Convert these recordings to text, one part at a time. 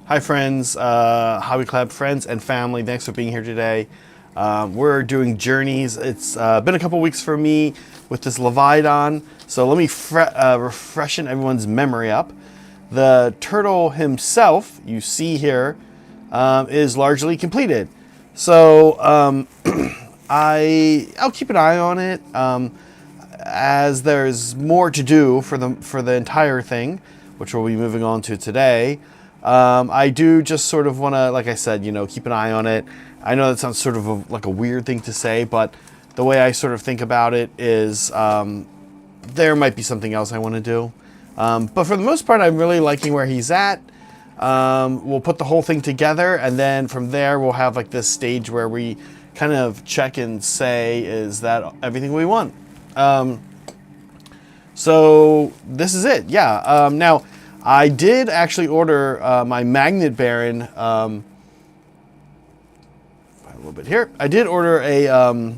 Hi friends, Hobby Club friends and family, thanks for being here today. We're doing journeys. It's been a couple weeks for me with this Leviadon, so let me refreshen everyone's memory up. The turtle himself, you see here, is largely completed. So I'll keep an eye on it as there's more to do for the entire thing, which we'll be moving on to today. I do just sort of want to, like I said, you know, keep an eye on it. I know that sounds sort of like a weird thing to say, but the way I sort of think about it is there might be something else I want to do. But for the most part, I'm really liking where he's at. We'll put the whole thing together, and then from there, we'll have like this stage where we kind of check and say, is that everything we want? So this is it, yeah. Now, I did actually order my Magnet Baron, a little bit here. I did order a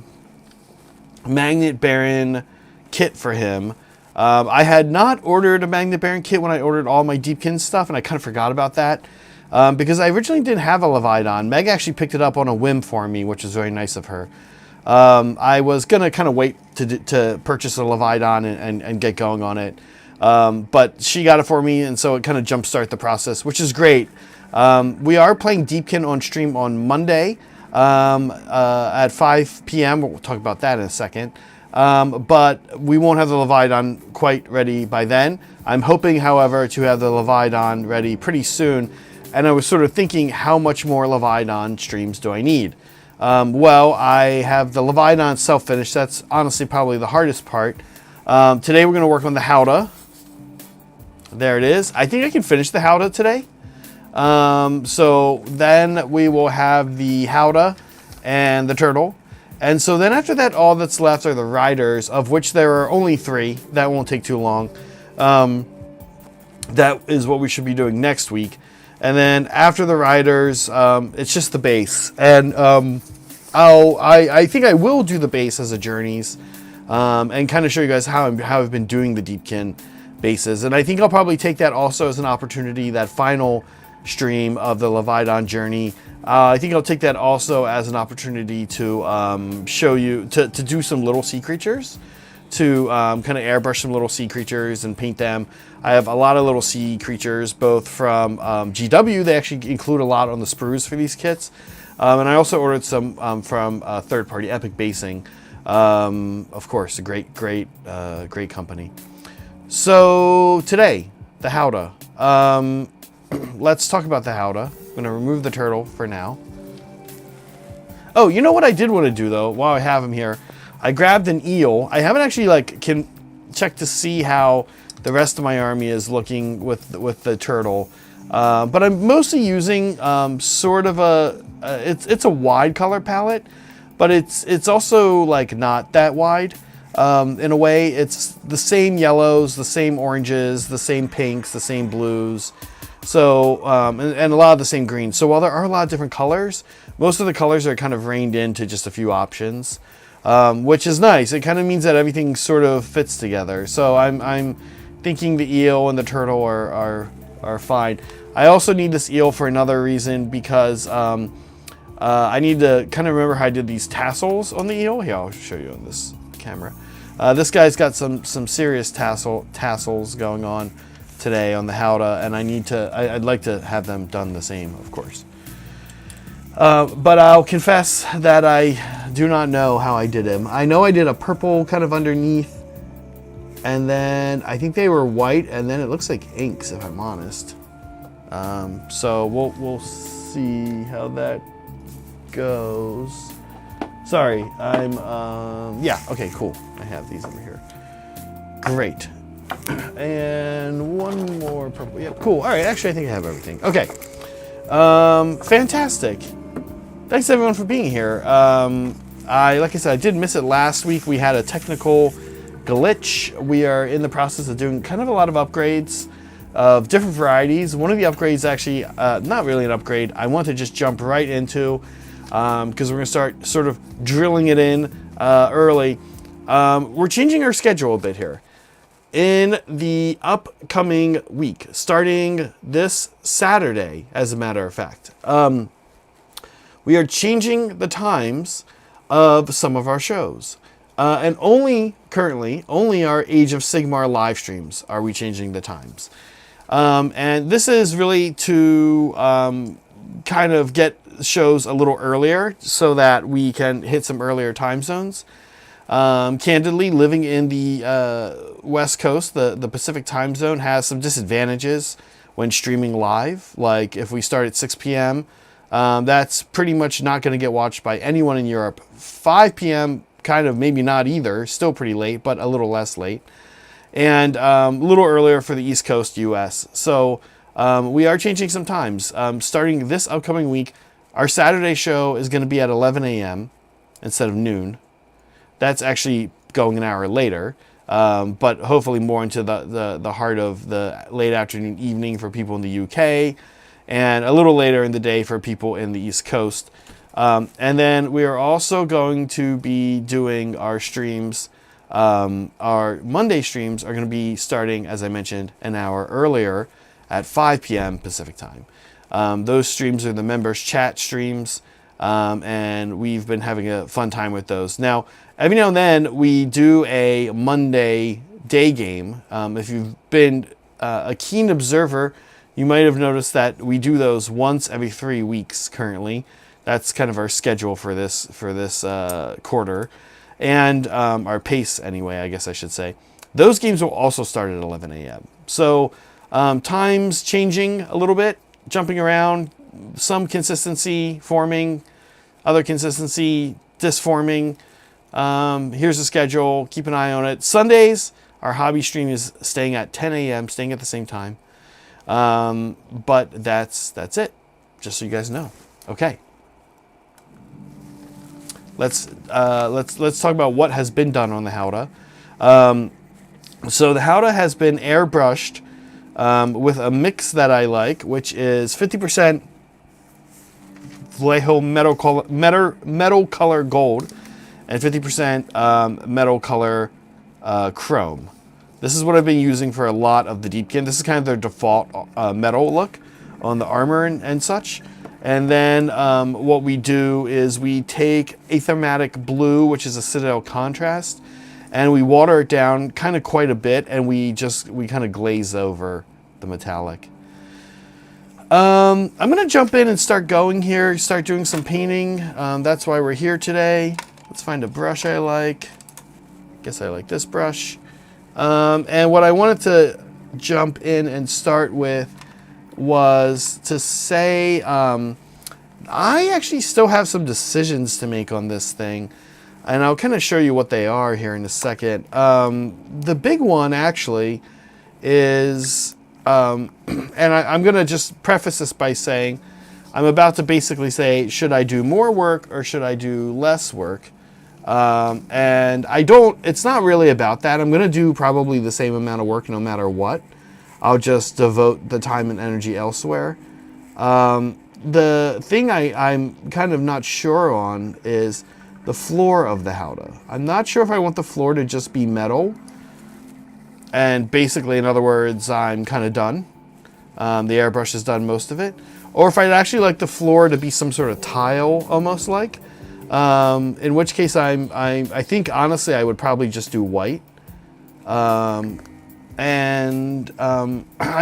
Magnet Baron kit for him. I had not ordered a Magnet Baron kit when I ordered all my Deepkin stuff, and I kind of forgot about that because I originally didn't have a Leviadon. Meg actually picked it up on a whim for me, which is very nice of her. I was going to kind of wait to purchase a Leviadon and get going on it. But she got it for me, and so it kind of jumpstart the process, which is great. We are playing Deepkin on stream on Monday at 5 p.m. We'll talk about that in a second. But we won't have the Leviadon quite ready by then. I'm hoping, however, to have the Leviadon ready pretty soon. And I was sort of thinking, how much more Leviadon streams do I need? Well, I have the Leviadon self-finished. That's honestly probably the hardest part. Today we're going to work on the howdah. There it is. I think I can finish the howdah today. So then we will have the howdah and the turtle. And so then after that, all that's left are the riders, of which there are only 3. That won't take too long. That is what we should be doing next week. And then after the riders, it's just the base. And I think I will do the base as a journeys and kind of show you guys how I've been doing the Deepkin bases. And I think I'll probably take that also as an opportunity, that final stream of the Leviadon Journey. I think I'll take that also as an opportunity to show you, to do some little sea creatures, to kind of airbrush some little sea creatures and paint them. I have a lot of little sea creatures, both from GW. They actually include a lot on the sprues for these kits. And I also ordered some from third-party Epic Basing. Of course, a great company. So today, the howdah. Let's talk about the howdah. I'm going to remove the turtle for now. Oh, you know what I did want to do though, while I have him here? I grabbed an eel. I haven't actually can check to see how the rest of my army is looking with the turtle. But I'm mostly using sort of it's a wide color palette, but it's also like not that wide. In a way, it's the same yellows, the same oranges, the same pinks, the same blues. So, and a lot of the same greens. So while there are a lot of different colors, most of the colors are kind of reined into just a few options, which is nice. It kind of means that everything sort of fits together. So I'm thinking the eel and the turtle are fine. I also need this eel for another reason, because I need to kind of remember how I did these tassels on the eel. Here, I'll show you on this camera. This guy's got some serious tassels going on today on the howdah, and I'd like to have them done the same, of course. But I'll confess that I do not know how I did him. I know I did a purple kind of underneath, and then I think they were white, and then it looks like inks, if I'm honest. So we'll see how that goes. Sorry, yeah, okay, cool. I have these over here. Great. And one more purple. Yep, cool. All right, actually, I think I have everything. Okay. Fantastic. thanks everyone for being here. Like I said, I did miss it last week. We had a technical glitch. We are in the process of doing kind of a lot of upgrades of different varieties. One of the upgrades actually, not really an upgrade, I want to just jump right into, because we're going to start sort of drilling it in early. We're changing our schedule a bit here. In the upcoming week, starting this Saturday, as a matter of fact, we are changing the times of some of our shows. And currently, only our Age of Sigmar live streams are we changing the times. And this is really to kind of get shows a little earlier so that we can hit some earlier time zones. Candidly, living in the West Coast, the Pacific time zone has some disadvantages when streaming live. Like if we start at 6 p.m., that's pretty much not going to get watched by anyone in Europe. 5 p.m., kind of maybe not either. Still pretty late, but a little less late. And a little earlier for the East Coast US. So we are changing some times. Starting this upcoming week, our Saturday show is going to be at 11 a.m. instead of noon. That's actually going an hour later, but hopefully more into the heart of the late afternoon, evening for people in the UK, and a little later in the day for people in the East Coast. And then we are also going to be doing our streams. Our Monday streams are going to be starting, as I mentioned, an hour earlier at 5 p.m. Pacific time. Those streams are the members chat streams, and we've been having a fun time with those. Now, every now and then we do a Monday day game. If you've been a keen observer, you might have noticed that we do those once every 3 weeks currently. That's kind of our schedule for this quarter, and our pace anyway, I guess I should say. Those games will also start at 11 a.m. So times changing a little bit, jumping around, some consistency forming, other consistency disforming. Here's the schedule. Keep an eye on it. Sundays, our hobby stream is staying at 10 a.m., staying at the same time. But that's it, just so you guys know. Okay. Let's talk about what has been done on the howdah. So the howdah has been airbrushed with a mix that I like, which is 50% Vallejo metal color gold and 50% metal color chrome. This is what I've been using for a lot of the Deepkin. This is kind of their default metal look on the armor and such. And then what we do is we take Aethermatic Blue, which is a Citadel contrast, and we water it down kind of quite a bit, and we kind of glaze over the metallic. I'm going to jump in and start going here, start doing some painting. That's why we're here today. Let's find a brush I like. Guess I like this brush. And what I wanted to jump in and start with was to say I actually still have some decisions to make on this thing, and I'll kind of show you what they are here in a second. The big one actually is, and I'm going to just preface this by saying I'm about to basically say, should I do more work or should I do less work? And it's not really about that. I'm going to do probably the same amount of work no matter what. I'll just devote the time and energy elsewhere. The thing I'm kind of not sure on is the floor of the howdah. I'm not sure if I want the floor to just be metal. And basically, in other words, I'm kind of done. The airbrush has done most of it. Or if I'd actually like the floor to be some sort of tile, almost like. In which case, I think, honestly, I would probably just do white. I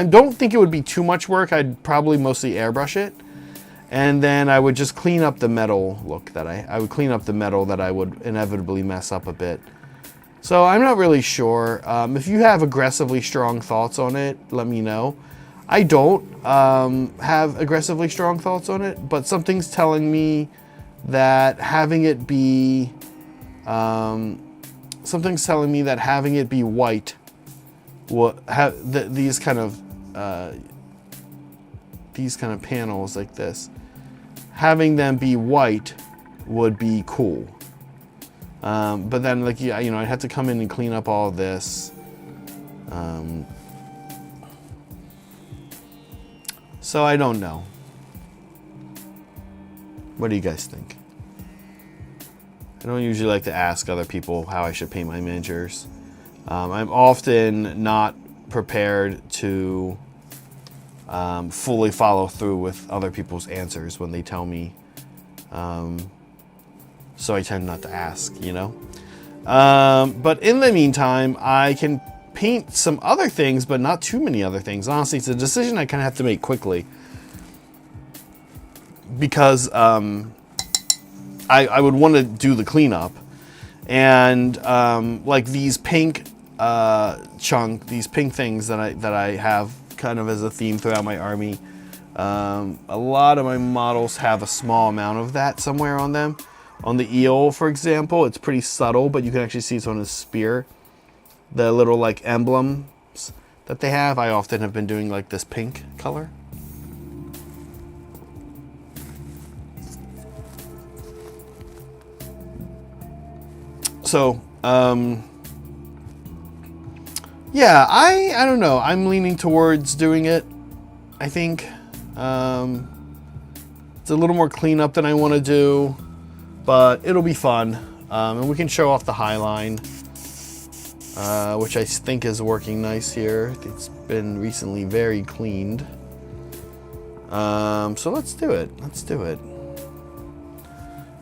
don't think it would be too much work. I'd probably mostly airbrush it. And then I would just clean up the metal look that I would clean up the metal that I would inevitably mess up a bit. So I'm not really sure. If you have aggressively strong thoughts on it, let me know. I don't have aggressively strong thoughts on it, but something's telling me that having it be white will have these kind of panels like this having them be white would be cool. But then, like, yeah, you know, I'd have to come in and clean up all of this. So I don't know. What do you guys think? I don't usually like to ask other people how I should paint my miniatures. I'm often not prepared to fully follow through with other people's answers when they tell me. So I tend not to ask, you know. But in the meantime, I can paint some other things, but not too many other things. Honestly, it's a decision I kind of have to make quickly. Because I would want to do the cleanup. And like these pink these pink things that I have kind of as a theme throughout my army. A lot of my models have a small amount of that somewhere on them. On the eel, for example, it's pretty subtle, but you can actually see it's on his spear. The little like emblems that they have, I often have been doing like this pink color. So, yeah, I don't know. I'm leaning towards doing it. I think it's a little more cleanup than I want to do, but it'll be fun. And we can show off the High Line, which I think is working nice here. It's been recently very cleaned. So let's do it. Let's do it.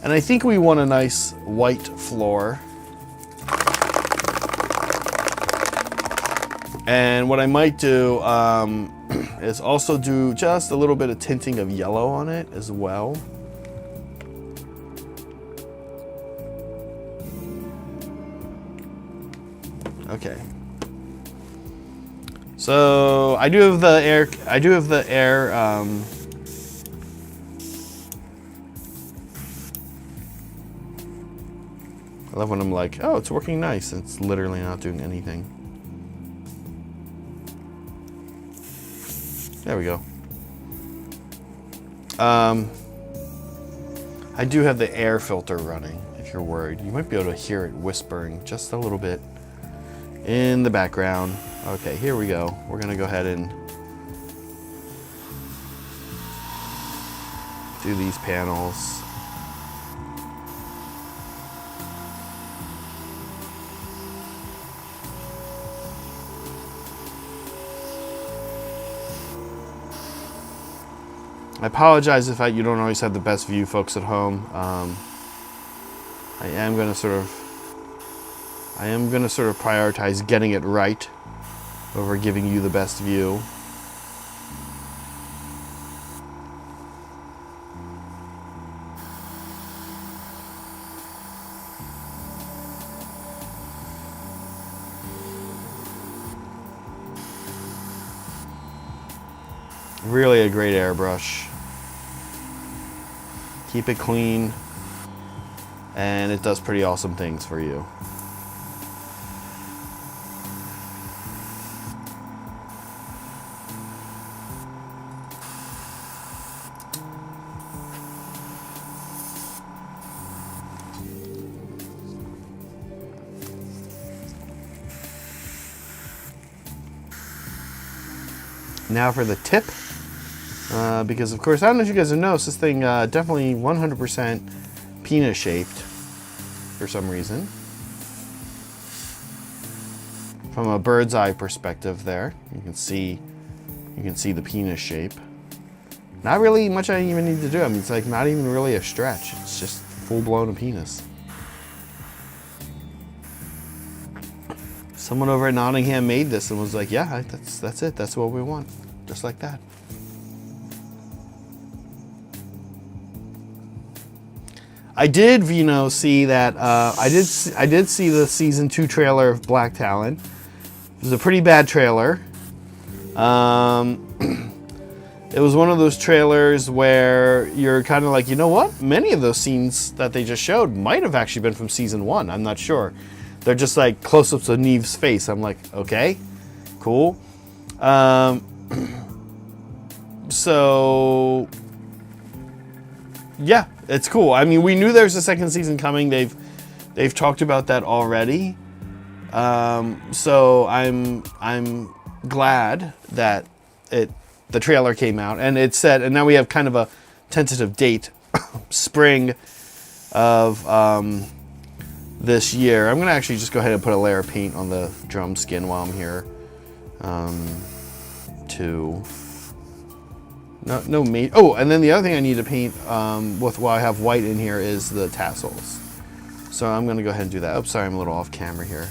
And I think we want a nice white floor. And what I might do is also do just a little bit of tinting of yellow on it as well. Okay. So I do have the air. I love when I'm like, oh, it's working nice. It's literally not doing anything. There we go. I do have the air filter running, if you're worried. You might be able to hear it whispering just a little bit in the background. Okay, here we go. We're gonna go ahead and do these panels. I apologize if you don't always have the best view, folks at home. I am gonna sort of prioritize getting it right over giving you the best view. Really a great airbrush. Keep it clean, and it does pretty awesome things for you. Now for the tip. Because of course, I don't know if you guys have noticed, this thing definitely 100% penis shaped for some reason. From a bird's eye perspective there, you can see the penis shape. Not really much I even need to do. I mean, it's like not even really a stretch. It's just full-blown penis. Someone over at Nottingham made this and was like, yeah, that's it. That's what we want. Just like that. I did, see that. I did see the season 2 trailer of Black Talon. It was a pretty bad trailer. It was one of those trailers where you're kind of like, you know what? Many of those scenes that they just showed might have actually been from season 1. I'm not sure. They're just like close-ups of Neve's face. I'm like, okay, cool. So Yeah, it's cool. I mean, we knew there's a second season coming. They've talked about that already. So I'm glad that the trailer came out and it said, and now we have kind of a tentative date, spring of this year. I'm gonna actually just go ahead and put a layer of paint on the drum skin while I'm here. Oh, and then the other thing I need to paint while I have white in here is the tassels. So I'm gonna go ahead and do that. Oh, sorry, I'm a little off camera here.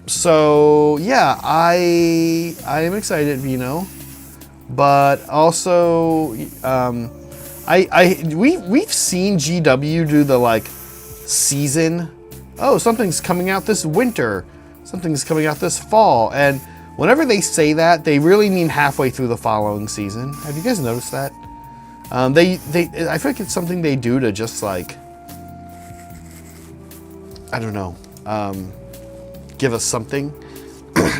So yeah, I am excited, Vino, but also we've seen GW do the like season. Oh, something's coming out this winter, something's coming out this fall, and whenever they say that, they really mean halfway through the following season. Have you guys noticed that? I feel like it's something they do to just like, I don't know, give us something.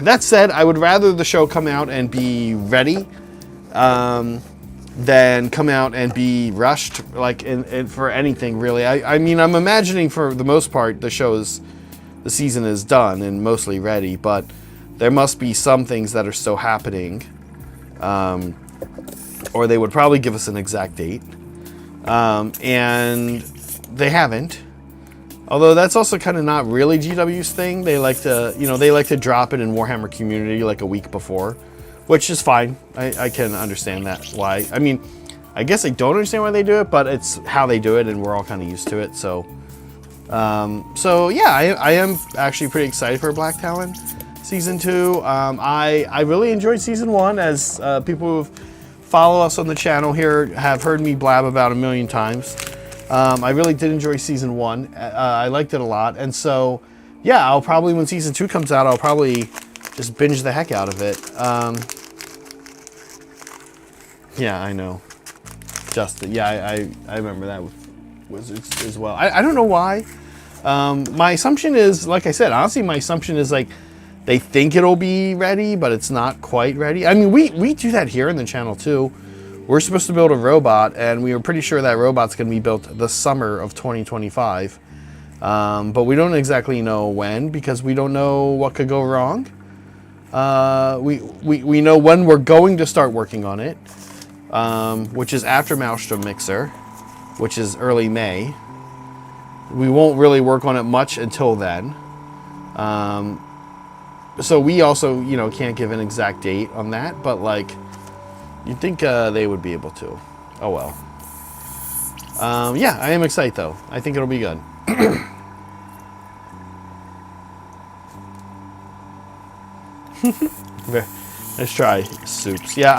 That said, I would rather the show come out and be ready than come out and be rushed, like in for anything really. I mean, I'm imagining for the most part the season is done and mostly ready, but there must be some things that are still happening, or they would probably give us an exact date, and they haven't. Although that's also kind of not really GW's thing. They like to drop it in Warhammer community like a week before, which is fine. I can understand that why. I mean, I guess I don't understand why they do it, but it's how they do it, and we're all kind of used to it. So, yeah, I am actually pretty excited for Black Talon Season 2. I really enjoyed Season 1, as people who follow us on the channel here have heard me blab about a million times. I really did enjoy Season 1. I liked it a lot. And so, yeah, I'll probably, when Season 2 comes out, I'll probably just binge the heck out of it. Yeah, I know. Justin, yeah, I remember that with Wizards as well. I don't know why. My assumption is, like I said, honestly, my assumption is like they think it'll be ready, but it's not quite ready. I mean, we do that here in the channel too. We're supposed to build a robot, and we were pretty sure that robot's going to be built the summer of 2025. But we don't exactly know when, because we don't know what could go wrong. We know when we're going to start working on it, which is after Maelstrom Mixer, which is early May. We won't really work on it much until then. So we also, can't give an exact date on that, but like, you'd think they would be able to. Oh well. Yeah, I am excited though. I think it'll be good. Let's try soups. Yeah,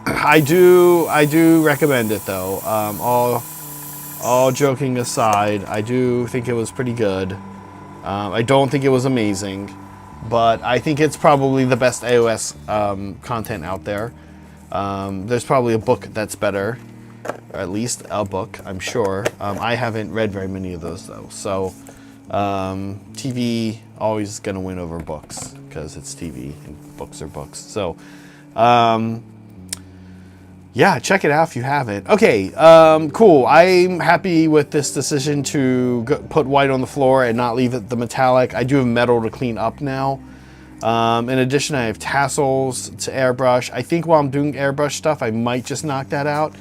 I do recommend it though. All joking aside, I do think it was pretty good. I don't think it was amazing, but I think it's probably the best AOS content out there. There's probably a book that's better, or at least a book, I'm sure. I haven't read very many of those though, so TV always gonna win over books because it's TV and books are books. So yeah, check it out if you haven't. Okay, cool. I'm happy with this decision to put white on the floor and not leave it the metallic. I do have metal to clean up now. In addition, I have tassels to airbrush. I think while I'm doing airbrush stuff, I might just knock that out.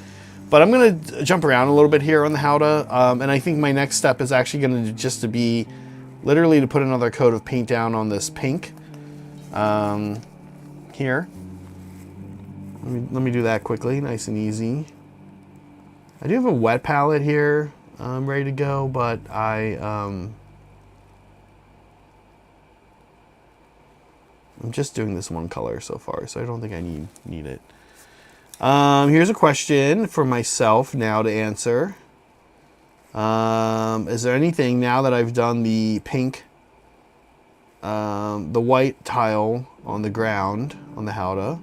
But I'm going to jump around a little bit here on the howdah. And I think my next step is actually going to be literally to put another coat of paint down on this pink here. Let me do that quickly, nice and easy. I do have a wet palette here ready to go, but I'm just doing this one color so far, so I don't think I need it. Here's a question for myself now to answer. Is there anything, now that I've done the pink, the white tile on the ground on the howdah,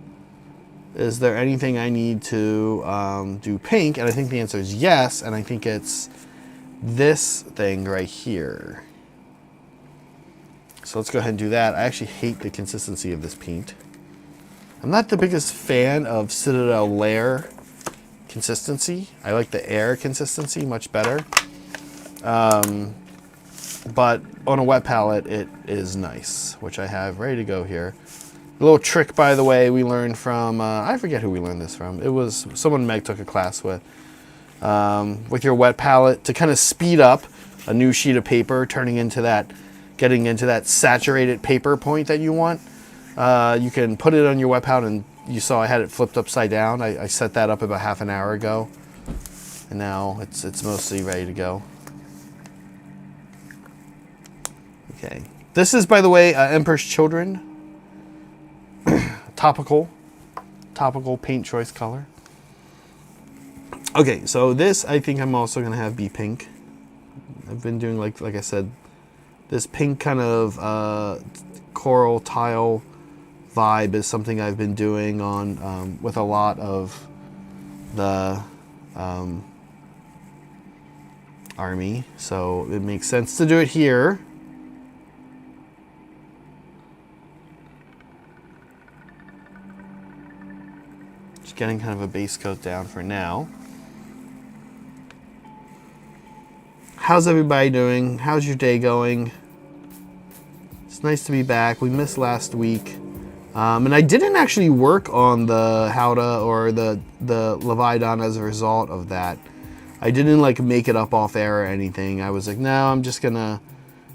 is there anything I need to do pink? And I think the answer is yes, and I think it's this thing right here. So let's go ahead and do that. I actually hate the consistency of this paint. I'm not the biggest fan of Citadel Layer consistency. I like the air consistency much better. But on a wet palette, it is nice, which I have ready to go here. A little trick, by the way, we learned from, I forget who we learned this from. It was someone Meg took a class with your wet palette to kind of speed up a new sheet of paper, turning into that, getting into that saturated paper point that you want. You can put it on your wet palette, and you saw I had it flipped upside down. I set that up about half an hour ago, and now it's mostly ready to go. Okay, this is, by the way, Emperor's Children topical paint choice color. Okay, so this I think I'm also gonna have be pink. I've been doing like I said, this pink kind of coral tile vibe is something I've been doing on with a lot of the army, so it makes sense to do it here. Just getting kind of a base coat down for now. How's everybody doing? How's your day going? It's nice to be back. We missed last week. And I didn't actually work on the howdah or the Leviadon as a result of that. I didn't like make it up off air or anything. I was like, no, I'm just gonna.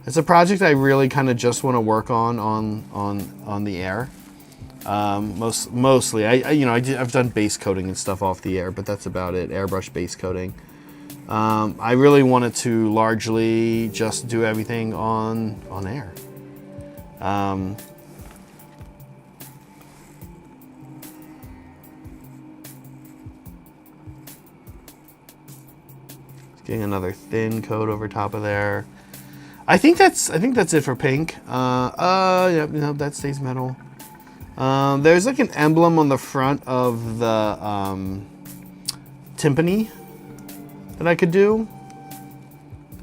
It's a project I really kind of just want to work on the air. Mostly, I've done base coating and stuff off the air, but that's about it. Airbrush base coating. I really wanted to largely just do everything on air. Getting another thin coat over top of there. I think that's it for pink. Yeah, no, that stays metal. There's like an emblem on the front of the timpani that I could do.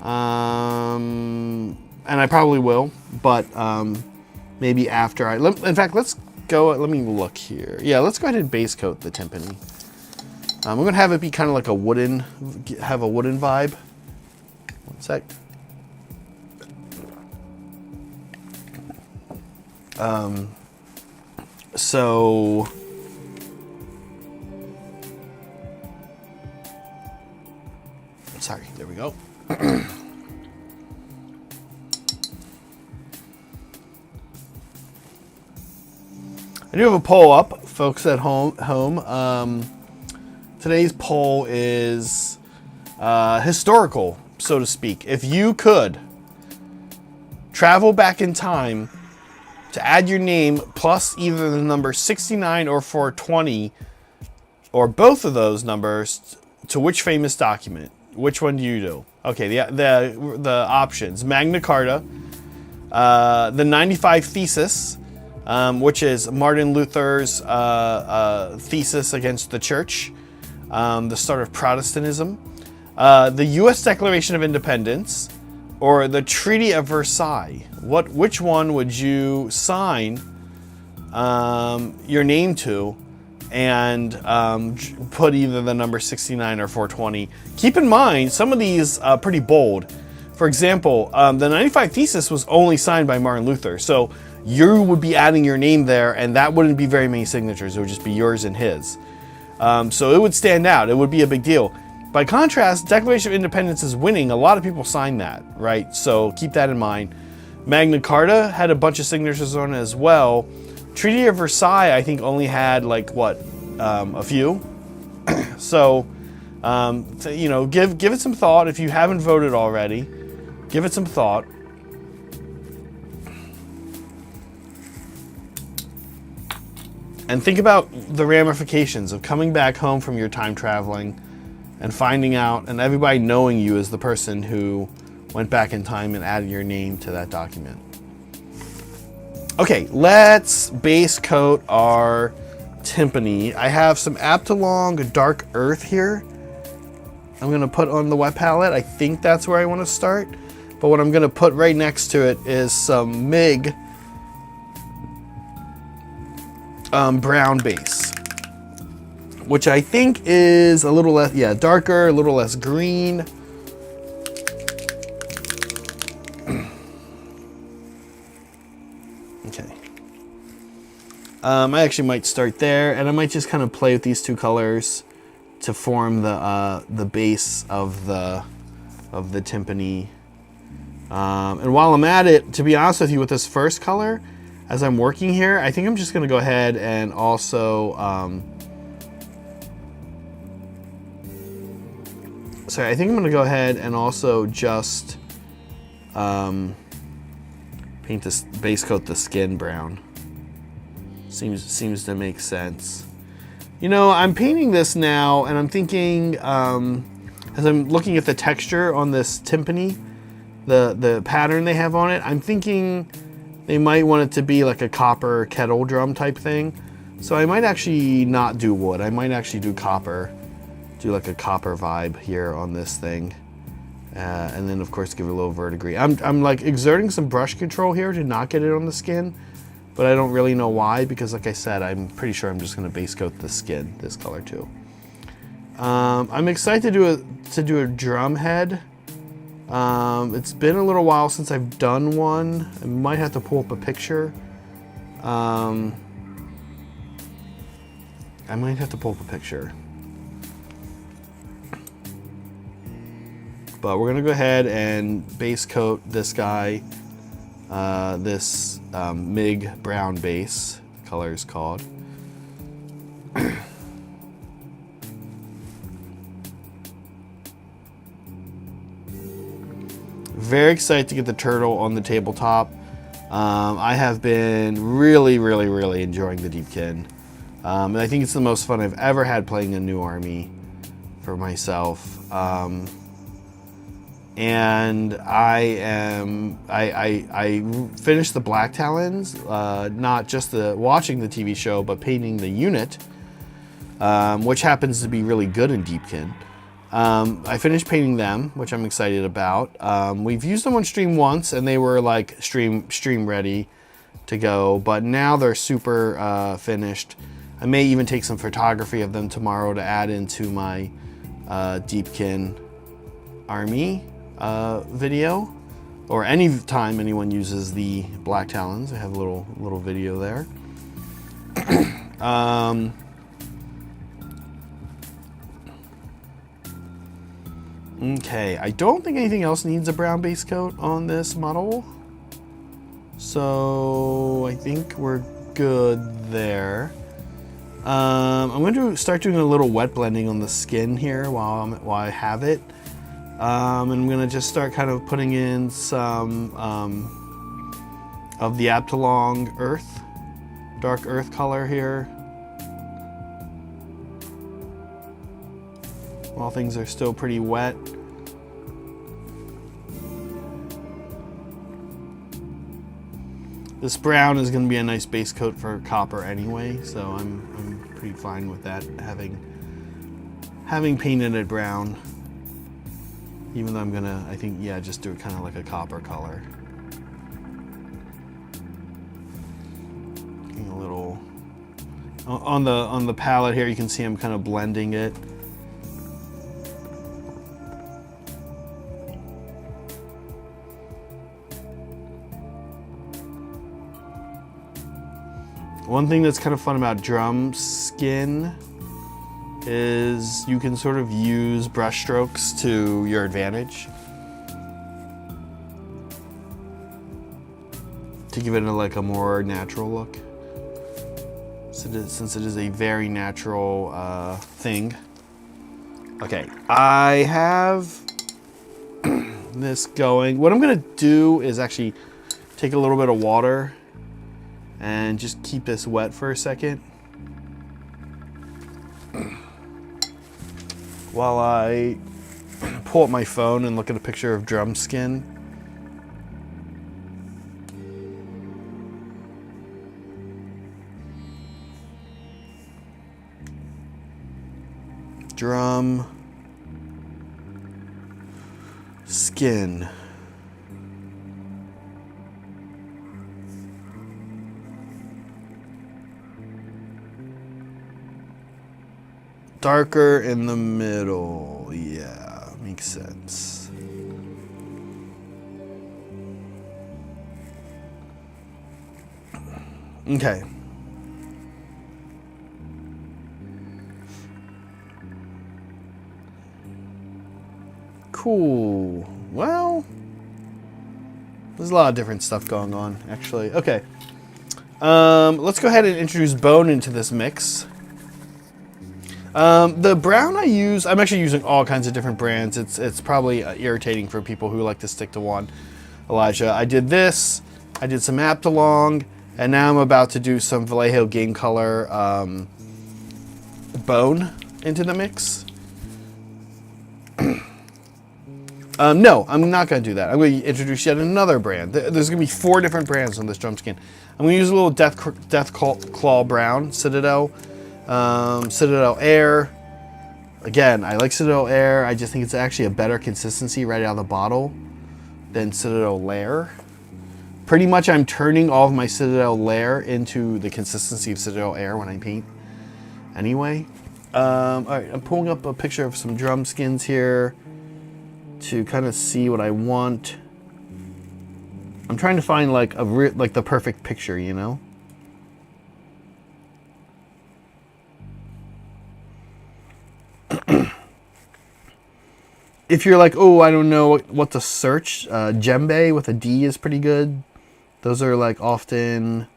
And I probably will, but maybe after in fact, let's go, let me look here. Yeah, let's go ahead and base coat the timpani. I'm gonna have it be kind of like a wooden vibe. One sec. So sorry, there we go. I do have a poll up, folks at home. Today's poll is historical, so to speak. If you could travel back in time to add your name plus either the number 69 or 420, or both of those numbers, to which famous document? Which one do you do? Okay, the options: Magna Carta, the 95 Thesis, which is Martin Luther's thesis against the church, the start of Protestantism, the U.S. Declaration of Independence, or the Treaty of Versailles. Which one would you sign your name to and put either the number 69 or 420? Keep in mind, some of these are pretty bold. For example, the 95 Thesis was only signed by Martin Luther, so you would be adding your name there, and that wouldn't be very many signatures. It would just be yours and his. So it would stand out. It would be a big deal. By contrast, Declaration of Independence is winning. A lot of people signed that, right? So keep that in mind. Magna Carta had a bunch of signatures on it as well. Treaty of Versailles, I think, only had like a few. So, give it some thought. If you haven't voted already, give it some thought. And think about the ramifications of coming back home from your time traveling and finding out, and everybody knowing you as the person who went back in time and added your name to that document. Okay, let's base coat our timpani. I have some Aptalong Dark Earth here. I'm gonna put on the wet palette. I think that's where I wanna start. But what I'm gonna put right next to it is some MIG brown base. which I think is a little less, yeah, darker, a little less green. Okay. I actually might start there, and I might just kind of play with these two colors to form the base of the timpani. And while I'm at it, to be honest with you, with this first color, as I'm working here, I think I'm just going to go ahead and also, sorry, I think I'm going to go ahead and also just paint this base coat the skin brown. Seems to make sense. You know, I'm painting this now, and I'm thinking, as I'm looking at the texture on this timpani, the pattern they have on it, I'm thinking they might want it to be like a copper kettle drum type thing. So I might actually not do wood. I might actually do copper, do like a copper vibe here on this thing. And then of course give it a little verdigris. I'm like exerting some brush control here to not get it on the skin, but I don't really know why, because like I said, I'm pretty sure I'm just gonna base coat the skin this color too. I'm excited to do a drum head. It's been a little while since I've done one. I might have to pull up a picture. I might have to pull up a picture. But we're gonna go ahead and base coat this guy, this MIG brown base, the color is called. Very excited to get the turtle on the tabletop. I have been really enjoying the Deepkin. And I think it's the most fun I've ever had playing a new army for myself. And I finished the Black Talons, not just watching the TV show, but painting the unit, which happens to be really good in Deepkin. I finished painting them, which I'm excited about. We've used them on stream once, and they were like stream ready to go, but now they're super finished. I may even take some photography of them tomorrow to add into my Deepkin army video, or any time anyone uses the Black Talons. I have a little video there. Okay, I don't think anything else needs a brown base coat on this model, so I think we're good there. I'm going to start doing a little wet blending on the skin here while I have it. And I'm going to just start kind of putting in some of the Abtalong earth, dark earth color here, while things are still pretty wet. This brown is going to be a nice base coat for copper anyway, so I'm pretty fine with that, having painted it brown. Even though I'm gonna, I think, yeah, just do it kind of like a copper color. Getting a little on the palette here, you can see I'm kind of blending it. One thing that's kind of fun about drum skin is you can sort of use brush strokes to your advantage to give it like a more natural look, since it is a very natural thing. Okay, I have this going. What I'm gonna do is actually take a little bit of water and just keep this wet for a second while I pull up my phone and look at a picture of drum skin. Drum skin. darker in the middle. Yeah, makes sense. Okay. Cool. Well, there's a lot of different stuff going on, actually. Okay. Let's go ahead and introduce bone into this mix. The brown I use, I'm actually using all kinds of different brands. It's probably irritating for people who like to stick to one. Elijah, I did this, I did some Aptalong, and now I'm about to do some Vallejo Game Color bone into the mix. No, I'm not going to do that. I'm going to introduce yet another brand. There's going to be 4 different brands on this drum skin. I'm going to use a little Death Claw Brown, Citadel, Citadel Air. Again, I like Citadel Air. I just think it's actually a better consistency right out of the bottle than Citadel Lair. Pretty much I'm turning all of my Citadel Lair into the consistency of Citadel Air when I paint anyway. All right, I'm pulling up a picture of some drum skins here to kind of see what I want. I'm trying to find like like the perfect picture, you know? If you're like, oh, I don't know what to search, djembe with a D is pretty good. Those are like often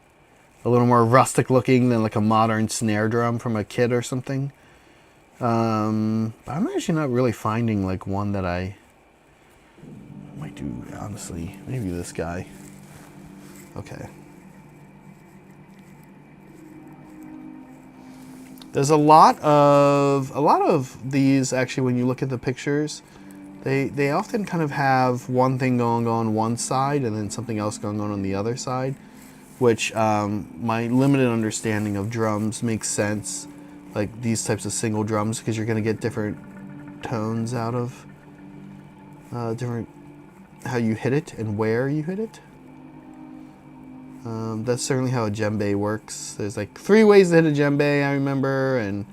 a little more rustic looking than like a modern snare drum from a kit or something. But I'm actually not really finding like one that I might do, honestly. Maybe this guy. Okay. There's a lot of these actually when you look at the pictures. They often kind of have one thing going on one side and then something else going on the other side, which my limited understanding of drums makes sense. Like these types of single drums, because you're going to get different tones out of different how you hit it and where you hit it. That's certainly how a djembe works. There's like 3 ways to hit a djembe, I remember, and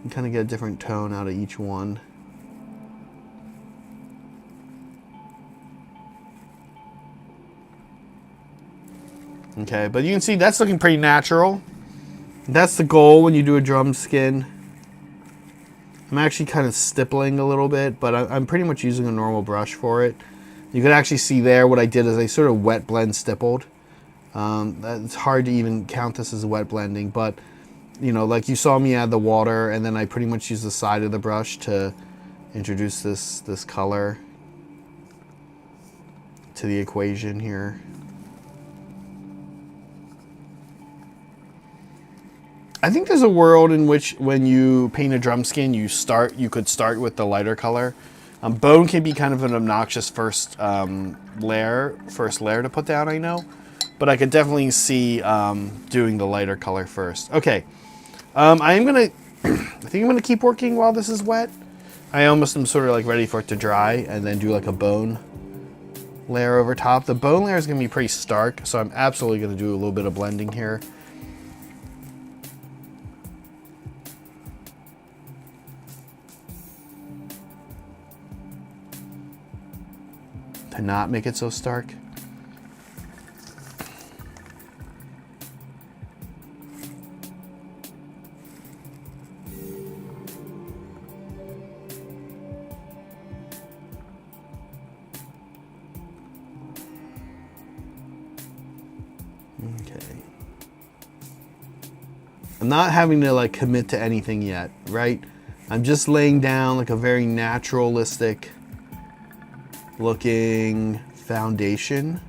you kind of get a different tone out of each one. Okay, but you can see that's looking pretty natural. That's the goal when you do a drum skin. I'm actually kind of stippling a little bit, but I'm pretty much using a normal brush for it. You can actually see there what I did is I sort of wet blend stippled. It's hard to even count this as wet blending, but you know, like you saw me add the water, and then I pretty much use the side of the brush to introduce this color to the equation here. I think there's a world in which when you paint a drum skin, you could start with the lighter color. Bone can be kind of an obnoxious first layer to put down, I know. But I could definitely see doing the lighter color first. Okay, I think I'm gonna keep working while this is wet. I almost am sort of like ready for it to dry and then do like a bone layer over top. The bone layer is gonna be pretty stark, so I'm absolutely gonna do a little bit of blending here. To not make it so stark. Okay. I'm not having to like commit to anything yet, right? I'm just laying down like a very naturalistic looking foundation.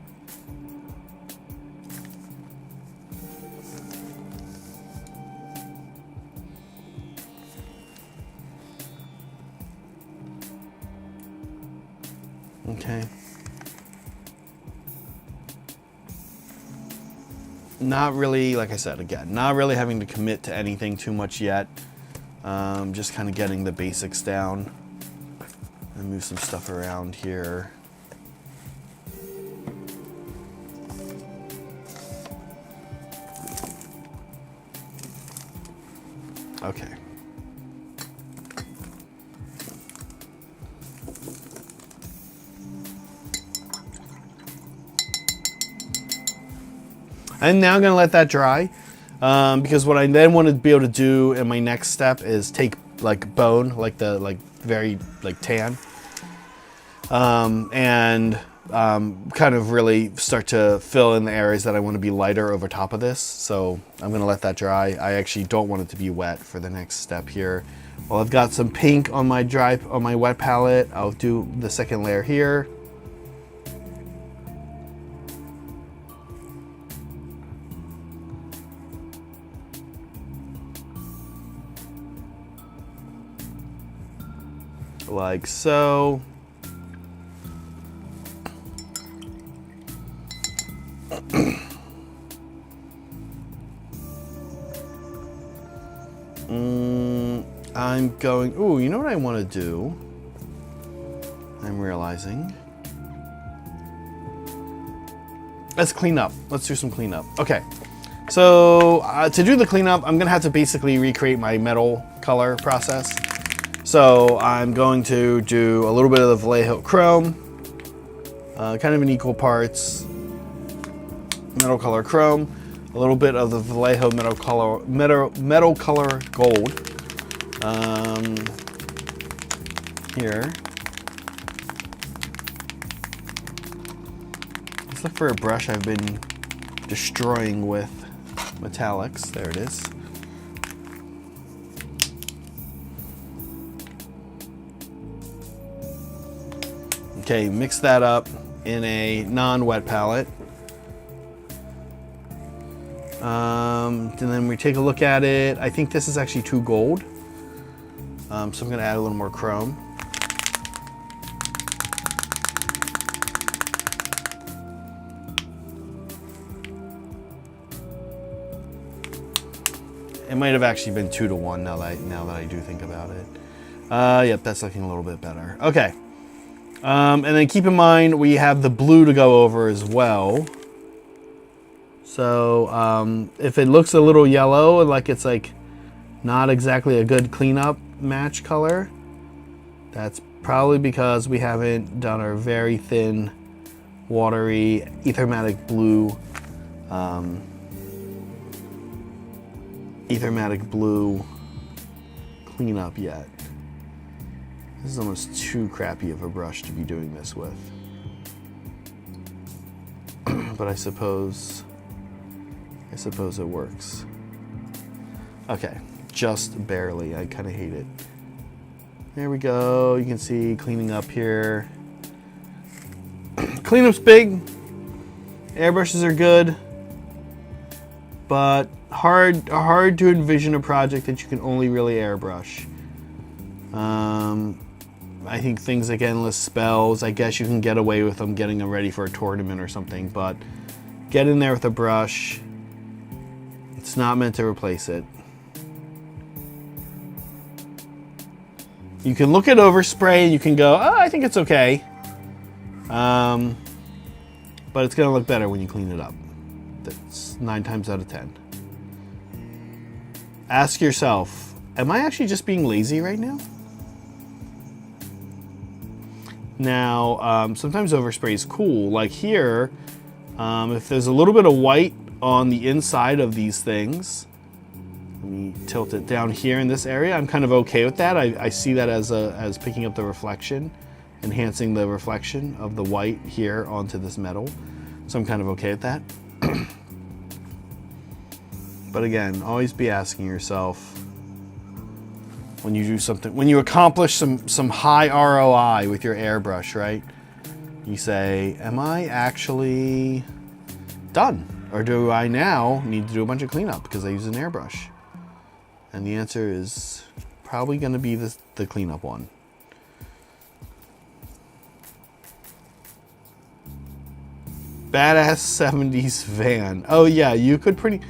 Okay. Not really, like I said, again, not really having to commit to anything too much yet. Just kind of getting the basics down. And move some stuff around here. Okay. I'm now going to let that dry because what I then want to be able to do in my next step is take like bone, like the very tan, and kind of really start to fill in the areas that I want to be lighter over top of this. So I'm going to let that dry. I actually don't want it to be wet for the next step here. Well, I've got some pink on my wet palette. I'll do the second layer here. Like so. I'm going, ooh, you know what I want to do? I'm realizing. Let's clean up. Let's do some cleanup. Okay. So to do the cleanup, I'm going to have to basically recreate my metal color process. So I'm going to do a little bit of the Vallejo chrome, kind of in equal parts. Metal color chrome, a little bit of the Vallejo metal color gold. Here. Let's look for a brush I've been destroying with metallics. There it is. Okay, mix that up in a non-wet palette. And then we take a look at it. I think this is actually too gold. So I'm going to add a little more chrome. It might have actually been 2-to-1 now that I do think about it. Yep, that's looking a little bit better. Okay. And then keep in mind we have the blue to go over as well. So if it looks a little yellow, like it's like not exactly a good cleanup match color, that's probably because we haven't done our very thin, watery, ethermatic blue cleanup yet. This is almost too crappy of a brush to be doing this with. But I suppose it works. Okay, just barely. I kind of hate it. There we go. You can see cleaning up here. Cleanup's big. Airbrushes are good, but hard to envision a project that you can only really airbrush. I think things like endless spells, I guess you can get away with them getting them ready for a tournament or something, but get in there with a brush. It's not meant to replace it. You can look at overspray and you can go, oh, I think it's okay. But it's going to look better when you clean it up. That's 9 times out of 10. Ask yourself, am I actually just being lazy right now? Now, sometimes overspray is cool. Like here, if there's a little bit of white on the inside of these things, let me tilt it down here in this area. I'm kind of okay with that. I see that as picking up the reflection, enhancing the reflection of the white here onto this metal. So I'm kind of okay with that. But again, always be asking yourself, when you do something, when you accomplish some high ROI with your airbrush, right? You say, am I actually done? Or do I now need to do a bunch of cleanup because I use an airbrush? And the answer is probably going to be the cleanup one. Badass 70s van. Oh yeah, you could pretty...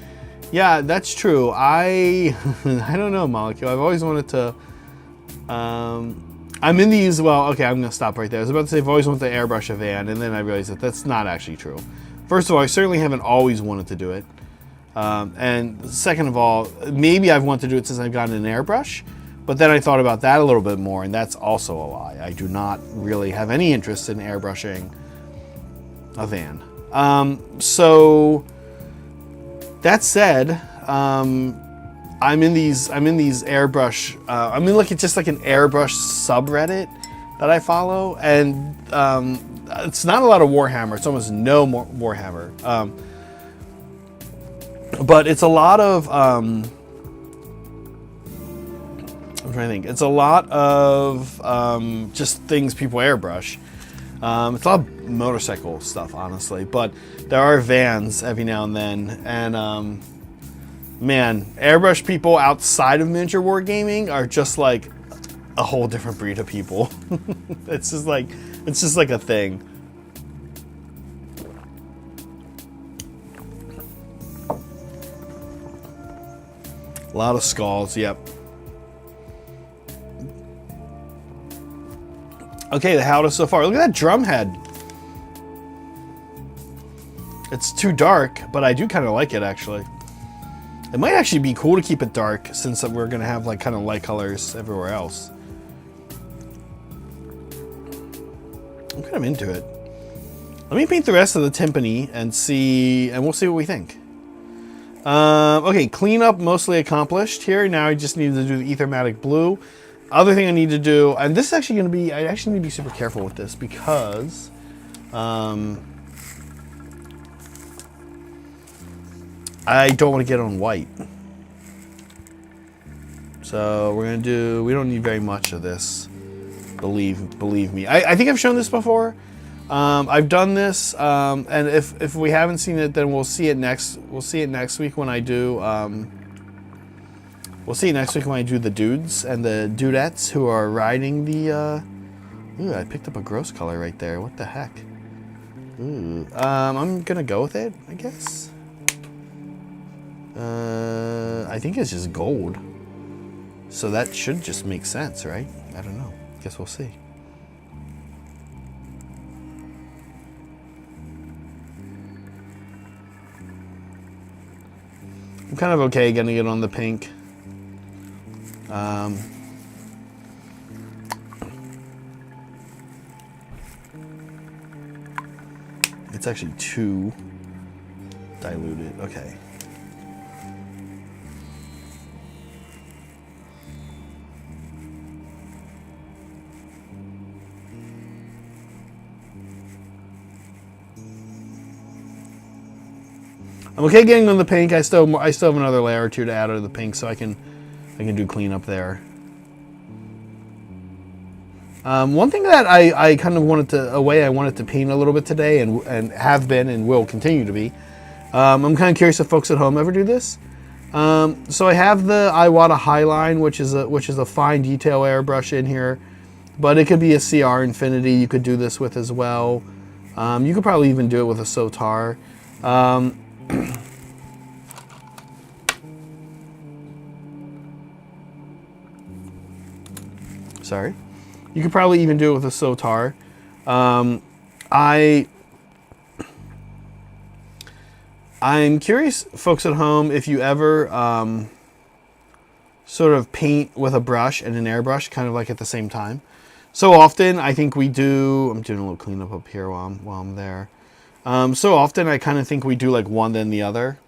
Yeah, that's true. I don't know, Molecule. I've always wanted to... I'm in these... Well, okay, I'm going to stop right there. I was about to say I've always wanted to airbrush a van, and then I realized that that's not actually true. First of all, I certainly haven't always wanted to do it. And second of all, maybe I've wanted to do it since I've gotten an airbrush, but then I thought about that a little bit more, and that's also a lie. I do not really have any interest in airbrushing a van. So That said, I'm in these airbrush. I'm in like just like an airbrush subreddit that I follow, and it's not a lot of Warhammer. It's almost no more Warhammer, but it's a lot of. I'm trying to think. It's a lot of just things people airbrush. It's a lot of motorcycle stuff, honestly, but there are vans every now and then, and man, airbrush people outside of miniature wargaming are just like a whole different breed of people. It's just like a thing. A lot of skulls, yep. Okay, the howdah so far. Look at that drum head. It's too dark, but I do kind of like it, actually. It might actually be cool to keep it dark, since we're going to have like kind of light colors everywhere else. I'm kind of into it. Let me paint the rest of the timpani and we'll see what we think. Okay, cleanup mostly accomplished here. Now I just need to do the ethermatic blue. Other thing I need to do, and this is actually going to be, I actually need to be super careful with this because I don't want to get on white. So we're going to do, we don't need very much of this, believe me. I think I've shown this before. I've done this, and if we haven't seen it, then we'll see it next week when I do, we'll see next week when I do the dudes and the dudettes who are riding the, ooh, I picked up a gross color right there. What the heck? Ooh, I'm gonna go with it, I guess. I think it's just gold. So that should just make sense, right? I don't know. Guess we'll see. I'm kind of okay getting it on the pink. It's actually too diluted. Okay. I'm okay getting on the pink. I still have another layer or two to add to the pink, so I can do cleanup there. One thing that I kind of wanted to paint a little bit today, and have been and will continue to be. I'm kind of curious if folks at home ever do this. So I have the Iwata Highline, which is a fine detail airbrush in here, but it could be a CR Infinity. You could do this with as well. You could probably even do it with a Sotar. Sorry. You could probably even do it with a Sotar. I'm curious, folks at home, if you ever sort of paint with a brush and an airbrush, kind of like at the same time. So often, I think we do. I'm doing a little cleanup up here while I'm there. So often, I kind of think we do like one then the other,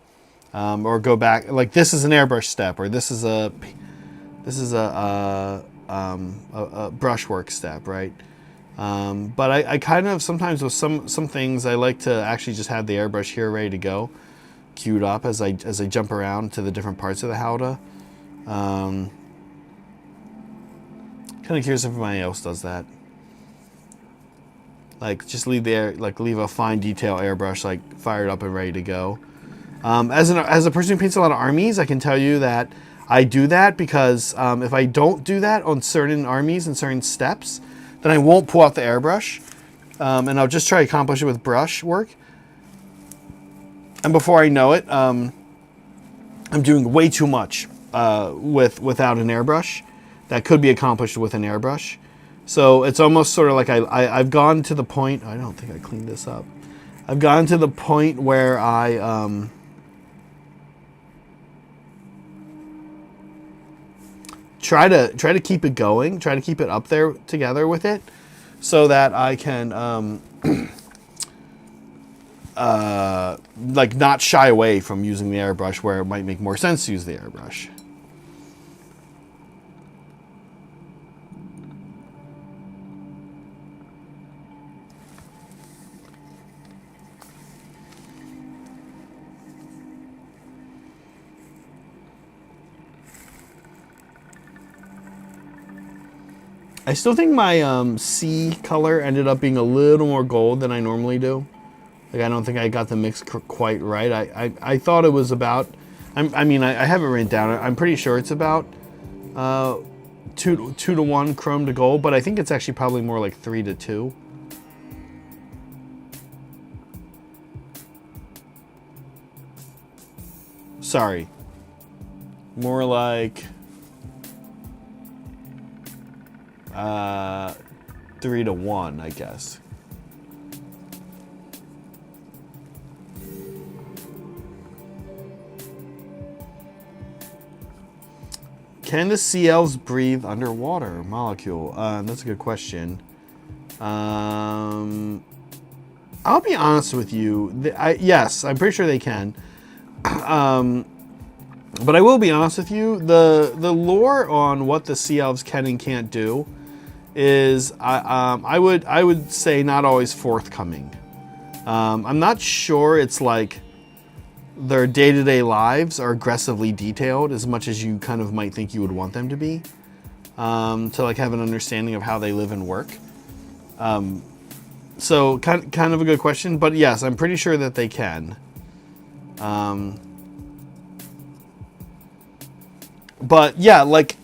or go back. Like this is an airbrush step, or this is a brushwork step, right? But I kind of sometimes with some things I like to actually just have the airbrush here ready to go, queued up as I jump around to the different parts of the howdah. Kind of curious if anybody else does that. Like just leave a fine detail airbrush like fired up and ready to go. As a person who paints a lot of armies, I can tell you that I do that because if I don't do that on certain armies and certain steps, then I won't pull out the airbrush, and I'll just try to accomplish it with brush work. And before I know it, I'm doing way too much without an airbrush that could be accomplished with an airbrush. So it's almost sort of like I've gone to the point. I don't think I cleaned this up. I've gone to the point where I try to keep it going, try to keep it up there together with it, so that I can like not shy away from using the airbrush where it might make more sense to use the airbrush. I still think my sea color ended up being a little more gold than I normally do. Like, I don't think I got the mix quite right. I thought it was about, I mean, I have it written down. I'm pretty sure it's about 2 to 1 chrome to gold, but I think it's actually probably more like 3 to 2. Sorry. More like 3 to 1, I guess. Can the sea elves breathe underwater? Molecule. That's a good question. I'll be honest with you. Yes, I'm pretty sure they can. But I will be honest with you. The lore on what the sea elves can and can't do is I would say not always forthcoming. I'm not sure it's like their day-to-day lives are aggressively detailed as much as you kind of might think you would want them to be, to like have an understanding of how they live and work. So kind of a good question, but yes, I'm pretty sure that they can. But yeah, like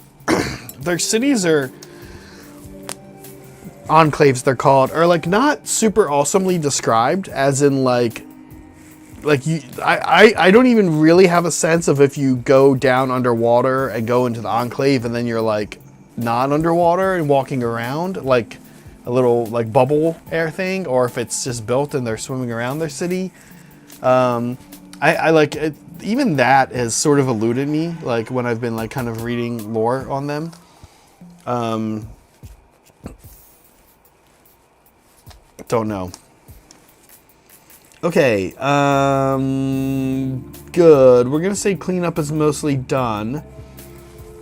their cities are enclaves, they're called, are like not super awesomely described, as in like you, I don't even really have a sense of if you go down underwater and go into the enclave and then you're like not underwater and walking around like a little like bubble air thing, or if it's just built and they're swimming around their city. I like it, even that has sort of eluded me, like when I've been like kind of reading lore on them. Don't know. Okay, good. We're gonna say cleanup is mostly done.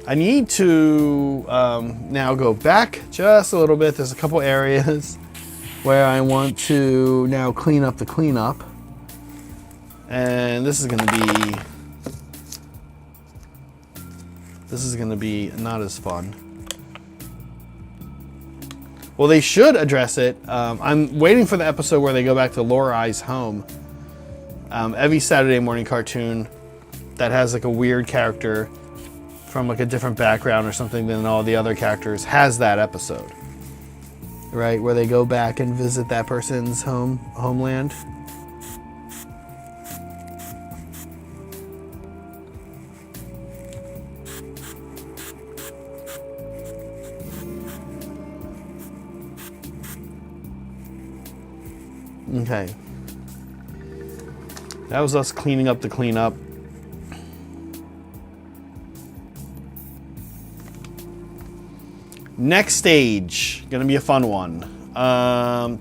I need to now go back just a little bit. There's a couple areas where I want to now clean up the cleanup. And this is gonna be not as fun. Well, they should address it. I'm waiting for the episode where they go back to Lorai's home. Every Saturday morning cartoon that has like a weird character from like a different background or something than all the other characters has that episode, right? Where they go back and visit that person's homeland. Okay. That was us cleaning up the cleanup. Next stage, gonna be a fun one.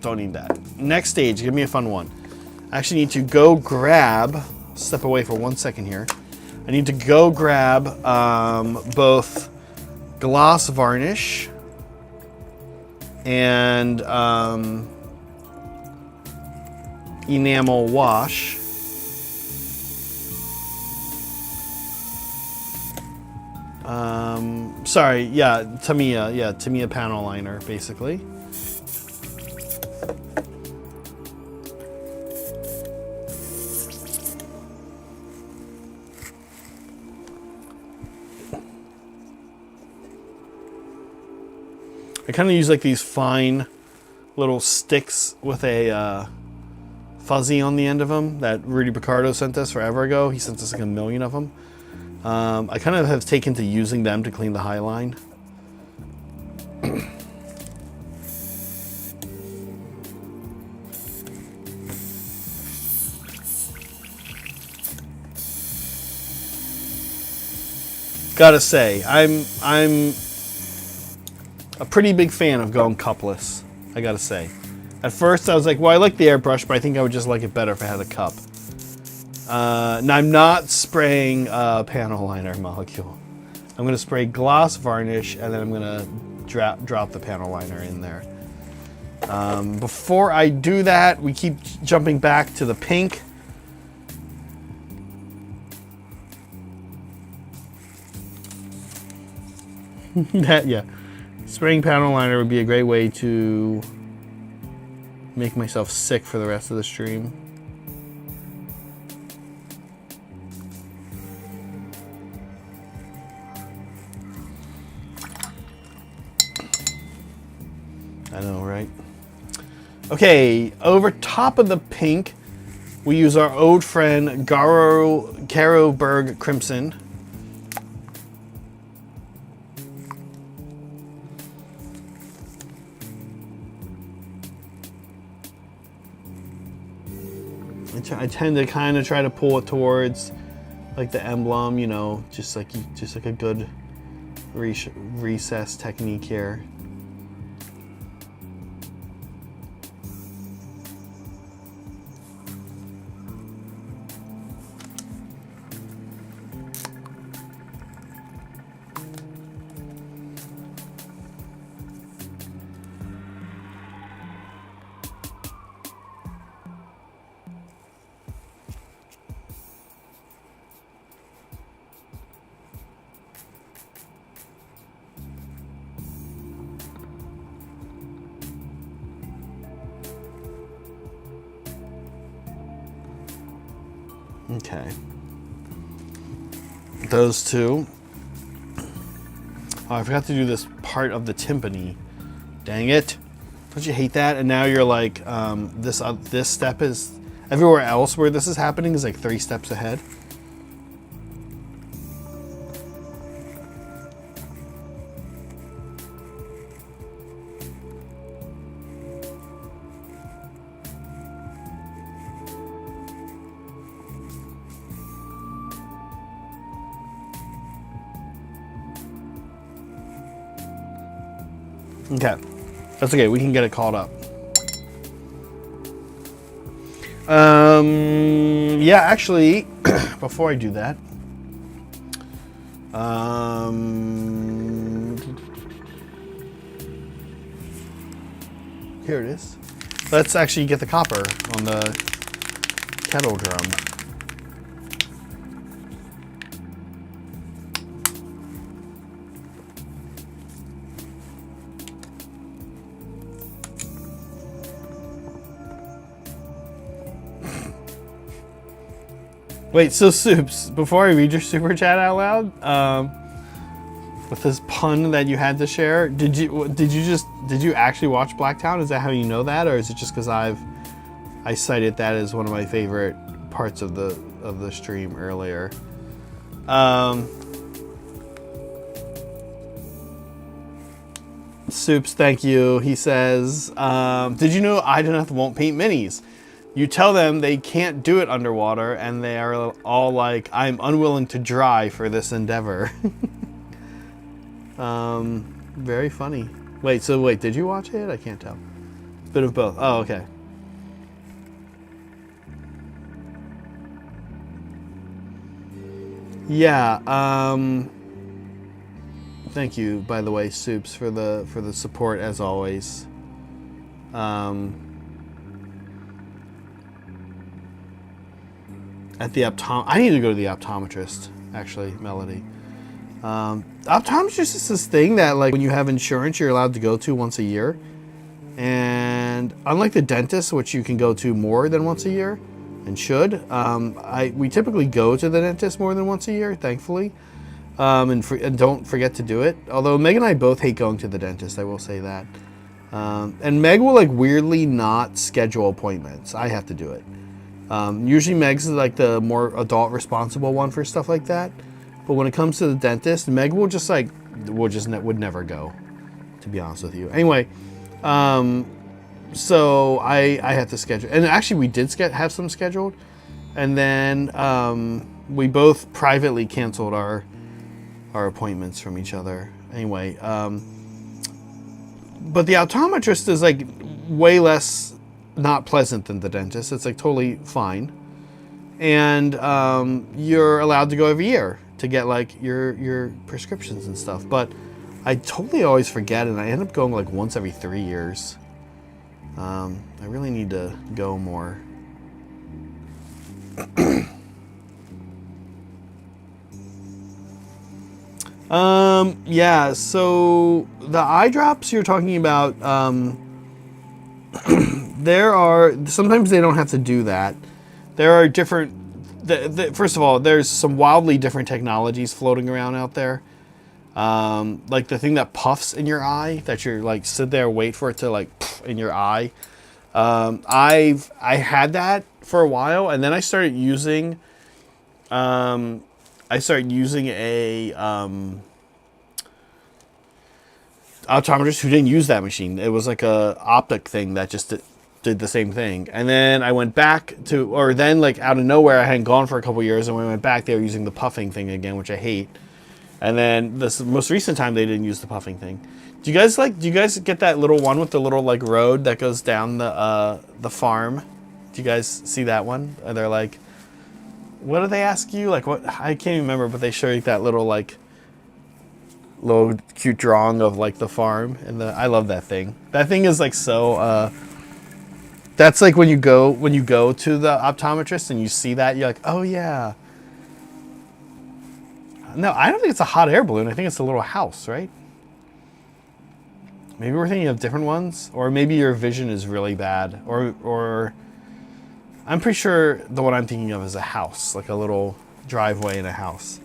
Don't need that. Next stage, gonna be a fun one. I actually need to go grab, step away for 1 second here. I need to go grab both gloss varnish and enamel wash. Sorry, yeah, Tamiya panel liner, basically. I kind of use like these fine little sticks with a fuzzy on the end of them that Rudy Picardo sent us forever ago. He sent us like 1 million of them. I kind of have taken to using them to clean the high line. Gotta say, I'm a pretty big fan of going cupless. I gotta say, At first I was like, well, I like the airbrush, but I think I would just like it better if I had a cup. Now I'm not spraying panel liner molecule. I'm going to spray gloss varnish, and then I'm going to drop the panel liner in there. Before I do that, we keep jumping back to the pink. Yeah, spraying panel liner would be a great way to make myself sick for the rest of the stream. I know, right? Okay, over top of the pink, we use our old friend Caroberg Crimson. I tend to kind of try to pull it towards like the emblem, you know, just like a good recess technique here. Okay. Those two. Oh, I forgot to do this part of the timpani. Dang it. Don't you hate that? And now you're like, this step is, everywhere else where this is happening is like 3 steps ahead. Okay, that's okay. We can get it called up. Yeah, actually, before I do that, here it is. Let's actually get the copper on the kettle drum. Wait, so Soups, before I read your super chat out loud, with this pun that you had to share, did you actually watch Blacktown? Is that how you know that, or is it just because I cited that as one of my favorite parts of the stream earlier? Soups, thank you. He says, did you know Idoneth won't paint minis? You tell them they can't do it underwater, and they are all like, I'm unwilling to dry for this endeavor. Very funny. Wait, did you watch it? I can't tell. Bit of both. Oh, okay. Yeah, thank you, by the way, Soups, for the support as always. At the I need to go to the optometrist, actually, Melody. Optometrist is this thing that, like, when you have insurance, you're allowed to go to once a year. And unlike the dentist, which you can go to more than once a year, and should, we typically go to the dentist more than once a year, thankfully. And don't forget to do it. Although Meg and I both hate going to the dentist, I will say that. And Meg will, like, weirdly not schedule appointments. I have to do it. Usually Meg's like the more adult responsible one for stuff like that. But when it comes to the dentist, Meg will just like, would never go, to be honest with you. Anyway, so I had to schedule, and actually we did have some scheduled, and then we both privately canceled our appointments from each other. Anyway, but the optometrist is like, way less not pleasant than the dentist. It's like totally fine. And you're allowed to go every year to get like your prescriptions and stuff. But I totally always forget, and I end up going like once every 3 years. I really need to go more. Yeah, so the eye drops you're talking about, sometimes they don't have to do that. There are different, first of all, there's some wildly different technologies floating around out there. Like the thing that puffs in your eye, that you're like sit there, wait for it to like in your eye. I had that for a while, and then I started using a optometrist who didn't use that machine. It was like a optic thing that just did the same thing. And then I went back to, or then like out of nowhere, I hadn't gone for a couple years, and when I went back, they were using the puffing thing again, which I hate. And then this most recent time, they didn't use the puffing thing. Do you guys get that little one with the little like road that goes down the farm? Do you guys see that one? And they're like, what do they ask you? Like what? I can't even remember, but they show you that little cute drawing of like the farm, and I love that thing. That thing is like so. That's like when you go to the optometrist and you see that, you're like, oh yeah. No, I don't think it's a hot air balloon. I think it's a little house, right? Maybe we're thinking of different ones, or maybe your vision is really bad, or I'm pretty sure the one I'm thinking of is a house, like a little driveway in a house.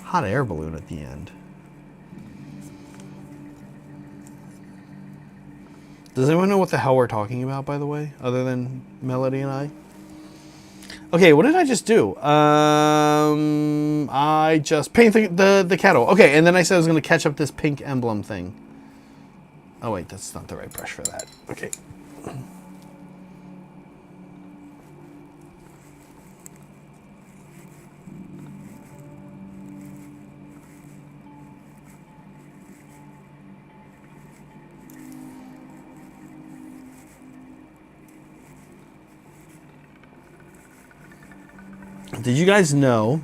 Hot air balloon at the end. Does anyone know what the hell we're talking about, by the way, other than Melody and I? Okay, what did I just do? I just painted the kettle. Okay, and then I said I was going to catch up this pink emblem thing. Oh, wait, that's not the right brush for that. Okay. Did you guys know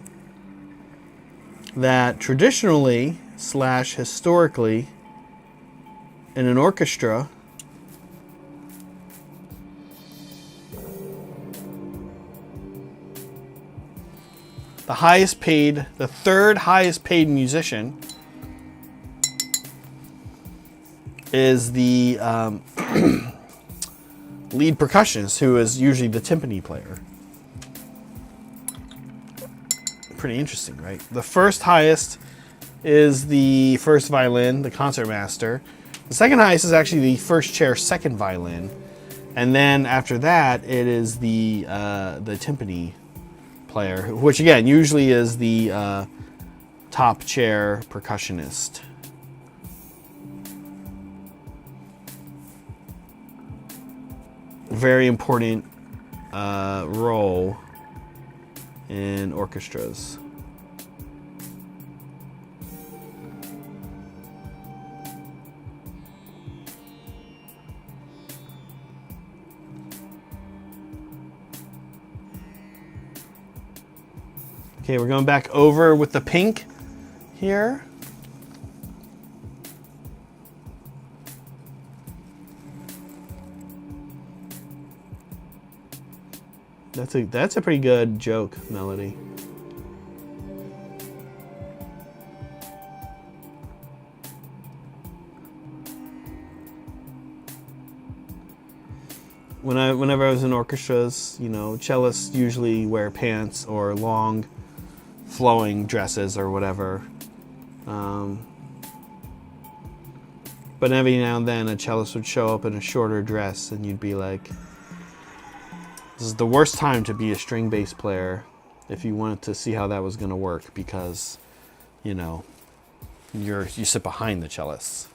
that traditionally / historically in an orchestra, the third highest paid musician is the lead percussionist, who is usually the timpani player? Pretty interesting, right? The first highest is the first violin, the concertmaster. The second highest is actually the first chair, second violin, and then after that, it is the timpani player, which again usually is the top chair percussionist. Very important role in orchestras. Okay, we're going back over with the pink here. That's a pretty good joke, Melody. Whenever I was in orchestras, you know, cellists usually wear pants or long flowing dresses or whatever. But every now and then a cellist would show up in a shorter dress, and you'd be like, this is the worst time to be a string bass player if you wanted to see how that was going to work, because, you know, you sit behind the cellists.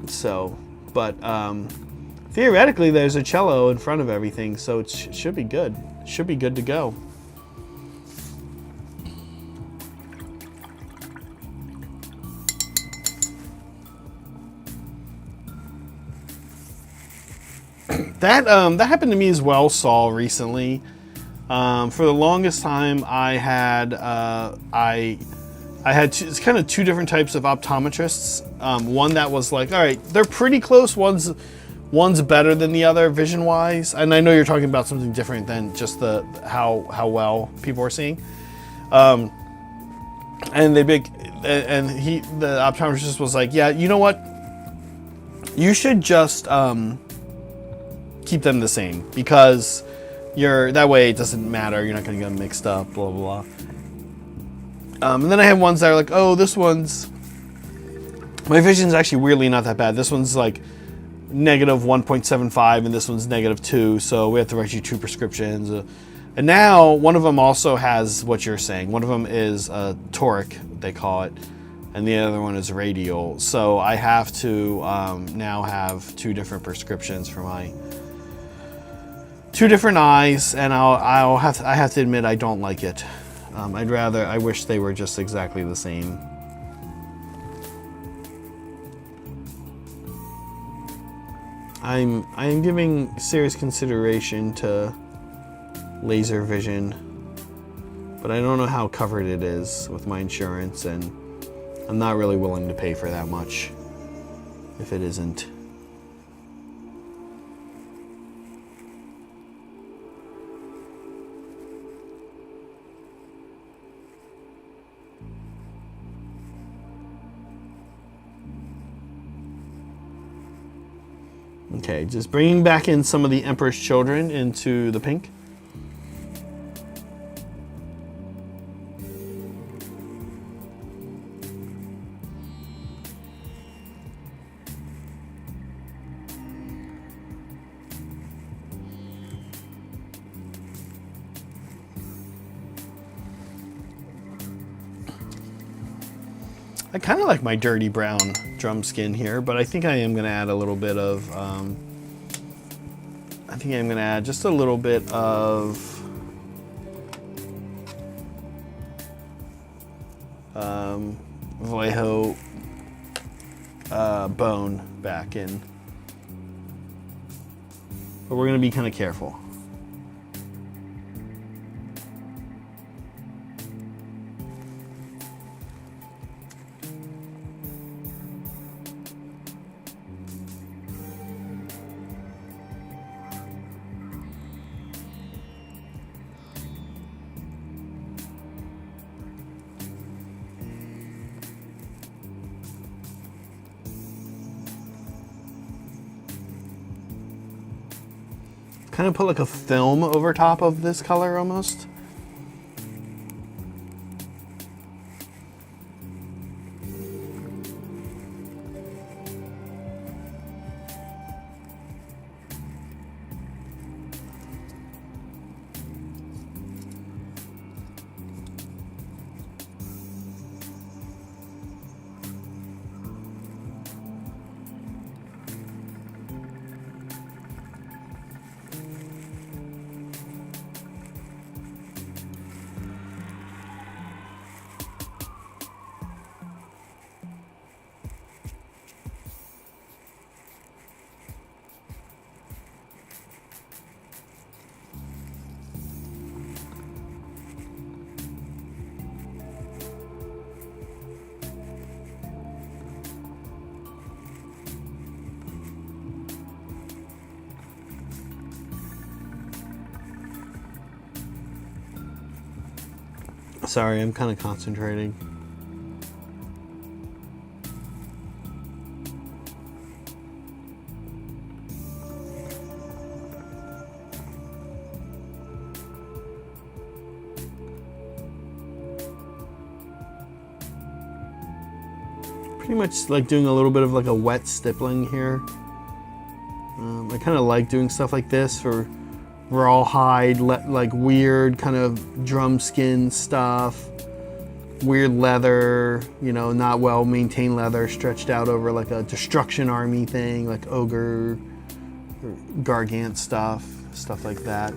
So, but theoretically there's a cello in front of everything, so it should be good. It should be good to go. That happened to me as well, Saul, recently. For the longest time, I had it's kind of two different types of optometrists. One that was like, all right, they're pretty close. One's better than the other vision-wise, and I know you're talking about something different than just the how well people are seeing. And the optometrist was like, yeah, you know what? You should just keep them the same, because that way it doesn't matter. You're not going to get them mixed up, blah, blah, blah. And then I have ones that are like, oh, my vision's actually weirdly not that bad. This one's like negative 1.75 and this one's negative 2. So we have to write you 2 prescriptions. And now one of them also has what you're saying. One of them is toric, they call it. And the other one is radial. So I have to now have 2 different prescriptions for my 2 different eyes, and I have to admit I don't like it. I wish they were just exactly the same. I'm giving serious consideration to laser vision, but I don't know how covered it is with my insurance, and I'm not really willing to pay for that much if it isn't. Okay, just bringing back in some of the Emperor's Children into the pink. I kind of like my dirty brown drum skin here, but I think I am going to add a little bit of, just a little bit of Vallejo bone back in. But we're going to be kind of careful. Kind of put like a film over top of this color almost. Sorry, I'm kind of concentrating. Pretty much like doing a little bit of like a wet stippling here. I kind of like doing stuff like this for rawhide, like weird kind of drum skin stuff, weird leather, you know, not well maintained leather stretched out over like a destruction army thing, like ogre, or gargant stuff like that.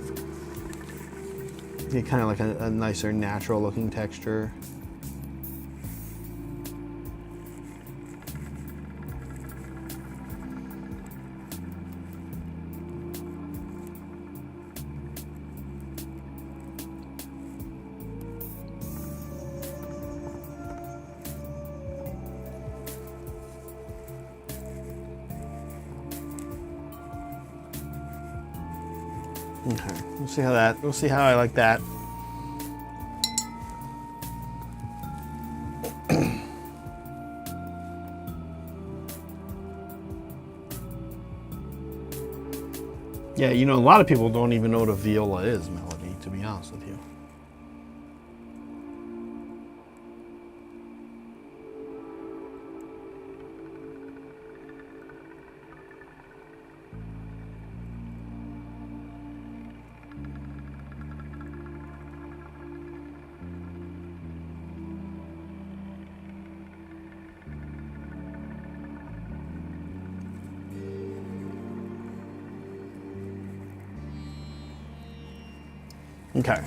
Get kind of like a nicer natural looking texture. Okay, we'll see how I like that. Yeah, you know, a lot of people don't even know what a viola is, Melody, to be honest with you. Okay.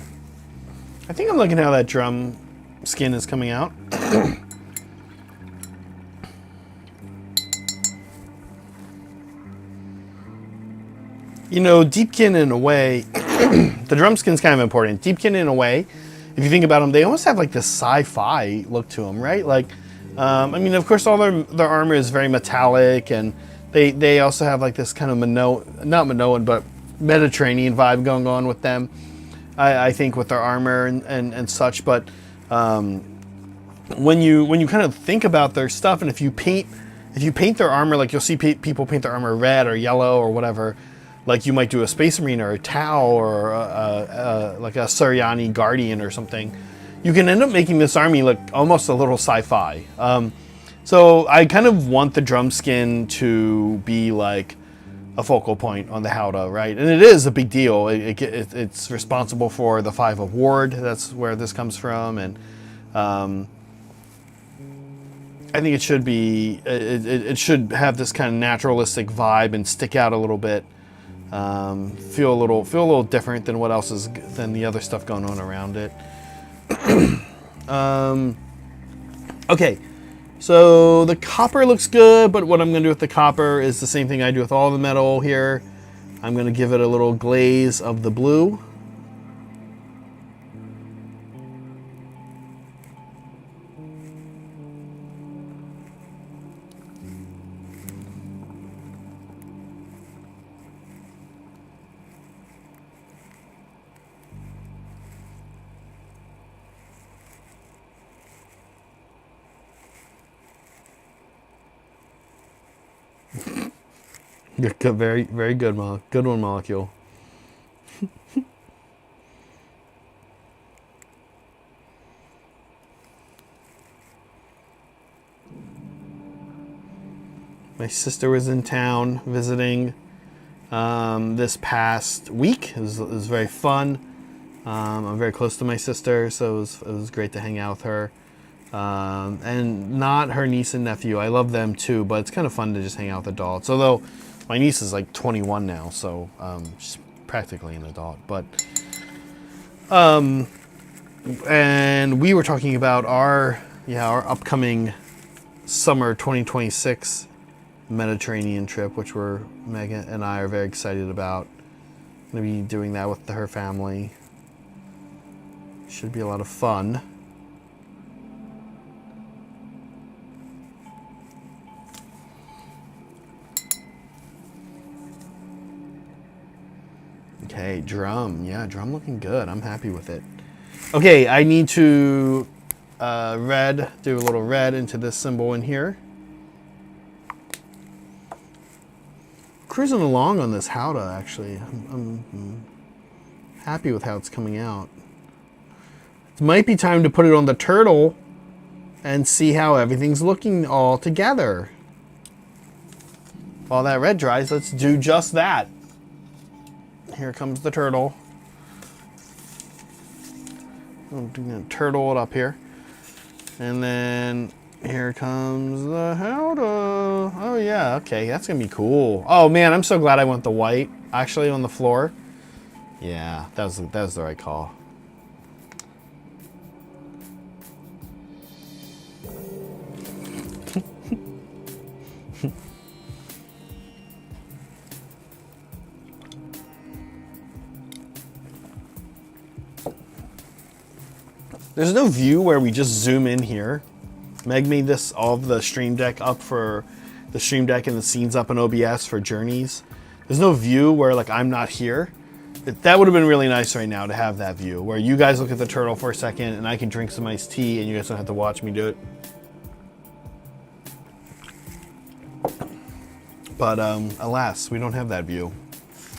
I think I'm looking how that drum skin is coming out. You know, Deepkin in a way, the drum skin's kind of important. Deepkin in a way, if you think about them, they almost have like this sci-fi look to them, right? Like, I mean, of course, all their armor is very metallic, and they also have like this kind of not Minoan, but Mediterranean vibe going on with them. I think with their armor and such, but when you kind of think about their stuff, and if you paint their armor, like you'll see people paint their armor red or yellow or whatever, like you might do a Space Marine or a Tau or like a Suryani Guardian or something, you can end up making this army look almost a little sci-fi. So I kind of want the drum skin to be like a focal point on the howdah, right? And it is a big deal. It's responsible for the 5 of ward. That's where this comes from, and I think it should be. It should have this kind of naturalistic vibe and stick out a little bit. Feel a little different than what else is than the other stuff going on around it. Okay. So the copper looks good, but what I'm going to do with the copper is the same thing I do with all the metal here. I'm going to give it a little glaze of the blue. Good, very, very good, good one, Molecule. My sister was in town visiting this past week. It was very fun. I'm very close to my sister, so it was great to hang out with her. And not her niece and nephew. I love them too, but it's kind of fun to just hang out with adults. Although my niece is like 21 now, so she's practically an adult. But and we were talking about our upcoming summer 2026 Mediterranean trip, which Megan and I are very excited about. Gonna be doing that with her family. Should be a lot of fun. Okay, drum. Yeah, drum looking good. I'm happy with it. Okay, I need to do a little red into this symbol in here. Cruising along on this howdah, actually. I'm happy with how it's coming out. It might be time to put it on the turtle and see how everything's looking all together. While that red dries, let's do just that. Here comes the turtle. I'm going to turtle it up here. And then here comes the howdah. Oh yeah, okay, that's going to be cool. Oh man, I'm so glad I went the white actually on the floor. Yeah, that was the right call. There's no view where we just zoom in here. Meg made all of the stream deck up for the stream deck and the scenes up in OBS for journeys. There's no view where like I'm not here. That would have been really nice right now to have that view where you guys look at the turtle for a second and I can drink some iced tea and you guys don't have to watch me do it. But alas, we don't have that view.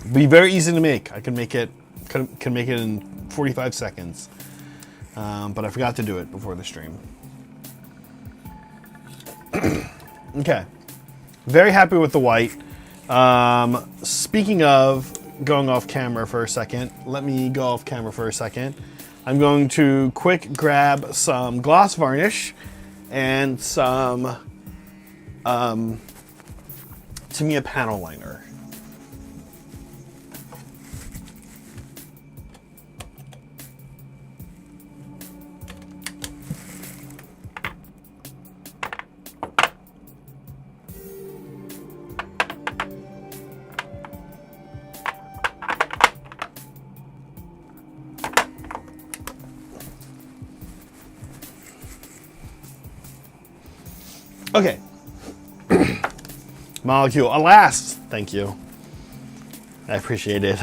It'd be very easy to make. I can make it in 45 seconds. But I forgot to do it before the stream. Okay. Very happy with the white. Speaking of going off camera for a second, let me go off camera for a second. I'm going to quick grab some gloss varnish and some Tamiya panel liner. Okay. Molecule. Alas! Thank you. I appreciate it.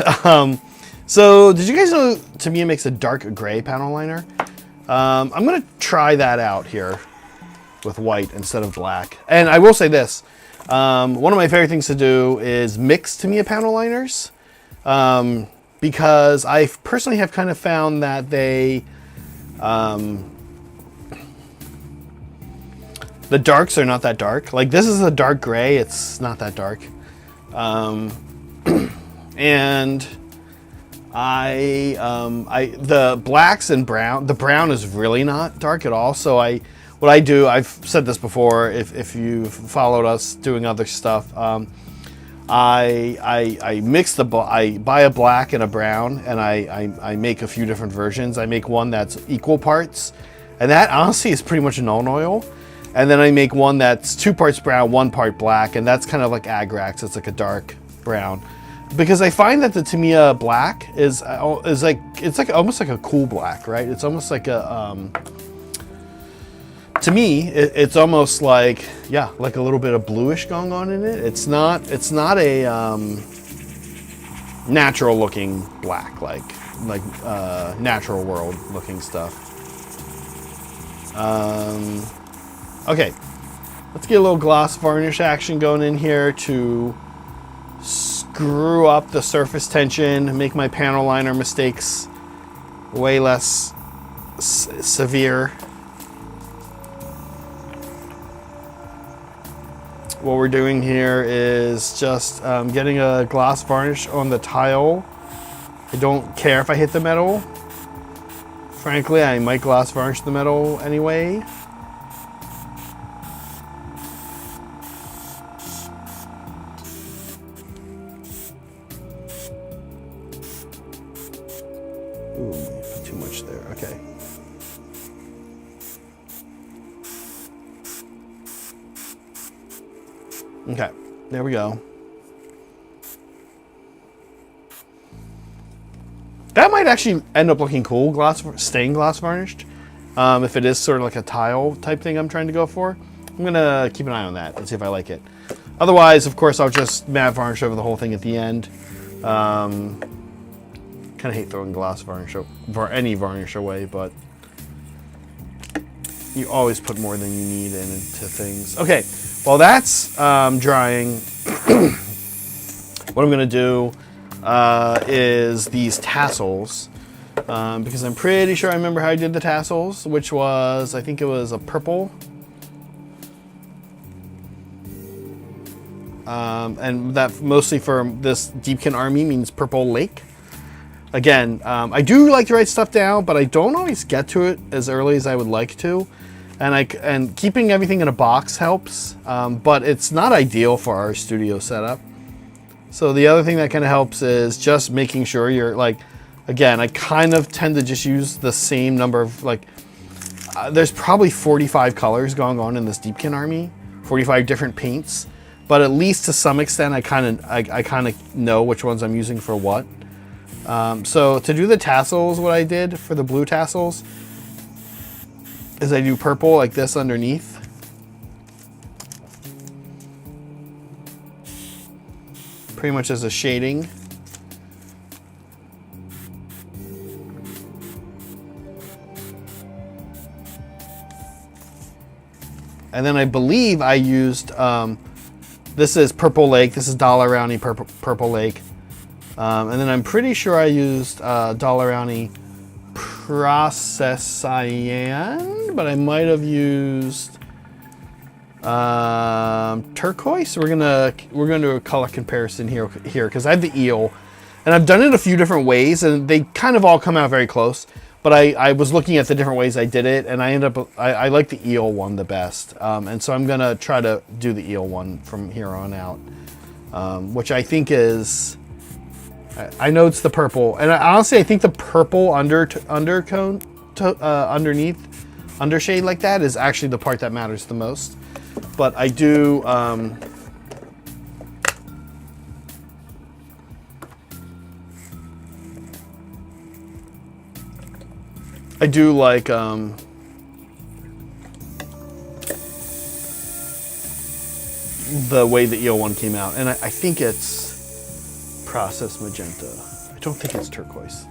So, did you guys know Tamiya makes a dark gray panel liner? I'm going to try that out here with white instead of black. And I will say this. One of my favorite things to do is mix Tamiya panel liners. Because I personally have kind of found that they... the darks are not that dark. Like this is a dark gray. It's not that dark. And the blacks and brown, the brown is really not dark at all. So what I do, I've said this before, if you've followed us doing other stuff, I mix I buy a black and a brown and I make a few different versions. I make one that's equal parts, and that honestly is pretty much a known oil. And then I make one that's 2 parts brown, 1 part black, and that's kind of like Agrax. It's like a dark brown, because I find that the Tamiya black is like, it's like almost like a cool black, right? It's almost like a to me it's almost like, yeah, like a little bit of bluish going on in it. It's not a natural looking black like natural world looking stuff. Okay, let's get a little gloss varnish action going in here to screw up the surface tension, make my panel liner mistakes way less severe. What we're doing here is just getting a gloss varnish on the tile. I don't care if I hit the metal. Frankly, I might gloss varnish the metal anyway. Okay, there we go. That might actually end up looking cool, staying gloss varnished. If it is sort of like a tile type thing I'm trying to go for. I'm gonna keep an eye on that and see if I like it. Otherwise, of course, I'll just matte varnish over the whole thing at the end. Kind of hate throwing gloss varnish or any varnish away, but you always put more than you need into things. Okay. While that's drying, what I'm going to do is these tassels, because I'm pretty sure I remember how I did the tassels, which was, I think it was a purple. And that mostly for this Deepkin army means purple lake. Again, I do like to write stuff down, but I don't always get to it as early as I would like to. And keeping everything in a box helps, but it's not ideal for our studio setup. So the other thing that kind of helps is just making sure you're like, again, I kind of tend to just use the same number of there's probably 45 colors going on in this Deepkin army, 45 different paints, but at least to some extent, I kind of know which ones I'm using for what. So to do the tassels, what I did for the blue tassels is I do purple like this underneath. Pretty much as a shading. And then I believe I used, this is Purple Lake. This is Dollarownie Purple Lake. And then I'm pretty sure I used Dollarownie Process Cyan, but I might have used turquoise. We're gonna do a color comparison here because I have the eel, and I've done it a few different ways, and they kind of all come out very close. But I was looking at the different ways I did it, and I like the eel one the best, and so I'm gonna try to do the eel one from here on out, which I think is. I know it's the purple, and honestly, I think the purple undershade like that is actually the part that matters the most. But I do, like, the way the eel one came out, and I think it's process magenta. I don't think it's turquoise.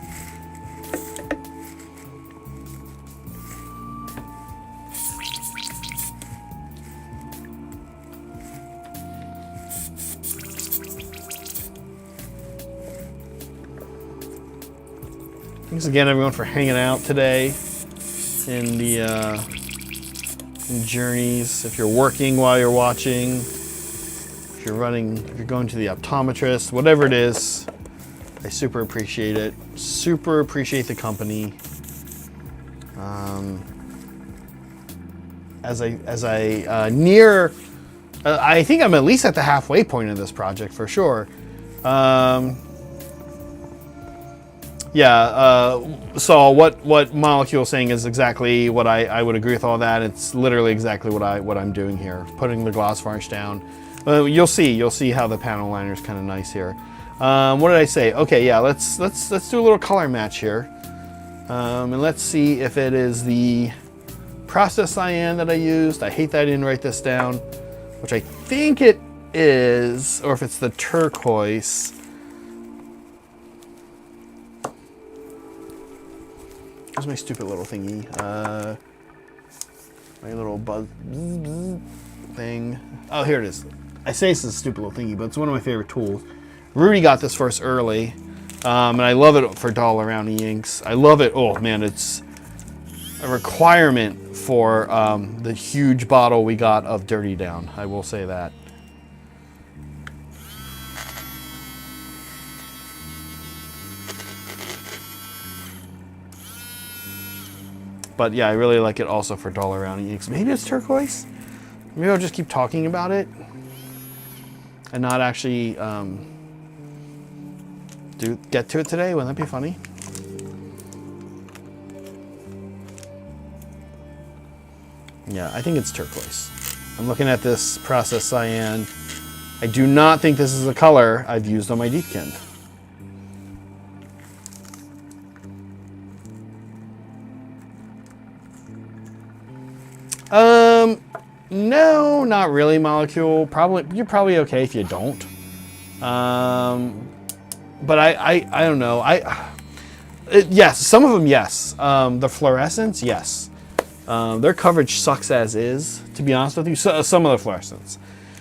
Thanks again, everyone, for hanging out today in the in Journeys. If you're working while you're watching, if you're going to the optometrist, whatever it is, I super appreciate it. Super appreciate the company. As I near, I think I'm at least at the halfway point of this project for sure. So what Molecule's saying is exactly what I would agree with all that. It's literally exactly what I'm doing here, putting the gloss varnish down. You'll see how the panel liner is kind of nice here. What did I say? Okay, yeah, let's do a little color match here, and let's see if it is the process cyan that I used. I hate that I didn't write this down, which I think it is, or if it's the turquoise. Where's my stupid little thingy? My little buzz thing. Oh, here it is. I say it's a stupid little thingy, but it's one of my favorite tools. Rudy got this for us early, and I love it for Dollarownie inks. I love it. Oh man, it's a requirement for the huge bottle we got of Dirty Down. I will say that. But yeah, I really like it also for Dollarownie inks. Maybe it's turquoise. Maybe I'll just keep talking about it and not actually get to it today. Wouldn't that be funny? Yeah, I think it's turquoise. I'm looking at this process cyan. I do not think this is a color I've used on my Deepkin. No, not really, Molecule. You're probably okay if you don't. But I don't know. Yes, some of them, yes. The fluorescents, yes. Their coverage sucks as is, to be honest with you. So, some of the fluorescents.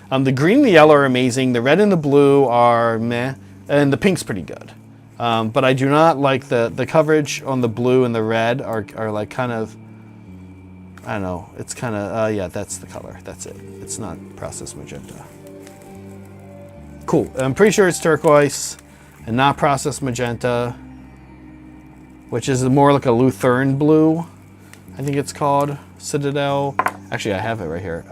The green and the yellow are amazing. The red and the blue are meh, and the pink's pretty good. But I do not like the coverage on the blue and the red are like kind of, I don't know. It's kind of, yeah, that's the color. That's it. It's not process magenta. Cool. I'm pretty sure it's turquoise and not process magenta, which is more like a Lutheran blue, I think it's called. Citadel. Actually, I have it right here.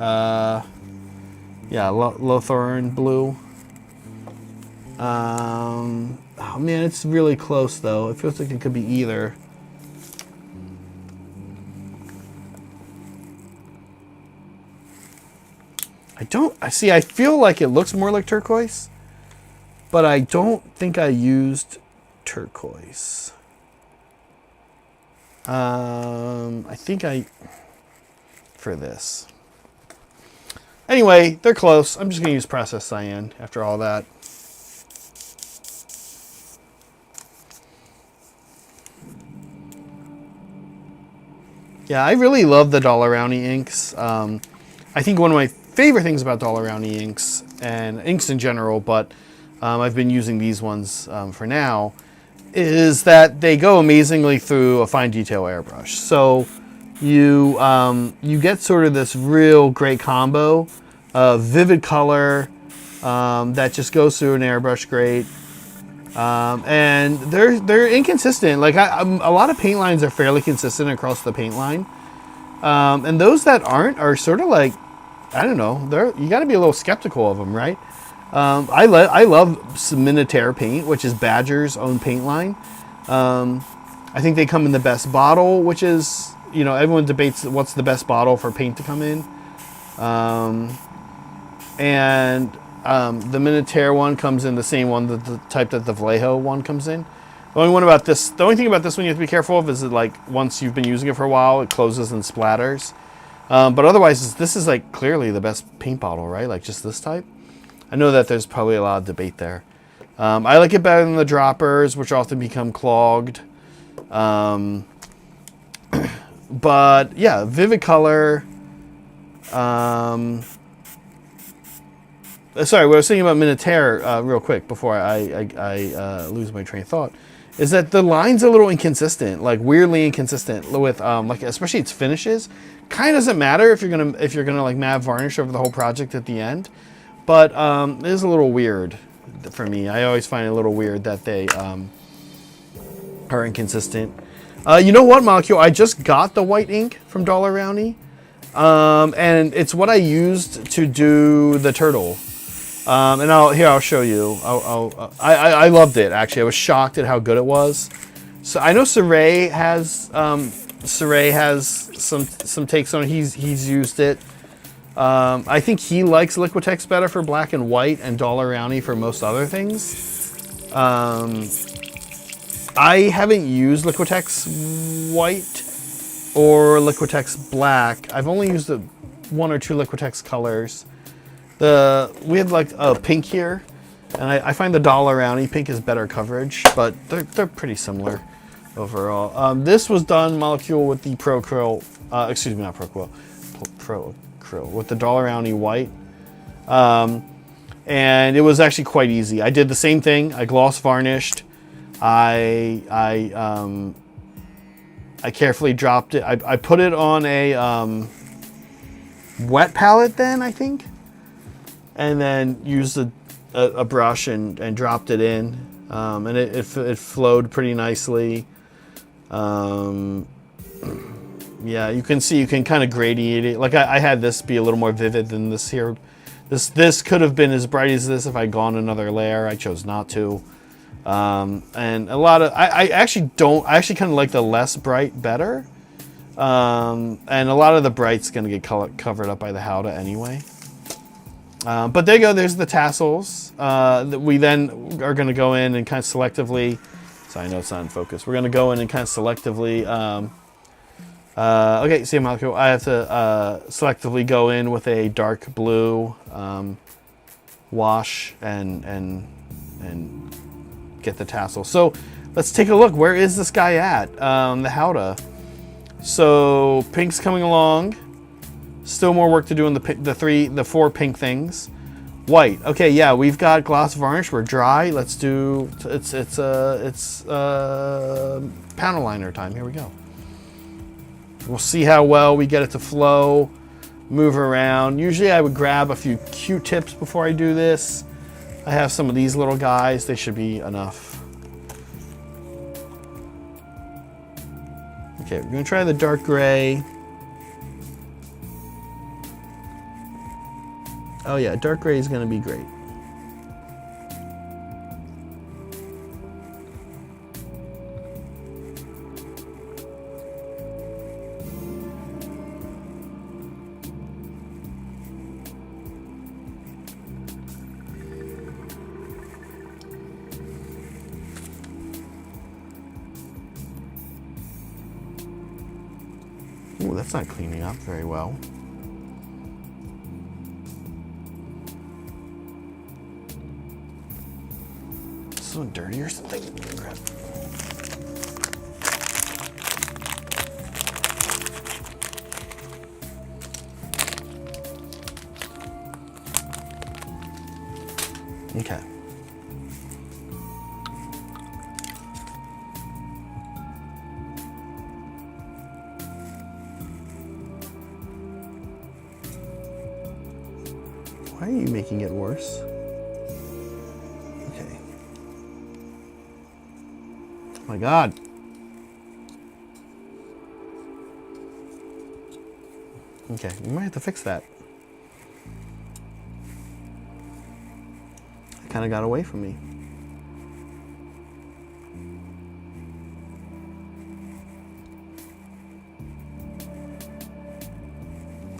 Yeah, Lutheran blue. Oh man, it's really close though. It feels like it could be either. I feel like it looks more like turquoise, but I don't think I used turquoise. I think for this. Anyway, they're close. I'm just going to use process cyan after all that. Yeah, I really love the Dollarownie inks. I think one of my favorite things about Dalaround inks, and inks in general, but I've been using these ones for now, is that they go amazingly through a fine detail airbrush. So you get sort of this real great combo of vivid color that just goes through an airbrush great. And they're inconsistent. Like a lot of paint lines are fairly consistent across the paint line. And those that aren't are sort of like, I don't know, you got to be a little skeptical of them, right? I love Minotaur paint, which is Badger's own paint line. I think they come in the best bottle, which is, you know, everyone debates what's the best bottle for paint to come in. The Minotaur one comes in the same one, the type that the Vallejo one comes in. The only thing about this one you have to be careful of is that, like, once you've been using it for a while, it closes and splatters. But otherwise, this is like clearly the best paint bottle, right? Like just this type. I know that there's probably a lot of debate there. I like it better than the droppers, which often become clogged. But yeah, vivid color. Sorry, what I was thinking about Minotaur real quick before I lose my train of thought, is that the line's a little inconsistent, like weirdly inconsistent with like especially its finishes. Kind of doesn't matter if you're gonna like matte varnish over the whole project at the end, but it is a little weird for me. I always find it a little weird that they are inconsistent. You know what, Molecule? I just got the white ink from Dalaround, and it's what I used to do the turtle. And I'll show you. I loved it, actually. I was shocked at how good it was. So I know Saray has some takes on it. He's used it. I think he likes Liquitex better for black and white, and Dalaround for most other things. I haven't used Liquitex white or Liquitex black. I've only used one or two Liquitex colors. We have like a pink here, and I find the Dalaround pink is better coverage, but they're pretty similar overall. This was done, Molecule, with the Pro Krill, excuse me, not Pro Krill, Pro Krill, with the Dalaround white. And it was actually quite easy. I did the same thing. I gloss varnished. I carefully dropped it. I put it on a wet palette then, I think. And then used a brush and dropped it in, and it flowed pretty nicely. Yeah, you can see, you can kind of gradiate it. Like I had this be a little more vivid than this here. This could have been as bright as this if I'd gone another layer. I chose not to. And a lot of I actually kind of like the less bright better. And a lot of the bright's gonna get covered up by the howdah anyway. But there you go, there's the tassels. That we then are going to go in and kind of selectively, sorry, I know it's not in focus. We're going to go in and kind of selectively, okay, see, Molecule, I have to selectively go in with a dark blue wash and get the tassel. So let's take a look. Where is this guy at? The howdah. So pink's coming along. Still more work to do on the four pink things. White. Okay, yeah, we've got gloss varnish. We're dry. Let's do it's panel liner time. Here we go. We'll see how well we get it to flow, move around. Usually I would grab a few Q-tips before I do this. I have some of these little guys. They should be enough. Okay, we're gonna try the dark gray. Oh yeah, dark gray is going to be great. Ooh, that's not cleaning up very well. Dirty or something. Crap. Okay. Why are you making it worse? Okay. Oh my God. Okay, we might have to fix that. It kind of got away from me.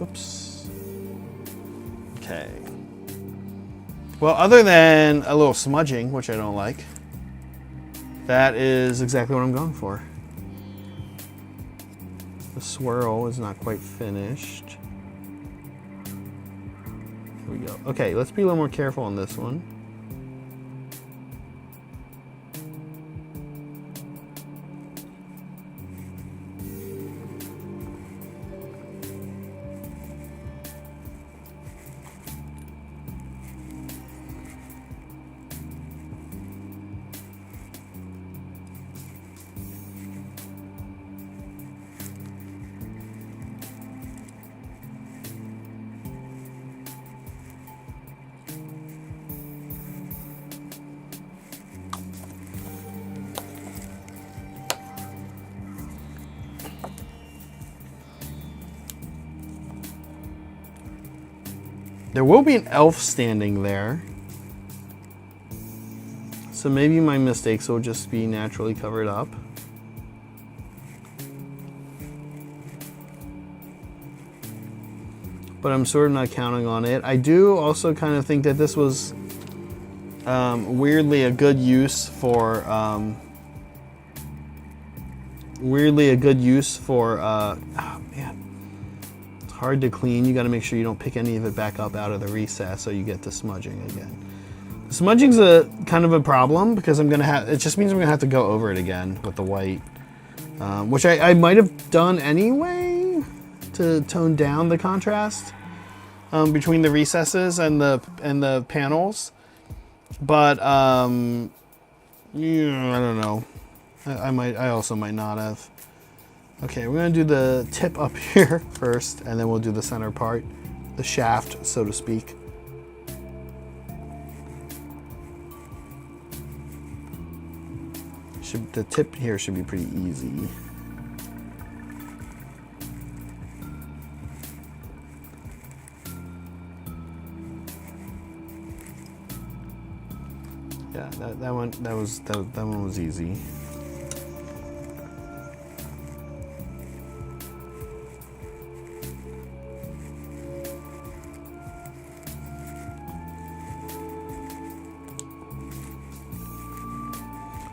Oops. Okay. Well, other than a little smudging, which I don't like, that is exactly what I'm going for. The swirl is not quite finished. Here we go. Okay, let's be a little more careful on this one. There will be an elf standing there. So maybe my mistakes will just be naturally covered up. But I'm sort of not counting on it. I do also kind of think that this was weirdly a good use for oh man. Hard to clean. You got to make sure you don't pick any of it back up out of the recess, so you get the smudging again. The smudging's a kind of a problem because I'm gonna have. It just means I'm gonna have to go over it again with the white, which I might have done anyway to tone down the contrast between the recesses and the panels. But yeah, I don't know. I also might not have. Okay, we're gonna do the tip up here first, and then we'll do the center part, the shaft, so to speak. The tip here should be pretty easy. Yeah, that one was easy.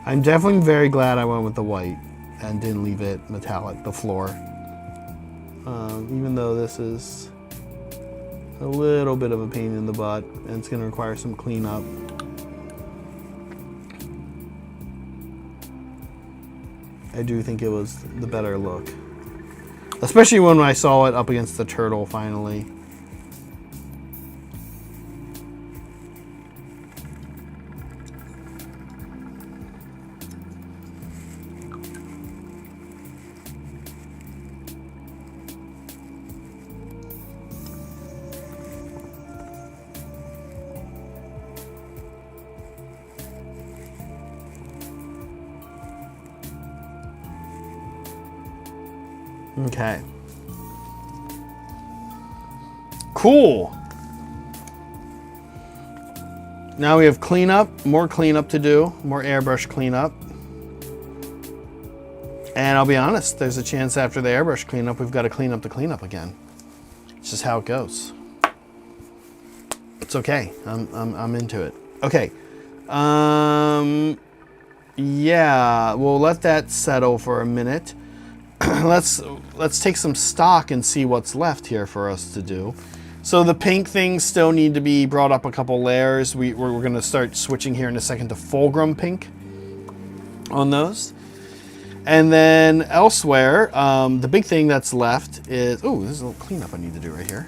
I'm definitely very glad I went with the white and didn't leave it metallic, the floor. Even though this is a little bit of a pain in the butt and it's gonna require some cleanup. I do think it was the better look. Especially when I saw it up against the turtle finally. Okay. Cool. Now we have cleanup, more cleanup to do, more airbrush cleanup. And I'll be honest, there's a chance after the airbrush cleanup, we've got to clean up the cleanup again. It's just how it goes. It's okay. I'm into it. Okay. Yeah, we'll let that settle for a minute. Let's take some stock and see what's left here for us to do. So the pink things still need to be brought up a couple layers. We're going to start switching here in a second to fulgrim pink on those. And then elsewhere, the big thing that's left is, oh, there's a little cleanup I need to do right here.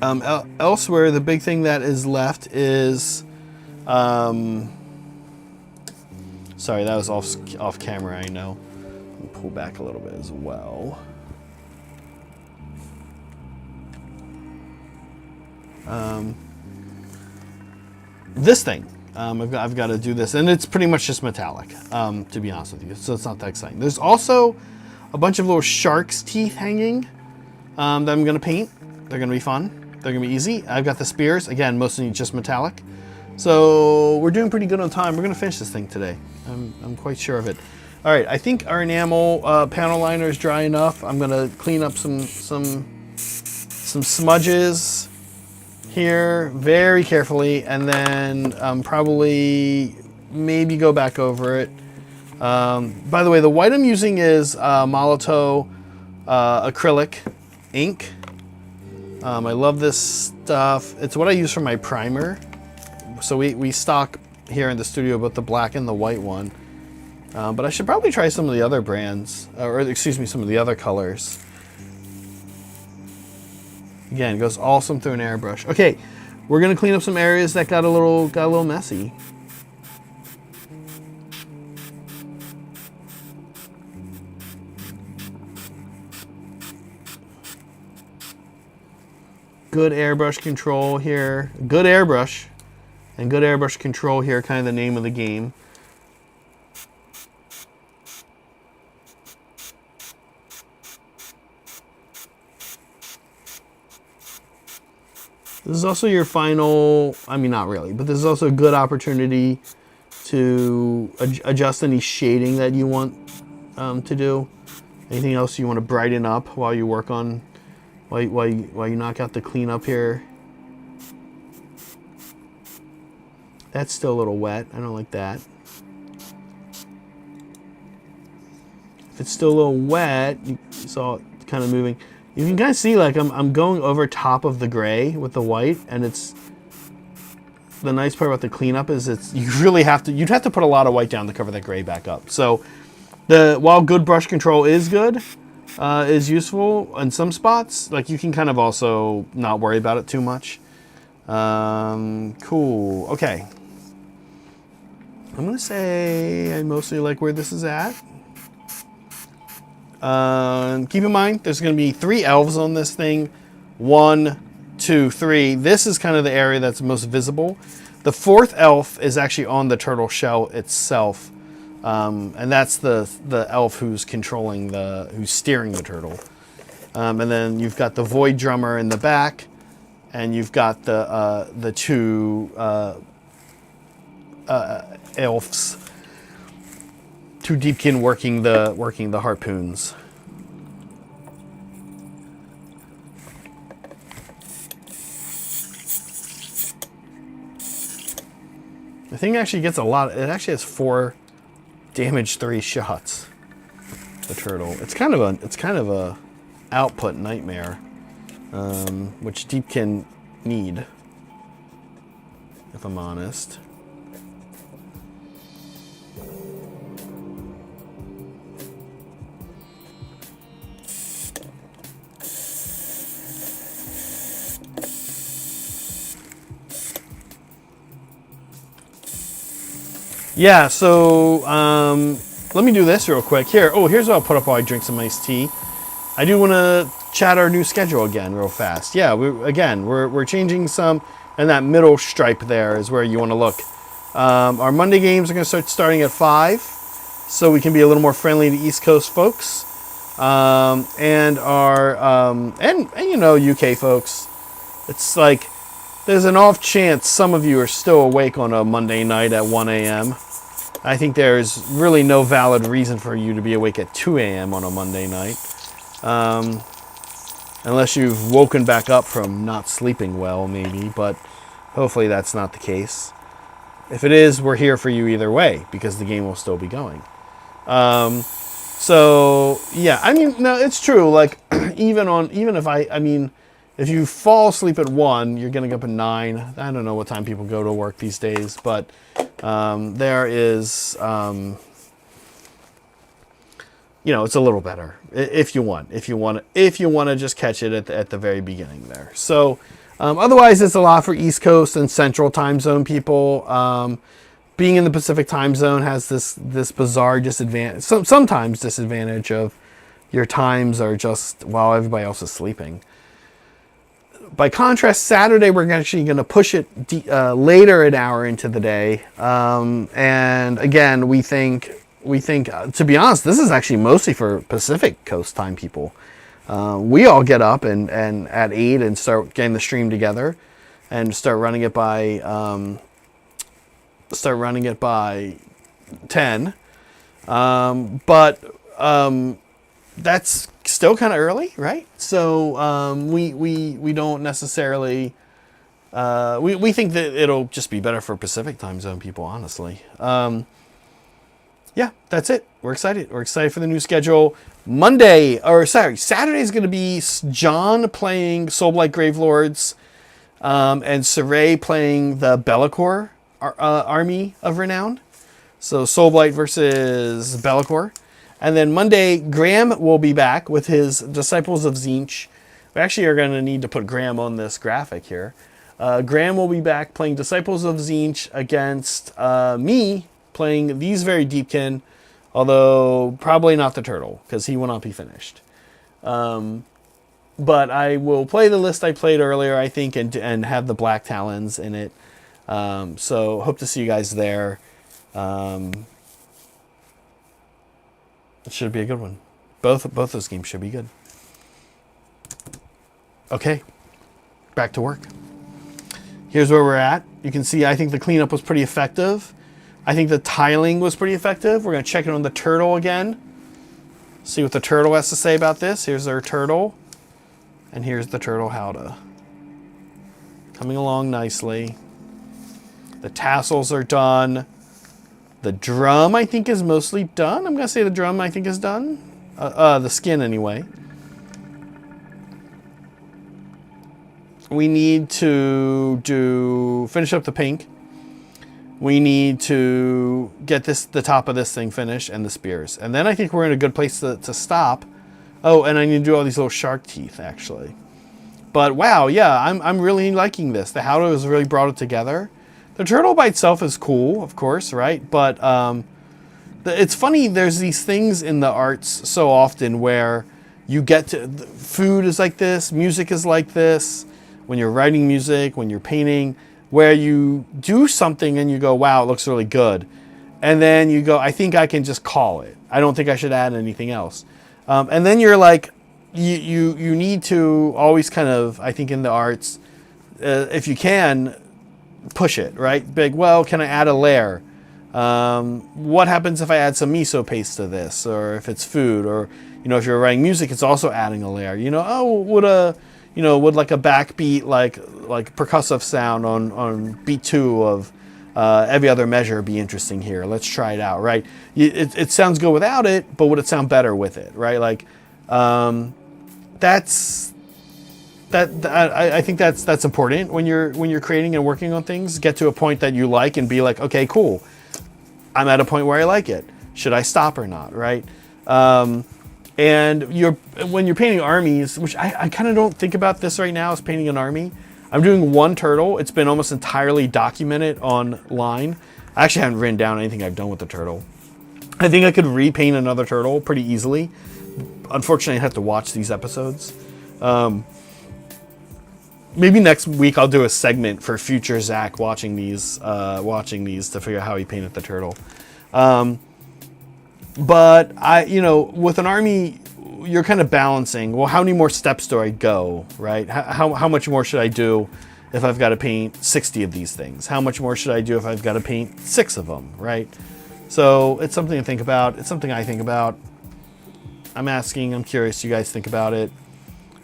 Elsewhere, the big thing that is left is, sorry, that was off camera, I know. Let me pull back a little bit as well. This thing, I've got to do this, and it's pretty much just metallic, to be honest with you, so it's not that exciting. There's also a bunch of little shark's teeth hanging that I'm going to paint. They're going to be fun. They're going to be easy. I've got the spears, again, mostly just metallic. So we're doing pretty good on time. We're going to finish this thing today. I'm quite sure of it. All right, I think our enamel panel liner is dry enough. I'm going to clean up some smudges here very carefully, and then probably maybe go back over it. By the way, the white I'm using is Molotow acrylic ink. I love this stuff. It's what I use for my primer. So we stock here in the studio both the black and the white one. But I should probably try some of the other brands, or excuse me, some of the other colors. Again, it goes awesome through an airbrush. Okay, we're gonna clean up some areas that got a little messy. Good airbrush control here. Good airbrush. And good airbrush control here, kind of the name of the game. This is also your final, I mean, not really, but this is also a good opportunity to adjust any shading that you want to do. Anything else you want to brighten up while you work on, while you knock out the cleanup here. That's still a little wet. I don't like that. If it's still a little wet, you saw it kind of moving. You can kind of see like I'm going over top of the gray with the white, and it's the nice part about the cleanup is you'd have to put a lot of white down to cover that gray back up. So while good brush control is good, is useful in some spots, like you can kind of also not worry about it too much. Cool. Okay. I'm gonna say I mostly like where this is at. Keep in mind, there's going to be 3 elves on this thing. 1, 2, 3. This is kind of the area that's most visible. The 4th elf is actually on the turtle shell itself, and that's the elf who's who's steering the turtle. And then you've got the void drummer in the back, and you've got the 2 elves. 2 Deepkin working the harpoons. The thing actually gets a lot. It actually has 4 damage 3 shots. The turtle. It's kind of a output nightmare, which Deepkin need, if I'm honest. Yeah, so let me do this real quick. Here's what I'll put up while I drink some iced tea. I do want to chat our new schedule again real fast. Yeah, we're changing some, and that middle stripe there is where you want to look. Our Monday games are going to start starting at 5, so we can be a little more friendly to East Coast folks, and our and you know, UK folks. It's like there's an off chance some of you are still awake on a Monday night at 1 a.m. I think there's really no valid reason for you to be awake at 2 a.m. on a Monday night. Unless you've woken back up from not sleeping well, maybe, but hopefully that's not the case. If it is, we're here for you either way, because the game will still be going. So, yeah, I mean, no, it's true, like, if you fall asleep at 1, you're getting up at 9. I don't know what time people go to work these days, but there is, you know, it's a little better if you want to just catch it at the very beginning there. So Otherwise, it's a lot for East Coast and Central time zone people. Being in the Pacific time zone has this bizarre disadvantage, sometimes disadvantage of your times are just while everybody else is sleeping. By contrast, Saturday we're actually going to push it later an hour into the day, and again we think to be honest, this is actually mostly for Pacific Coast time people. We all get up and at 8 and start getting the stream together, and start running it by 10. But that's still kind of early, right? So we don't necessarily we think that it'll just be better for Pacific time zone people, honestly. Yeah, that's it. We're excited. We're excited for the new schedule. Saturday is going to be John playing Soulblight Gravelords, and Saray playing the Be'lakor Army of Renown. So Soulblight versus Be'lakor. And then Monday, Graham will be back with his Disciples of Tzeentch. We actually are going to need to put Graham on this graphic here. Graham will be back playing Disciples of Tzeentch against me playing these very Deepkin, although probably not the Turtle, because he will not be finished. But I will play the list I played earlier, I think, and have the Black Talons in it. So hope to see you guys there. It should be a good one. Both those games should be good. Okay, back to work. Here's where we're at. You can see I think the cleanup was pretty effective. I think the tiling was pretty effective. We're going to check it on the Turtle again. See what the Turtle has to say about this. Here's our Turtle. And here's the Turtle howdah. Coming along nicely. The tassels are done. The drum, I think, is mostly done. I'm going to say the drum, I think, is done. The skin, anyway. We need to finish up the pink. We need to get the top of this thing finished and the spears. And then I think we're in a good place to stop. Oh, and I need to do all these little shark teeth, actually. But wow, yeah, I'm really liking this. The howdah has really brought it together. The turtle by itself is cool, of course, right? But it's funny, there's these things in the arts so often where you get to, food is like this, music is like this, when you're writing music, when you're painting, where you do something and you go, wow, it looks really good. And then you go, I think I can just call it. I don't think I should add anything else. And then you're like, you need to always kind of, I think in the arts, if you can, push it, right? Big, well, can I add a layer? What happens if I add some miso paste to this? Or if it's food, or, you know, if you're writing music, it's also adding a layer. You know, oh, would like a backbeat, like percussive sound on beat 2 of every other measure be interesting here? Let's try it out, right? It sounds good without it, but would it sound better with it, right? Like, I think that's important when you're creating and working on things. Get to a point that you like and be like, okay, cool. I'm at a point where I like it. Should I stop or not, right? And when you're painting armies, which I kind of don't think about this right now as painting an army. I'm doing one turtle. It's been almost entirely documented online. I actually haven't written down anything I've done with the turtle. I think I could repaint another turtle pretty easily. Unfortunately, I have to watch these episodes. Maybe next week I'll do a segment for future Zach watching these to figure out how he painted the turtle. But with an army, you're kind of balancing, well, how many more steps do I go, right? How much more should I do if I've got to paint 60 of these things? How much more should I do if I've got to paint 6 of them, right? So it's something to think about. It's something I think about. I'm curious, you guys think about it.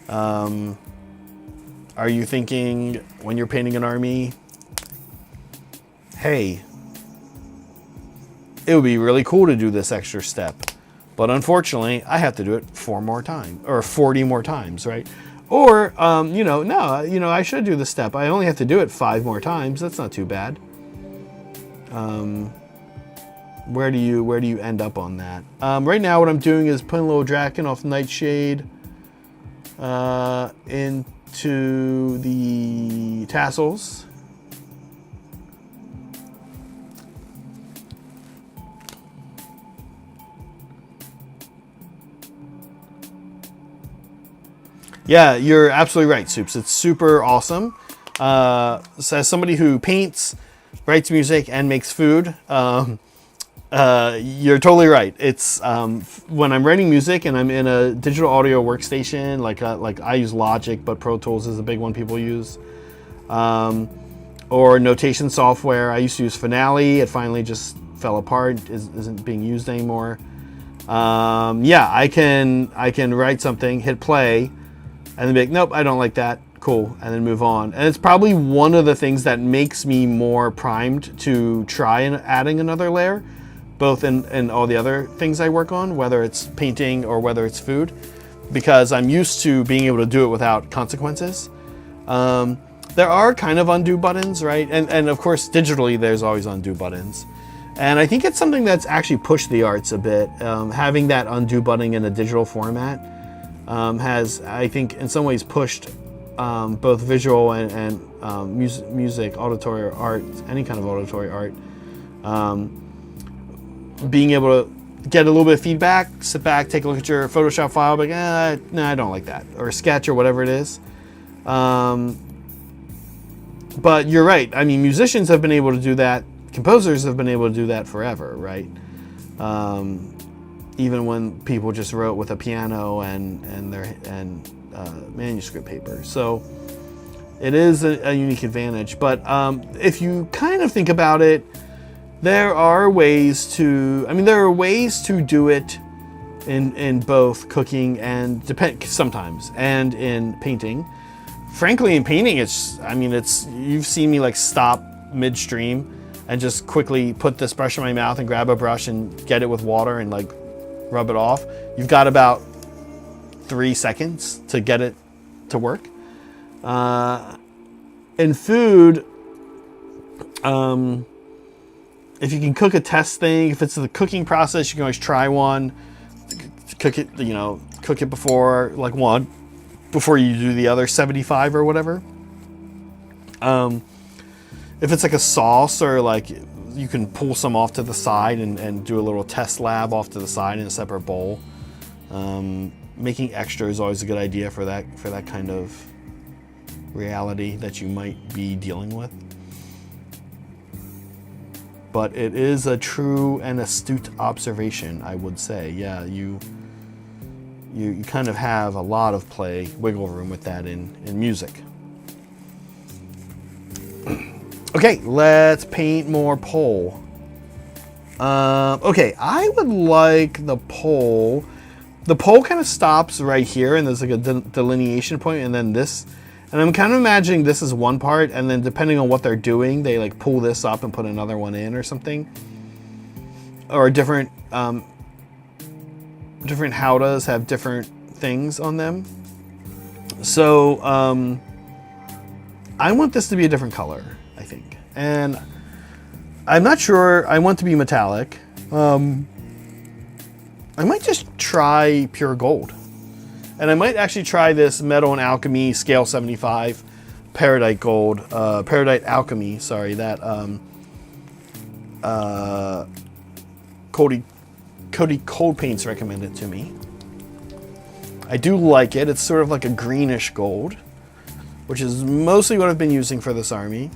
Are you thinking when you're painting an army, hey, it would be really cool to do this extra step, but unfortunately I have to do it 4 more times or 40 more times, right? Or, I should do the step. I only have to do it 5 more times. That's not too bad. Where do you end up on that? Right now what I'm doing is putting a little Draken off Nightshade to the tassels. Yeah, you're absolutely right, Soups. It's super awesome. So as somebody who paints, writes music, and makes food, you're totally right. It's when I'm writing music and I'm in a digital audio workstation, like I use Logic, but Pro Tools is a big one people use, or notation software. I used to use Finale. It finally just fell apart. Isn't being used anymore. Yeah, I can write something, hit play, and then be like, nope, I don't like that. Cool, and then move on. And it's probably one of the things that makes me more primed to try and adding another layer, both in all the other things I work on, whether it's painting or whether it's food, because I'm used to being able to do it without consequences. There are kind of undo buttons, right? And of course, digitally, there's always undo buttons. And I think it's something that's actually pushed the arts a bit. Having that undo button in a digital format has, I think, in some ways pushed both visual and music, auditory art, any kind of auditory art. Being able to get a little bit of feedback, sit back, take a look at your Photoshop file, but no, I don't like that, or Sketch or whatever it is. But you're right. I mean, musicians have been able to do that. Composers have been able to do that forever, right? Even when people just wrote with a piano and manuscript paper. So it is a unique advantage. But if you kind of think about it, there are ways to do it in both cooking and sometimes and in painting. Frankly, in painting, you've seen me like stop midstream and just quickly put this brush in my mouth and grab a brush and get it with water and like rub it off. You've got about 3 seconds to get it to work. In food, if you can cook a test thing, if it's the cooking process, you can always try one. Cook it before you do the other 75 or whatever. If it's like a sauce, or like you can pull some off to the side and do a little test lab off to the side in a separate bowl. Making extra is always a good idea for that kind of reality that you might be dealing with. But it is a true and astute observation, I would say. Yeah, you kind of have a lot of wiggle room with that in music. Okay, let's paint more pole. Okay, I would like the pole. The pole kind of stops right here, and there's like a delineation point, and then this. And I'm kind of imagining this is one part, and then depending on what they're doing, they like pull this up and put another one in or something. Or different howdahs have different things on them. So I want this to be a different color, I think. And I'm not sure. I want to be metallic. I might just try pure gold. And I might actually try this Metal and Alchemy Scale 75 Peridite Gold. Peridite Alchemy, sorry. That Cody Cold Paints recommended to me. I do like it. It's sort of like a greenish gold, which is mostly what I've been using for this army.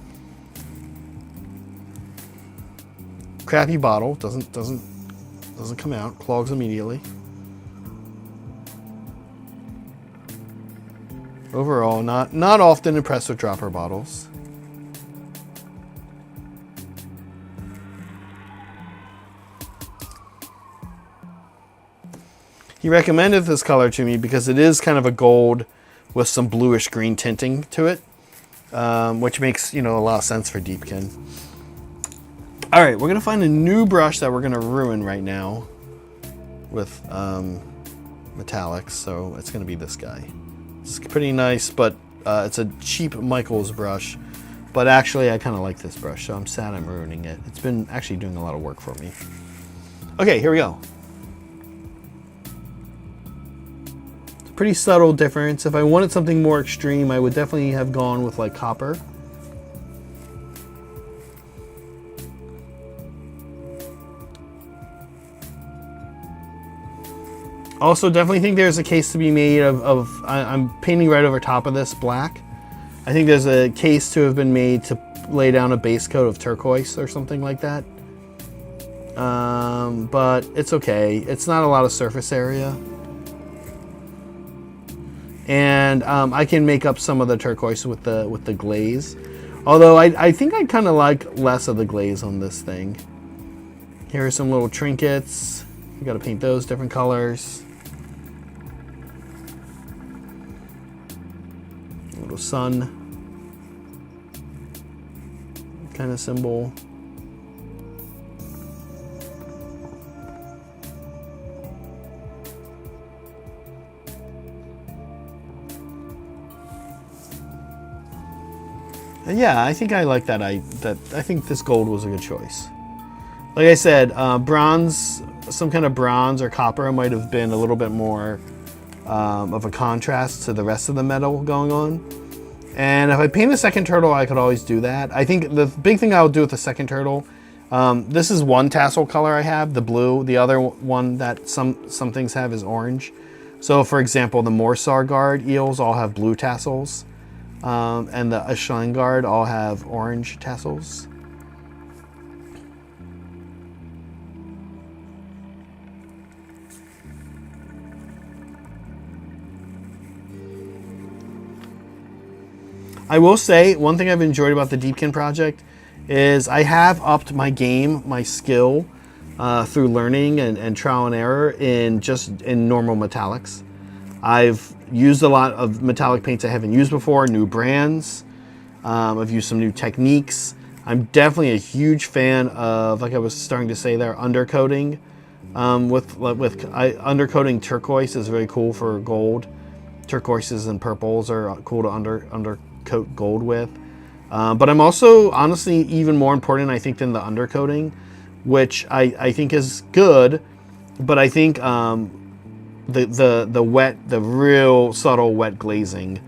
Crappy bottle, doesn't come out, clogs immediately. Overall, not often impressed with dropper bottles. He recommended this color to me because it is kind of a gold with some bluish green tinting to it, which makes a lot of sense for Deepkin. All right, we're gonna find a new brush that we're gonna ruin right now with metallics, so it's gonna be this guy. It's pretty nice, but it's a cheap Michaels brush, but actually I kind of like this brush, so I'm sad I'm ruining it. It's been actually doing a lot of work for me. Okay, here we go. It's a pretty subtle difference. If I wanted something more extreme, I would definitely have gone with like copper. Also, definitely think there's a case to be made of I'm painting right over top of this black. I think there's a case to have been made to lay down a base coat of turquoise or something like that. But it's okay. It's not a lot of surface area. And I can make up some of the turquoise with the glaze. Although I think I kind of like less of the glaze on this thing. Here are some little trinkets. You got to paint those different colors. Little sun kind of symbol. And yeah, I think I like that. I think this gold was a good choice. Like I said, bronze, some kind of bronze or copper might have been a little bit more of a contrast to the rest of the metal going on. And if I paint a second turtle, I could always do that. I think the big thing I'll do with the second turtle, this is one tassel color I have, the blue. The other one that some things have is orange. So for example, the Morsar Guard eels all have blue tassels. And the Ashline Guard all have orange tassels. I will say, one thing I've enjoyed about the Deepkin project is I have upped my game, my skill, through learning and trial and error in normal metallics. I've used a lot of metallic paints I haven't used before, new brands. I've used some new techniques. I'm definitely a huge fan of, like I was starting to say there, undercoating. Undercoating turquoise is very cool for gold. Turquoises and purples are cool to undercoat gold with. But I'm also, honestly, even more important, I think, than the undercoating, which I think is good, but I think the real subtle wet glazing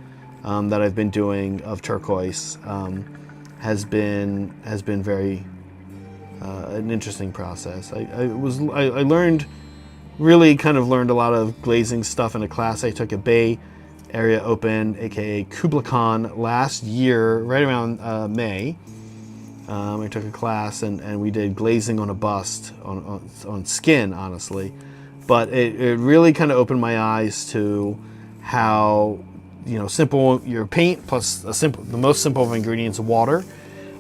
that I've been doing of turquoise has been very an interesting process. I really kind of learned a lot of glazing stuff in a class I took at Bay Area Open, aka KublaCon, last year, right around May. I took a class and we did glazing on a bust on skin, honestly. But it really kind of opened my eyes to how, simple your paint plus the most simple of ingredients, water,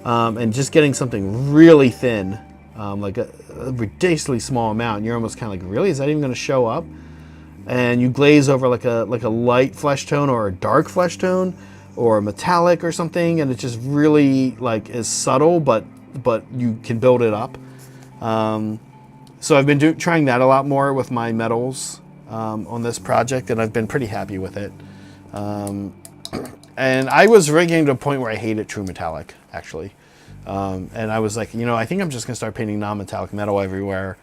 and just getting something really thin, like a ridiculously small amount. And you're almost kind of like, really, is that even going to show up? And you glaze over like a light flesh tone or a dark flesh tone or a metallic or something, and it just really like is subtle, but you can build it up. So I've been trying that a lot more with my metals on this project, and I've been pretty happy with it. And I was really getting to a point where I hated true metallic, actually. And I was like, I think I'm just going to start painting non-metallic metal everywhere.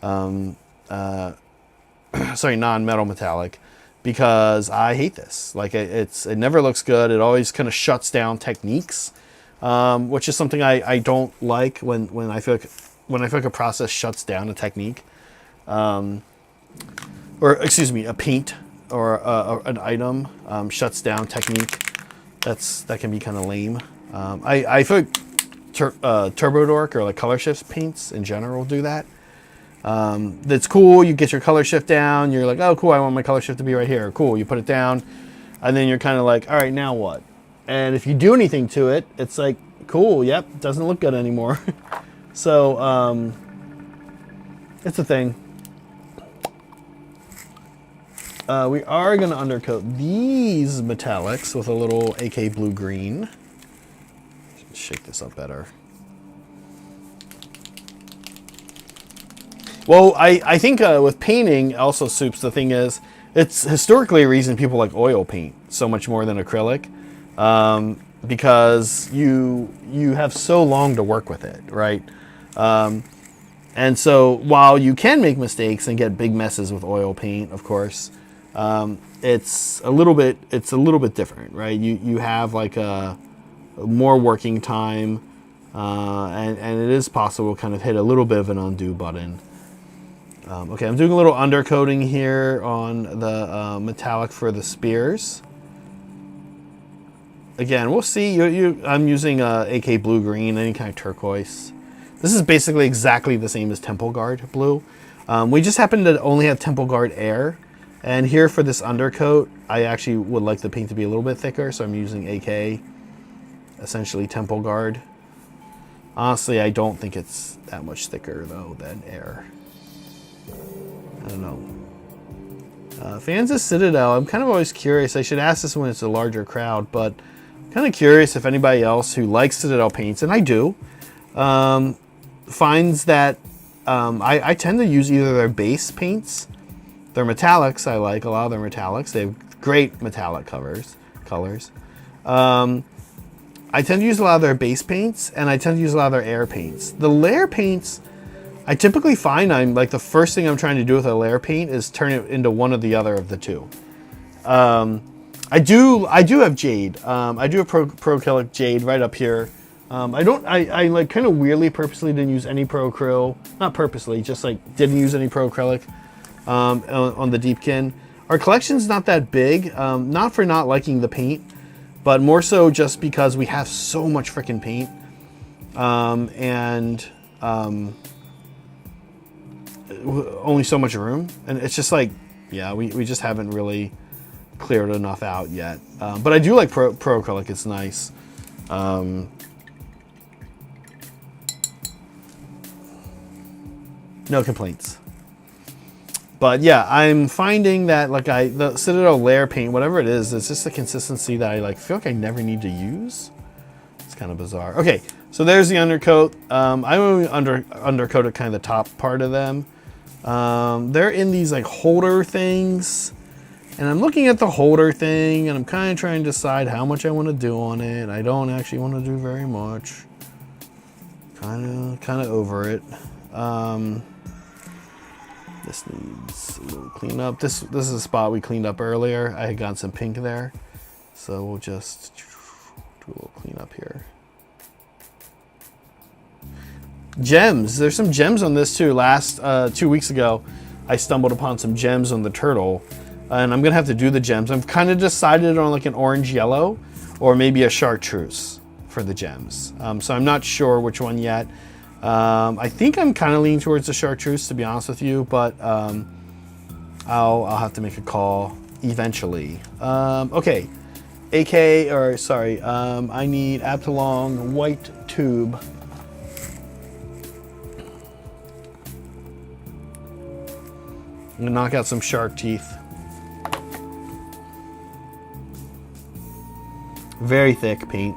Sorry, non-metal metallic, because I hate this. Like it never looks good. It always kind of shuts down techniques, which is something I don't like when I feel like a process shuts down a technique, or excuse me, a paint or an item shuts down technique. That can be kind of lame. I feel like Turbo Dork or like color shift paints in general do that. That's cool. You get your color shift down. You're like, oh, cool. I want my color shift to be right here. Cool. You put it down, and then you're kind of like, all right, now what? And if you do anything to it, it's like, cool. Yep, doesn't look good anymore. So it's a thing. We are going to undercoat these metallics with a little AK blue green. Shake this up better. Well, I think with painting, also, Soups, the thing is, it's historically a reason people like oil paint so much more than acrylic, because you have so long to work with it, right? And so while you can make mistakes and get big messes with oil paint, of course, it's a little bit different, right? You have like a more working time, and it is possible to kind of hit a little bit of an undo button. Okay, I'm doing a little undercoating here on the metallic for the spears. Again, we'll see. I'm using AK blue green, any kind of turquoise. This is basically exactly the same as Temple Guard blue. We just happen to only have Temple Guard air. And here for this undercoat, I actually would like the paint to be a little bit thicker, so I'm using AK, essentially Temple Guard. Honestly, I don't think it's that much thicker, though, than air. I don't know. Fans of Citadel, I'm kind of always curious. I should ask this when it's a larger crowd, but I'm kind of curious if anybody else who likes Citadel paints, and I do, finds that I tend to use either their base paints. Their metallics, I like a lot of their metallics. They have great metallic colors. I tend to use a lot of their base paints, and I tend to use a lot of their air paints. The layer paints, I typically find I'm like the first thing I'm trying to do with a layer paint is turn it into one or the other of the two. I do have jade. I do have pro-acrylic jade right up here. I like kind of weirdly purposely didn't use any pro acryl, not purposely, just like didn't use any pro acrylic. On the Deepkin. Our collection's not that big, not for not liking the paint, but more so just because we have so much freaking paint, and only so much room, and it's just like, yeah, we just haven't really cleared enough out yet. But I do like pro acrylic, it's nice. No complaints. But yeah, I'm finding that like the Citadel layer paint, whatever it is, it's just a consistency that I like feel like I never need to use. It's kind of bizarre. Okay, so there's the undercoat. I only undercoated kind of the top part of them. They're in these like holder things, and I'm looking at the holder thing, and I'm kind of trying to decide how much I want to do on it. I don't actually want to do very much. Kind of over it. This needs a little cleanup. This is a spot we cleaned up earlier. I had gotten some pink there, so we'll just do a little cleanup here. Gems. There's some gems on this too. Last 2 weeks ago, I stumbled upon some gems on the turtle, and I'm gonna have to do the gems. I've kind of decided on like an orange yellow or maybe a chartreuse for the gems. So I'm not sure which one yet. I think I'm kind of leaning towards the chartreuse, to be honest with you, but I'll have to make a call eventually. Okay, I need Abtalong white tube. I'm gonna knock out some shark teeth. Very thick paint.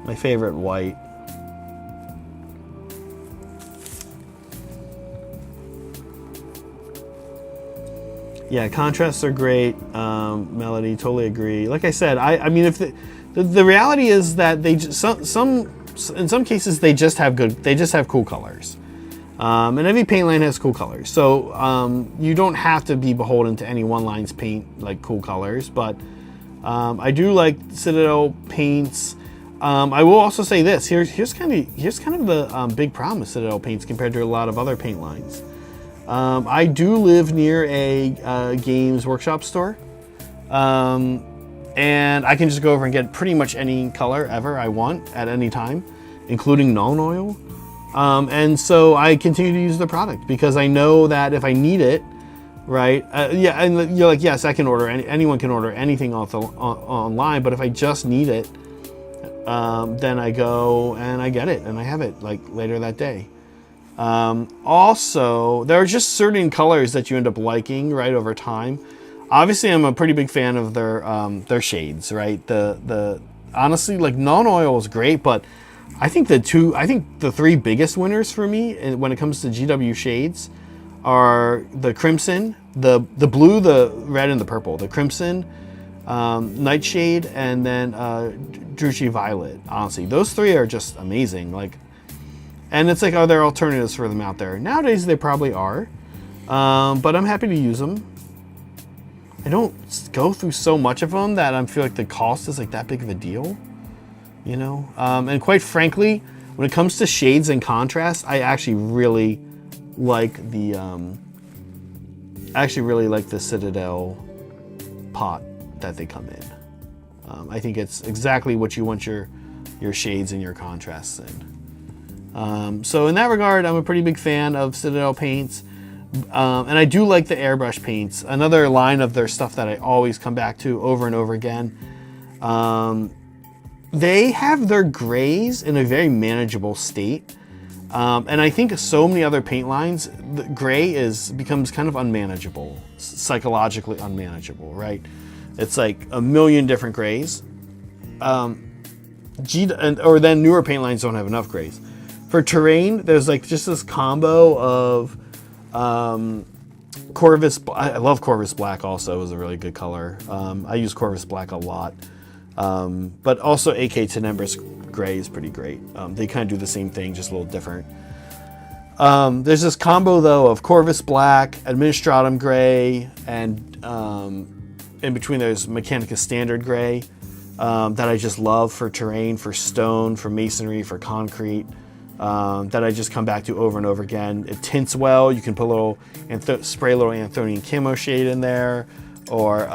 My favorite white. Yeah, contrasts are great. Melody, totally agree. Like I said, I mean, if the reality is that they just, in some cases they just have cool colors, and every paint line has cool colors. So you don't have to be beholden to any one line's paint like cool colors. But I do like Citadel paints. I will also say this. Here's kind of the big problem with Citadel paints compared to a lot of other paint lines. I do live near a Games Workshop store, and I can just go over and get pretty much any color ever I want at any time, including non-oil. And so I continue to use the product because I know that if I need it, right? Yeah, and you're like, yes, I can order. Anyone can order anything online, but if I just need it, then I go and I get it, and I have it like later that day. Also, there are just certain colors that you end up liking right over time. Obviously, I'm a pretty big fan of their shades, right? The honestly, like non-oil is great, but I think the three biggest winners for me when it comes to GW shades are the crimson, the blue, the red, and the purple. The crimson, nightshade, and then Druchii violet. Honestly, those three are just amazing. Like. And it's like, are there alternatives for them out there? Nowadays, they probably are, but I'm happy to use them. I don't go through so much of them that I feel like the cost is like that big of a deal, you know? And quite frankly, when it comes to shades and contrast, I actually really like the Citadel pot that they come in. I think it's exactly what you want your shades and your contrasts in. So in that regard, I'm a pretty big fan of Citadel paints. And I do like the airbrush paints. Another line of their stuff that I always come back to over and over again. They have their grays in a very manageable state. And I think so many other paint lines, the gray becomes kind of unmanageable, psychologically unmanageable, right? It's like a million different grays. Or then newer paint lines don't have enough grays. For terrain, there's like just this combo of Corvus. I love Corvus Black also, is a really good color. I use Corvus Black a lot. But also AK Tenebris Gray is pretty great. They kind of do the same thing, just a little different. There's this combo though of Corvus Black, Administratum Gray, and in between there's Mechanicus Standard Gray that I just love for terrain, for stone, for masonry, for concrete. That I just come back to over and over again. It tints well. You can put spray a little Anthonian Camo shade in there, or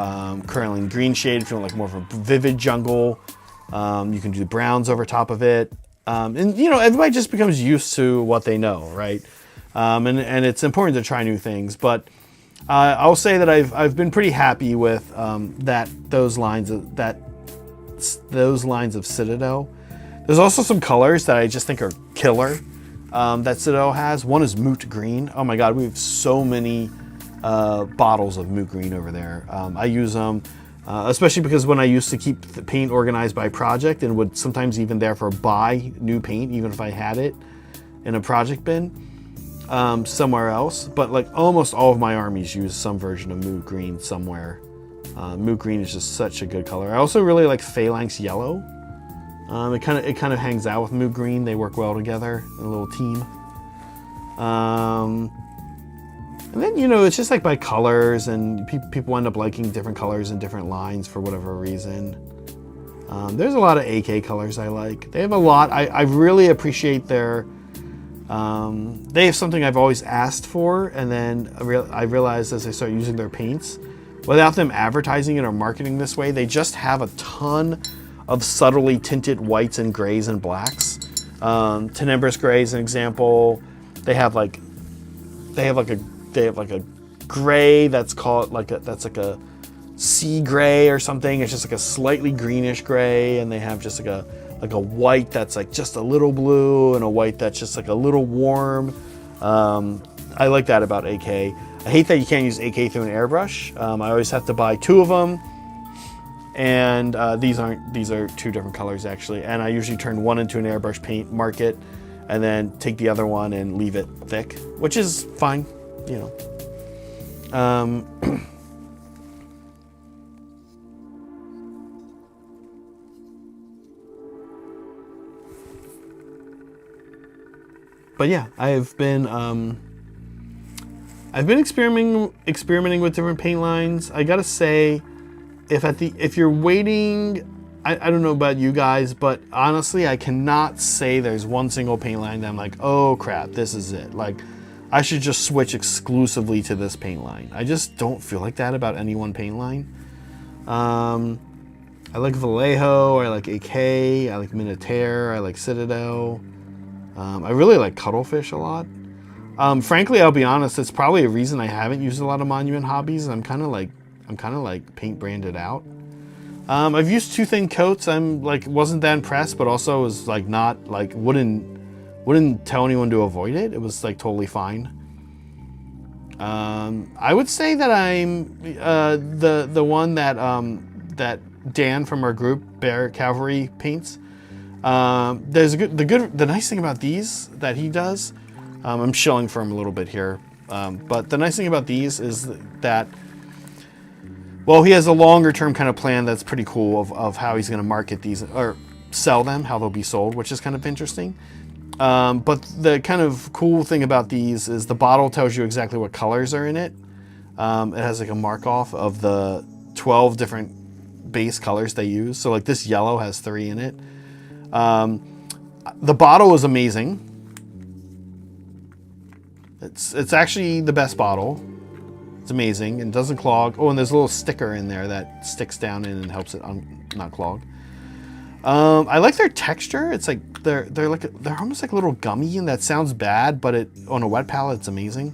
Corellian Green shade if you want like more of a vivid jungle. You can do browns over top of it. And you know, everybody just becomes used to what they know, right? And it's important to try new things. But I'll say that I've been pretty happy with those lines of Citadel. There's also some colors that I just think are killer that Citadel has. One is Moot Green. Oh my God, we have so many bottles of Moot Green over there. I use them, especially because when I used to keep the paint organized by project and would sometimes even therefore buy new paint, even if I had it in a project bin somewhere else. But like almost all of my armies use some version of Moot Green somewhere. Moot Green is just such a good color. I also really like Phalanx Yellow. It kind of hangs out with Moot Green. They work well together in a little team. And then, you know, it's just like by colors, and people end up liking different colors and different lines for whatever reason. There's a lot of AK colors I like. They have a lot. I really appreciate their... they have something I've always asked for, and then I realized as I start using their paints, without them advertising it or marketing this way, they just have a ton of subtly tinted whites and grays and blacks. Tenebris Gray is an example. They have like a gray that's called that's like a sea gray or something. It's just like a slightly greenish gray, and they have just like a white that's like just a little blue, and a white that's just like a little warm. I like that about AK. I hate that you can't use AK through an airbrush. I always have to buy two of them. And these are two different colors actually, and I usually turn one into an airbrush paint, mark it, and then take the other one and leave it thick, which is fine, you know. But yeah, I've been experimenting with different paint lines. I gotta say, if you're waiting, I don't know about you guys, but honestly, I cannot say there's one single paint line that I'm like, oh crap, this is it. Like, I should just switch exclusively to this paint line. I just don't feel like that about any one paint line. I like Vallejo, I like AK, I like Minotaur, I like Citadel. I really like Cuttlefish a lot. Frankly, I'll be honest, it's probably a reason I haven't used a lot of Monument hobbies. I'm kind of like paint branded out. I've used two thin coats. I'm like wasn't that impressed, but also was like not like wouldn't tell anyone to avoid it. It was like totally fine. I would say that I'm the one that Dan from our group, Bear Cavalry, paints. There's the nice thing about these that he does. I'm shilling for him a little bit here, but the nice thing about these is that, well, he has a longer term kind of plan that's pretty cool of how he's going to market these or sell them, how they'll be sold, which is kind of interesting. But the kind of cool thing about these is the bottle tells you exactly what colors are in it. It has like a mark off of the 12 different base colors they use. So like this yellow has 3 in it. The bottle is amazing. It's actually the best bottle. It's amazing and doesn't clog. Oh, and there's a little sticker in there that sticks down in and helps it not clog. I like their texture. It's like they're almost like a little gummy, and that sounds bad, but on a wet palette it's amazing.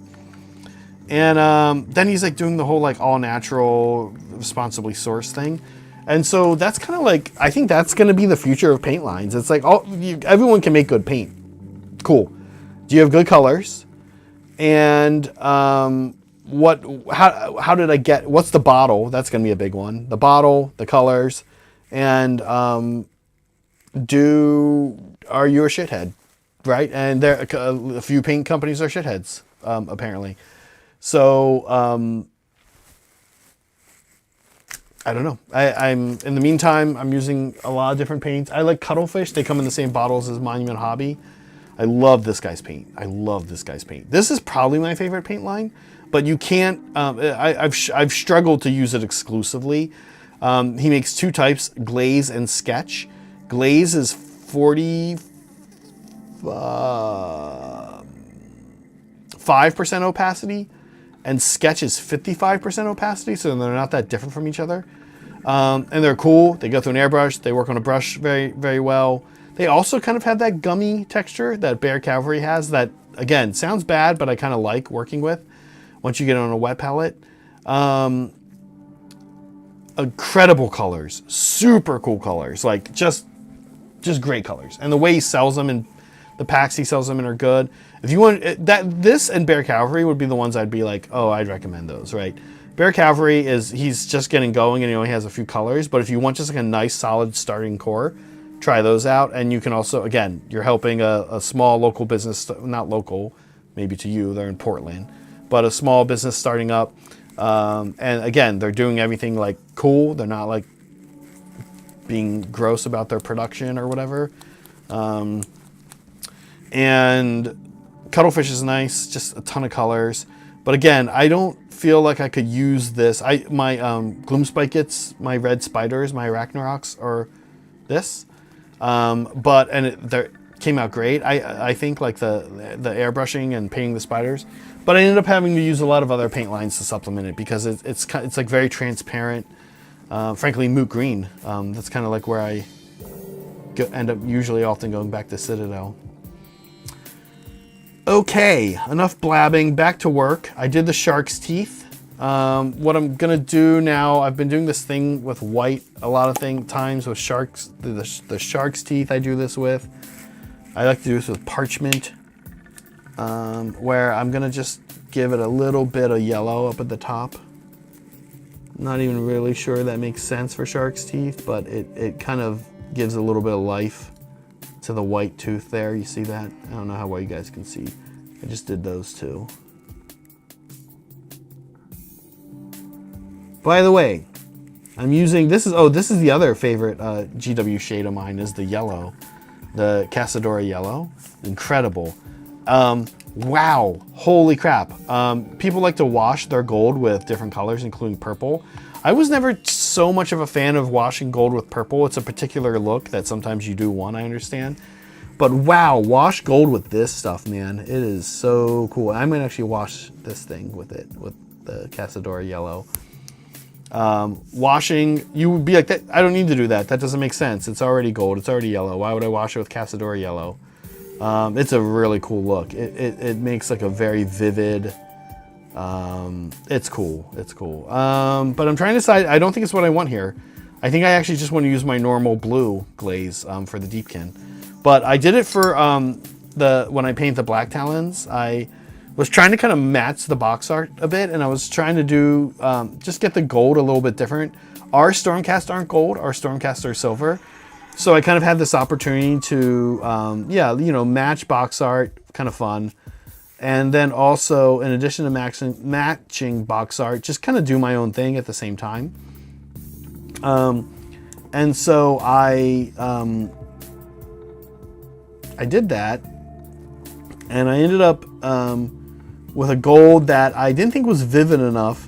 And then he's like doing the whole like all natural, responsibly sourced thing. And so that's kind of like, I think that's going to be the future of paint lines. It's like everyone can make good paint. Cool. Do you have good colors? And how did I get, what's the bottle? That's going to be a big one. The bottle, the colors, and are you a shithead, right? And there a few paint companies are shitheads, apparently. So I don't know. I'm in the meantime, I'm using a lot of different paints. I like Cuttlefish. They come in the same bottles as Monument Hobby. I love this guy's paint. I love this guy's paint. This is probably my favorite paint line, but you can't, I've struggled to use it exclusively. He makes 2 types, glaze and sketch. Glaze is 5% opacity, and sketch is 55% opacity, so they're not that different from each other. And they're cool. They go through an airbrush. They work on a brush very, very well. They also kind of have that gummy texture that Bear Cavalry has that, again, sounds bad, but I kind of like working with once you get on a wet palette. Incredible colors, super cool colors, like just great colors. And the way he sells them and the packs he sells them in are good. If you want this and Bear Cavalry would be the ones I'd be like, oh, I'd recommend those, right? Bear Cavalry he's just getting going and he only has a few colors, but if you want just like a nice solid starting core, try those out. And you can also, again, you're helping a small local business, not local, maybe to you, they're in Portland, but a small business starting up. And again, they're doing everything like cool. They're not like being gross about their production or whatever. And Cuttlefish is nice, just a ton of colors. But again, I don't feel like I could use this. My Gloom Spikets, my red spiders, my Arachnaroks are this. It came out great. I think like the airbrushing and painting the spiders, but I ended up having to use a lot of other paint lines to supplement it because it's like very transparent. Frankly, moot green. That's kind of like where I end up usually often going back to Citadel. Okay, enough blabbing, back to work. I did the shark's teeth. What I'm gonna do now, I've been doing this thing with white a lot of times with sharks. The shark's teeth I do this with. I like to do this with parchment, where I'm gonna just give it a little bit of yellow up at the top. Not even really sure that makes sense for shark's teeth, but it kind of gives a little bit of life to the white tooth there. You see that? I don't know how well you guys can see. I just did those two. By the way, I'm using, this is the other favorite GW shade of mine is the yellow, the Casadora yellow. Incredible. Wow, holy crap. People like to wash their gold with different colors, including purple. I was never so much of a fan of washing gold with purple. It's a particular look that sometimes you do want, I understand. But wow, wash gold with this stuff, man. It is so cool. I might actually wash this thing with it, with the Casadora yellow. Washing, you would be like, that. I don't need to do that. That doesn't make sense. It's already gold. It's already yellow. Why would I wash it with Casadora yellow? It's a really cool look. It makes like a very vivid, it's cool. It's cool. But I'm trying to decide, I don't think it's what I want here. I think I actually just want to use my normal blue glaze, for the Deepkin. But I did it for, when I paint the black Talons, I was trying to kind of match the box art a bit, and I was trying to do, just get the gold a little bit different. Our Stormcast aren't gold, our Stormcast are silver. So I kind of had this opportunity to, match box art, kind of fun. And then also, in addition to matching box art, just kind of do my own thing at the same time. And so I did that, and I ended up with a gold that I didn't think was vivid enough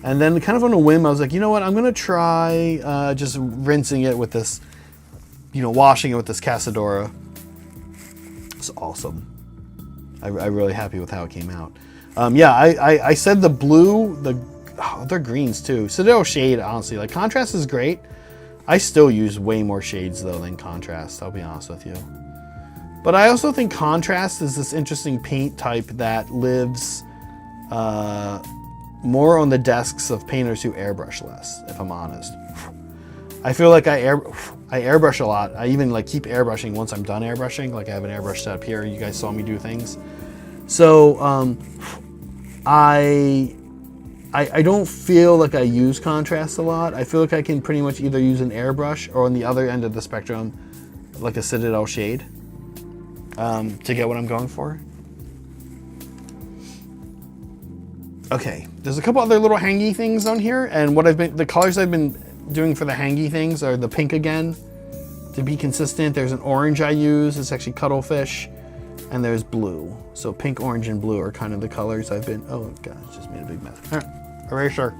And then kind of on a whim, I was like, you know what? I'm going to try just rinsing it with this, washing it with this Casadora. It's awesome. I'm really happy with how it came out. Yeah, I said the blue, they're greens too. Citadel Shade, honestly, like contrast is great. I still use way more shades though than contrast, I'll be honest with you. But I also think contrast is this interesting paint type that lives more on the desks of painters who airbrush less, if I'm honest. I feel like I airbrush a lot. I even like keep airbrushing once I'm done airbrushing. Like I have an airbrush set up here. You guys saw me do things. So I don't feel like I use contrast a lot. I feel like I can pretty much either use an airbrush or on the other end of the spectrum, like a Citadel Shade, to get what I'm going for. Okay, there's a couple other little hangy things on here, and the colors I've been doing for the hangy things are the pink again, to be consistent. There's an orange I use, it's actually cuttlefish, and there's blue. So pink, orange, and blue are kind of the colors I've been, oh god, it just made a big mess. All right, eraser.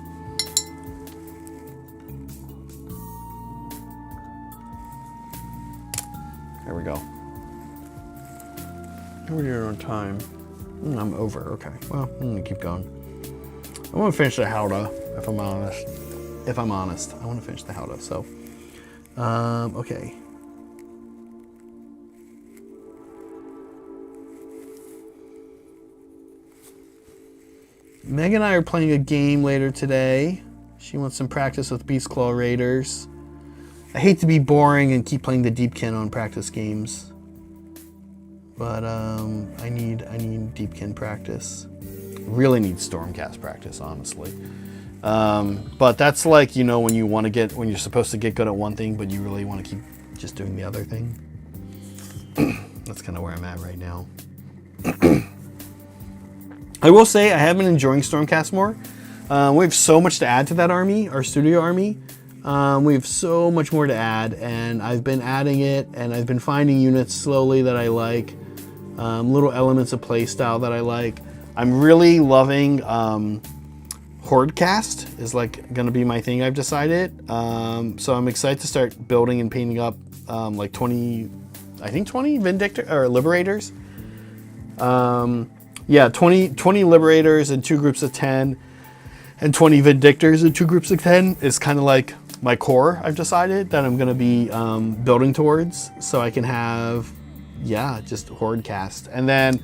There we go. How are we doing on time? I'm over, okay. Well, I'm gonna keep going. I want to finish the howdah, if I'm honest. I want to finish the howdah, so. Okay. Meg and I are playing a game later today. She wants some practice with Beastclaw Raiders. I hate to be boring and keep playing the Deepkin on practice games. But I need Deepkin practice. Really need Stormcast practice, honestly. But that's like, when you're supposed to get good at one thing, but you really want to keep just doing the other thing. That's kind of where I'm at right now. I will say I have been enjoying Stormcast more. We have so much to add to that army, our studio army. We have so much more to add, and I've been adding it, and I've been finding units slowly that I like, little elements of playstyle that I like. I'm really loving Hordecast is like going to be my thing, I've decided. So I'm excited to start building and painting up like 20 Vindictor or Liberators. Yeah, 20 Liberators in 2 groups of 10 and 20 Vindictors in 2 groups of 10 is kind of like my core, I've decided, that I'm going to be building towards, so I can have, just Hordecast. And then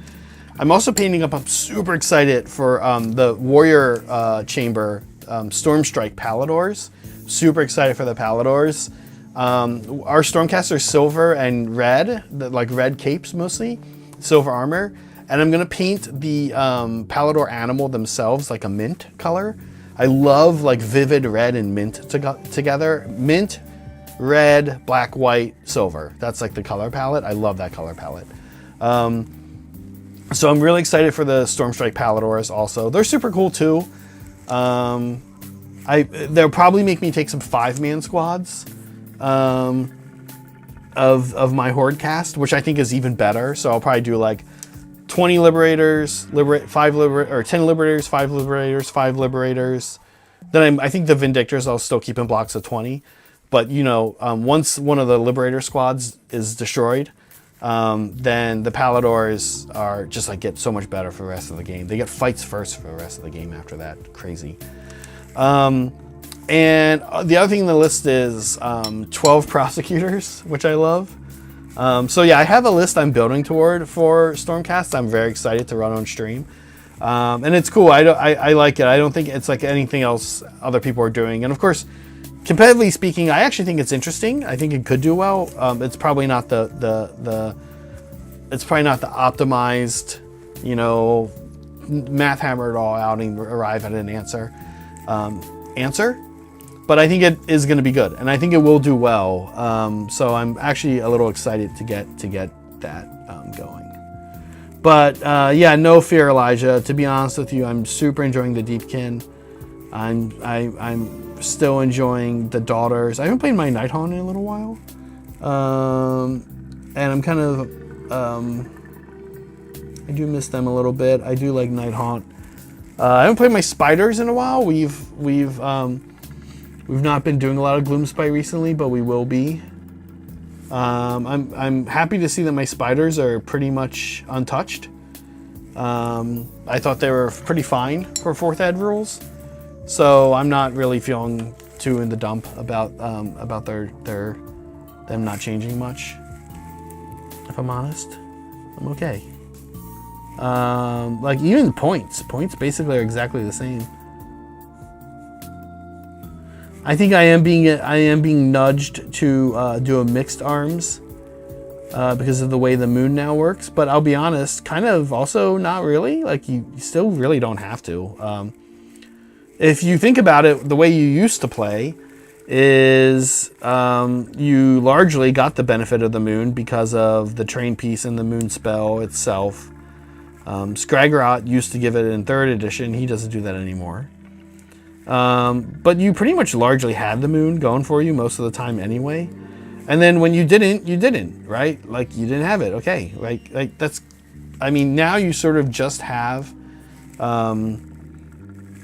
I'm also painting up, I'm super excited for the Warrior Chamber Stormstrike Paladors. Super excited for the Paladors. Our Stormcasts are silver and red, like red capes mostly, silver armor. And I'm gonna paint the Palador animal themselves like a mint color. I love like vivid red and mint together. Mint, red, black, white, silver. That's like the color palette. I love that color palette. So I'm really excited for the Stormstrike Paladors also. They're super cool too. They'll probably make me take some 5-man squads of my Hordecast, which I think is even better. So I'll probably do like 20 Liberators, 10 Liberators, 5 Liberators, 5 Liberators. Then I think the Vindictors I'll still keep in blocks of 20. But once one of the Liberator squads is destroyed, then the Paladors are just like get so much better for the rest of the game. They get fights first for the rest of the game after that. Crazy. And the other thing in the list is 12 Prosecutors, which I love. So yeah, I have a list I'm building toward for Stormcast. I'm very excited to run on stream. And it's cool. I like it. I don't think it's like anything else other people are doing. And of course, competitively speaking, I actually think it's interesting. I think it could do well. It's probably not it's probably not the optimized, math hammer it all out and arrive at an answer. But I think it is going to be good, and I think it will do well. So I'm actually a little excited to get that going. But yeah, no fear, Elijah. To be honest with you, I'm super enjoying the Deepkin. I'm still enjoying the Daughters. I haven't played my Nighthaunt in a little while, and I'm kind of I do miss them a little bit. I do like Nighthaunt. I haven't played my spiders in a while. We've not been doing a lot of Gloomspite recently, but we will be. I'm happy to see that my spiders are pretty much untouched. I thought they were pretty fine for 4th ed rules, so I'm not really feeling too in the dump about them not changing much. If I'm honest, I'm okay. Like even points basically are exactly the same. I think I am being nudged to do a mixed arms because of the way the moon now works. But I'll be honest, kind of also not really. Like you still really don't have to. If you think about it, the way you used to play is you largely got the benefit of the moon because of the train piece and the moon spell itself. Skragrott used to give it in 3rd edition. He doesn't do that anymore. But you pretty much largely had the moon going for you most of the time anyway. And then when you didn't, right? Like you didn't have it. Okay. Like that's, I mean, now you sort of just have,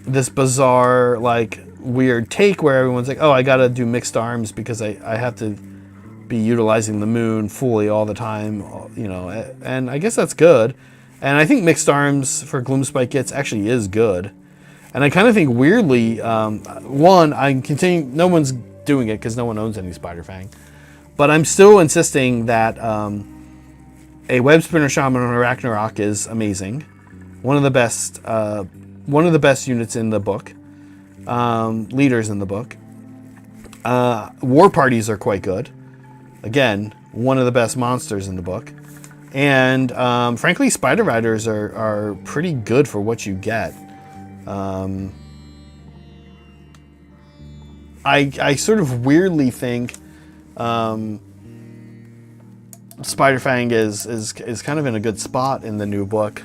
this bizarre, like weird take where everyone's like, oh, I got to do mixed arms because I have to be utilizing the moon fully all the time, you know, and I guess that's good. And I think mixed arms for Gloomspite Gits actually is good. And I kind of think weirdly, one, I'm continuing, no one's doing it because no one owns any Spider Fang. But I'm still insisting that a Web Spinner Shaman on Ragnarok is amazing. One of the best units in the book. Leaders in the book. War parties are quite good. Again, one of the best monsters in the book. And frankly, Spider Riders are pretty good for what you get. I sort of weirdly think Spider Fang is kind of in a good spot in the new book,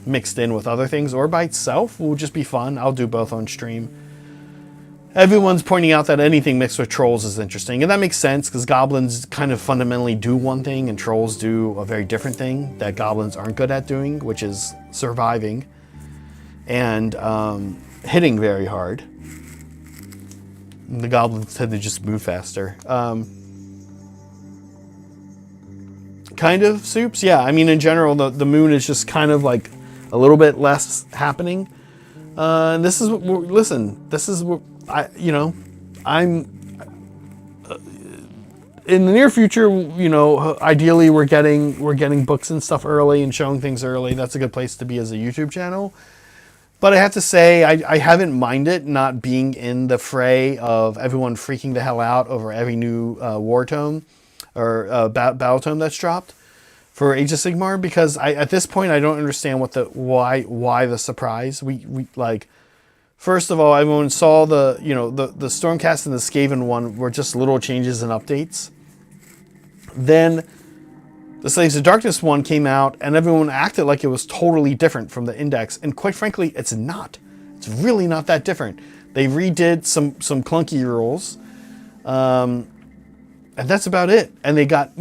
mixed in with other things or by itself will just be fun. I'll do both on stream. Everyone's pointing out that anything mixed with trolls is interesting, and that makes sense because goblins kind of fundamentally do one thing and trolls do a very different thing that goblins aren't good at doing, which is surviving and hitting very hard. The goblins tend to just move faster. Kind of soups, yeah. I mean, in general, the moon is just kind of like a little bit less happening. And this is what this is what I'm in the near future. You know, ideally, we're getting books and stuff early and showing things early. That's a good place to be as a YouTube channel. But I have to say, I haven't minded not being in the fray of everyone freaking the hell out over every new war tome or battle tome that's dropped for Age of Sigmar, because at this point I don't understand why the surprise. We like, first of all, everyone saw the Stormcast and the Skaven one were just little changes and updates. Then the Slaves of Darkness one came out and everyone acted like it was totally different from the index. And quite frankly, it's not. It's really not that different. They redid some clunky rules. And that's about it. And they got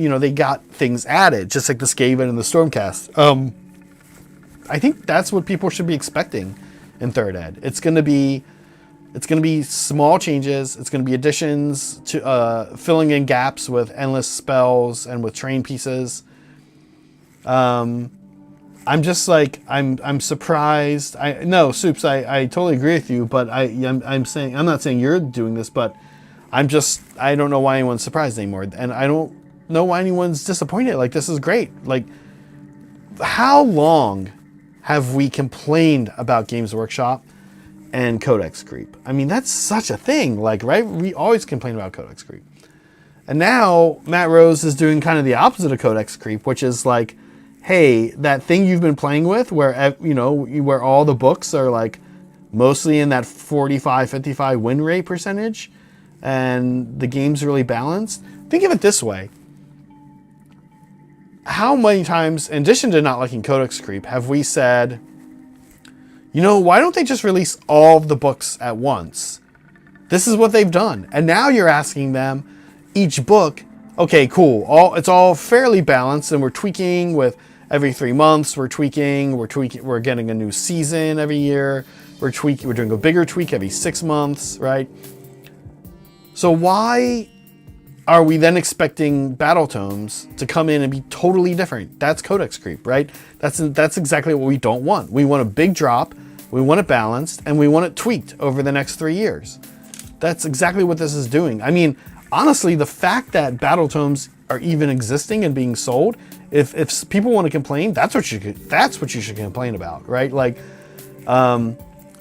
things added, just like the Skaven and the Stormcast. I think that's what people should be expecting in 3rd ed. It's gonna be small changes. It's going to be additions to filling in gaps with endless spells and with train pieces. I'm just like, I'm surprised. No, Soups, I totally agree with you, but I'm not saying you're doing this, but I don't know why anyone's surprised anymore. And I don't know why anyone's disappointed. Like, this is great. Like, how long have we complained about Games Workshop and codex creep? I mean, that's such a thing, like, right? We always complain about codex creep. And now Matt Rose is doing kind of the opposite of codex creep, which is like, hey, that thing you've been playing with where, where all the books are like mostly in that 45-55 win rate percentage and the game's really balanced. Think of it this way. How many times, in addition to not liking codex creep, have we said, why don't they just release all of the books at once? This is what they've done. And now you're asking them, each book, okay, cool. It's all fairly balanced and we're tweaking with every 3 months we're tweaking, we're getting a new season every year, we're doing a bigger tweak every 6 months, right? So why are we then expecting battle tomes to come in and be totally different? That's codex creep, right? That's exactly what we don't want. We want a big drop, we want it balanced, and we want it tweaked over the next 3 years. That's exactly what this is doing. I mean, honestly, the fact that battle tomes are even existing and being sold, if people want to complain, that's what you should complain about, right? Like,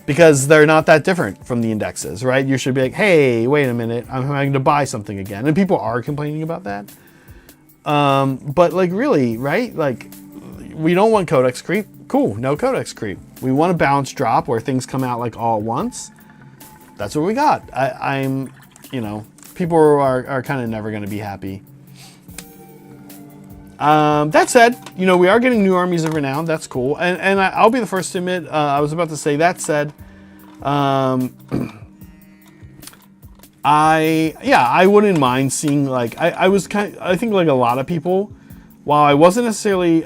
because they're not that different from the indexes, right? You should be like, hey, wait a minute, I'm having to buy something again. And people are complaining about that. But like, really, right? Like, we don't want codex creep. Cool, no codex creep. We want a balanced drop where things come out like all at once. That's what we got. I'm, you know, people are kind of never going to be happy. That said, you know, we are getting new armies of renown. That's cool. And I'll be the first to admit, I was about to say, that said, I wouldn't mind seeing, like, I think like a lot of people, while I'm not necessarily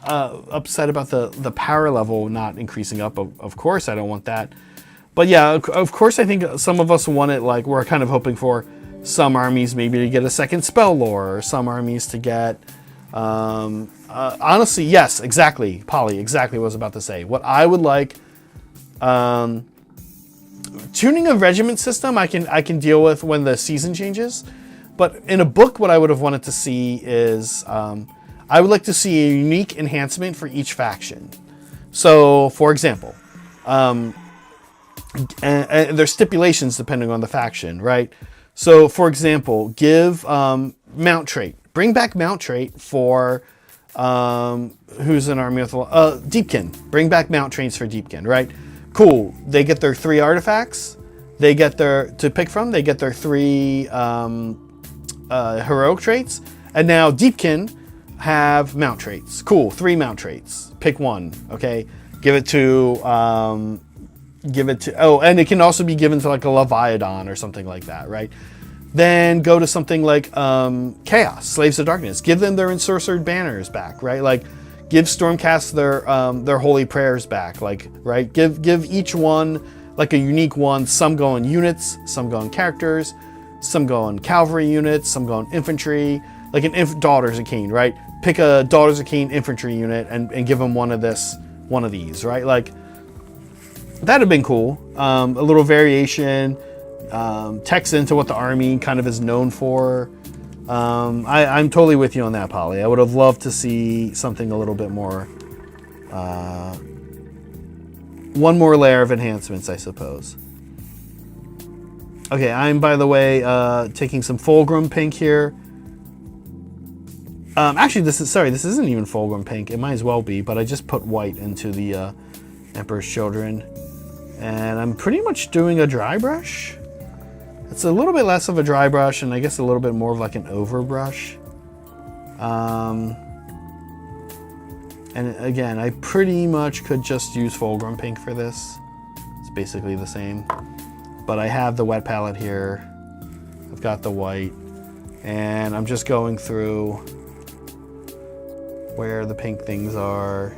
upset about the power level not increasing up. Of course, I don't want that. But yeah, of course, I think some of us want it, like, we're kind of hoping for some armies maybe to get a second spell lore, or some armies to get, honestly, yes, exactly, Polly, exactly what I was about to say. What I would like, tuning a regiment system, I can deal with when the season changes. But in a book, what I would have wanted to see is, I would like to see a unique enhancement for each faction. So, for example, and there's stipulations depending on the faction, right? So, for example, give mount trait. Bring back mount trait for who's an army with Deepkin. Bring back mount traits for Deepkin, right? Cool. They get their 3 artifacts. They get their to pick from. They get their 3 heroic traits, and now Deepkin have mount traits. Cool. 3 mount traits. Pick one. Okay. Give it to. Oh, and it can also be given to like a Leviadon or something like that, right? Then go to something like Chaos, Slaves of Darkness. Give them their Ensorcered Banners back, right? Like, give Stormcast their Holy Prayers back, like, right? Give each one like a unique one. Some go on units, some go on characters, some go on cavalry units, some go on infantry, like Daughters of Cain, right? Pick a Daughters of Cain infantry unit and give them one of these, right? Like, that'd have been cool. A little variation, text into what the army kind of is known for. I'm totally with you on that, Polly. I would have loved to see something a little bit more, one more layer of enhancements, I suppose. Okay, I'm, by the way, taking some Fulgrim pink here. Actually, this isn't even Fulgrim pink. It might as well be, but I just put white into the Emperor's Children. And I'm pretty much doing a dry brush. It's a little bit less of a dry brush, and I guess a little bit more of like an overbrush. And again, I pretty much could just use Fulgrim pink for this. It's basically the same. But I have the wet palette here. I've got the white. And I'm just going through where the pink things are.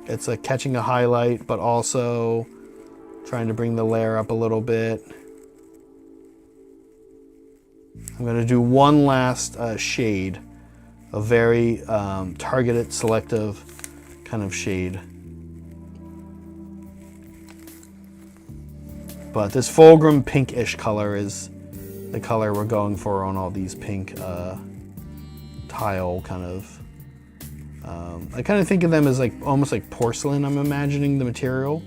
It's like catching a highlight, but also trying to bring the layer up a little bit. I'm going to do one last shade, a very targeted, selective kind of shade. But this Fulgrim pinkish color is the color we're going for on all these pink tile kind of. I kind of think of them as like almost like porcelain. I'm imagining the material,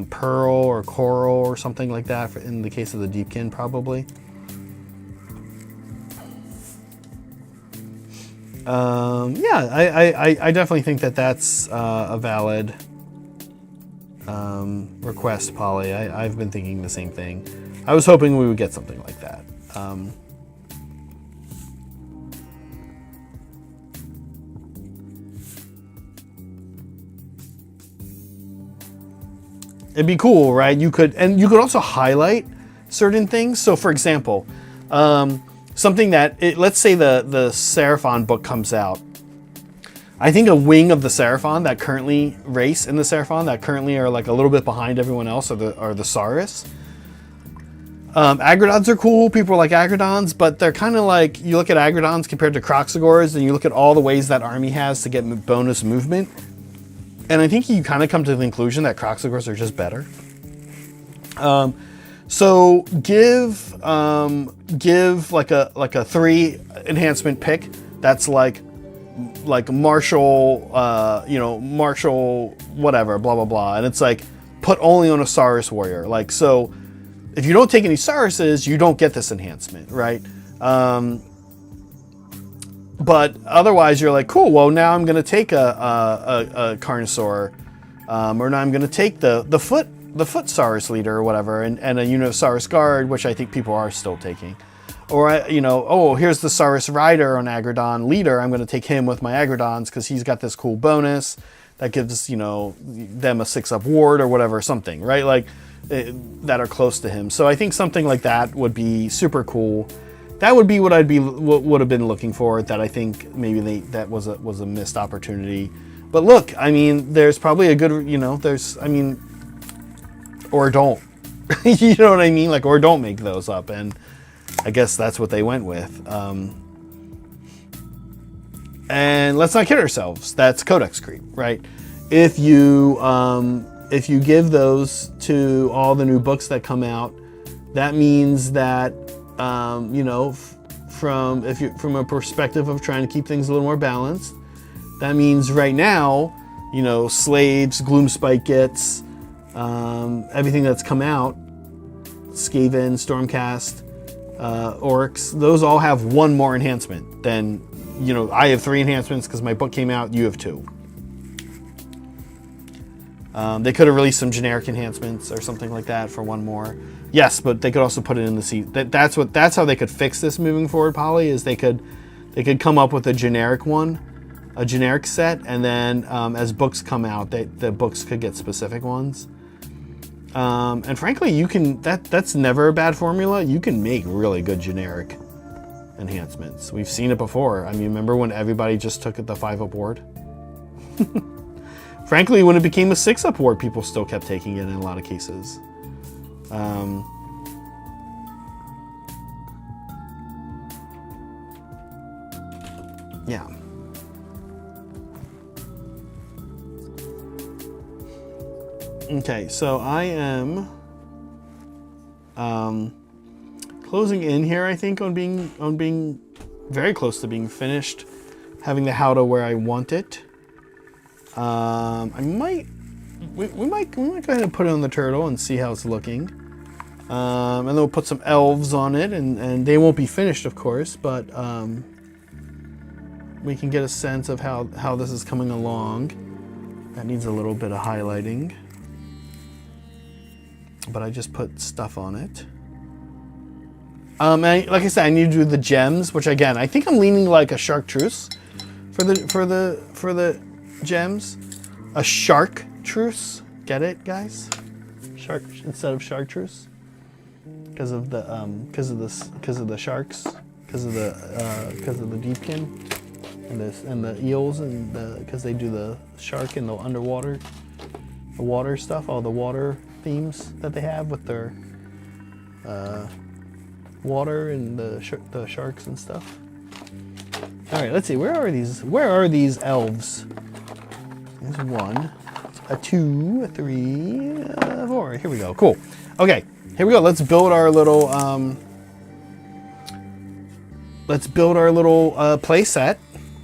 pearl or coral or something like that. In the case of the Deepkin, probably. Yeah, I definitely think that that's a valid request, Polly. I've been thinking the same thing. I was hoping we would get something like that. It'd be cool, right? You could also highlight certain things. So, for example, something that, let's say the Seraphon book comes out. I think a wing of the Seraphon that currently race in the Seraphon that currently are like a little bit behind everyone else are the Saurus. Agrodons are cool. People like Agrodons, but they're kind of like, you look at Agrodons compared to Kroxigors, and you look at all the ways that army has to get bonus movement. And I think you kind of come to the conclusion that Kroxigors are just better. So give like a 3 enhancement pick that's like Marshall, Marshall whatever, blah blah blah, and it's like put only on a Saurus warrior. Like, so if you don't take any Sauruses, you don't get this enhancement, right? But otherwise, you're like, cool. Well, now I'm gonna take a Carnosaur, or now I'm gonna take the foot Saurus leader or whatever, and a unit of Saurus Guard, which I think people are still taking. Or, oh, here's the Saurus Rider on Agrodon leader. I'm going to take him with my Agrodons because he's got this cool bonus that gives, them a 6-up ward or whatever, something, right? Like, that are close to him. So I think something like that would be super cool. That would be what would have been looking for. That I think maybe that was a missed opportunity. But look, I mean, there's probably a good, or don't. You know what I mean? Like, or don't make those up. And I guess that's what they went with. And let's not kid ourselves. That's codex creep, right? If you give those to all the new books that come out, that means that from a perspective of trying to keep things a little more balanced, that means right now, Slaves, Gloomspite Gits, everything that's come out, Skaven, Stormcast, Orcs, those all have 1 more enhancement than, I have 3 enhancements because my book came out, you have 2. They could have released some generic enhancements or something like that for 1 more. Yes, but they could also put it in the seat. That's how they could fix this moving forward, Polly, is they could come up with a generic one, a generic set, and then as books come out, the books could get specific ones. And frankly, that's never a bad formula. You can make really good generic enhancements. We've seen it before. I mean, remember when everybody just took the 5-up ward? Frankly, when it became a 6-up ward, people still kept taking it in a lot of cases. Yeah. Okay, so I am closing in here, I think, on being very close to being finished, having the howdah where I want it. We might go ahead and put it on the turtle and see how it's looking. And then we'll put some elves on it, and they won't be finished, of course, but we can get a sense of how this is coming along. That needs a little bit of highlighting, but I just put stuff on it. And like I said, I need to do the gems, which again, I think I'm leaning like a chartreuse for the gems. A chartreuse. Get it, guys? Shark instead of chartreuse. Because of the sharks, because of the Deepkin and the eels, and because they do the shark and the underwater, the water stuff, all the water themes that they have with their water and the sharks and stuff. All right, let's see. Where are these elves? There's 1, a 2, a 3, a 4. Here we go. Cool. Okay, here we go. Let's build our little play set.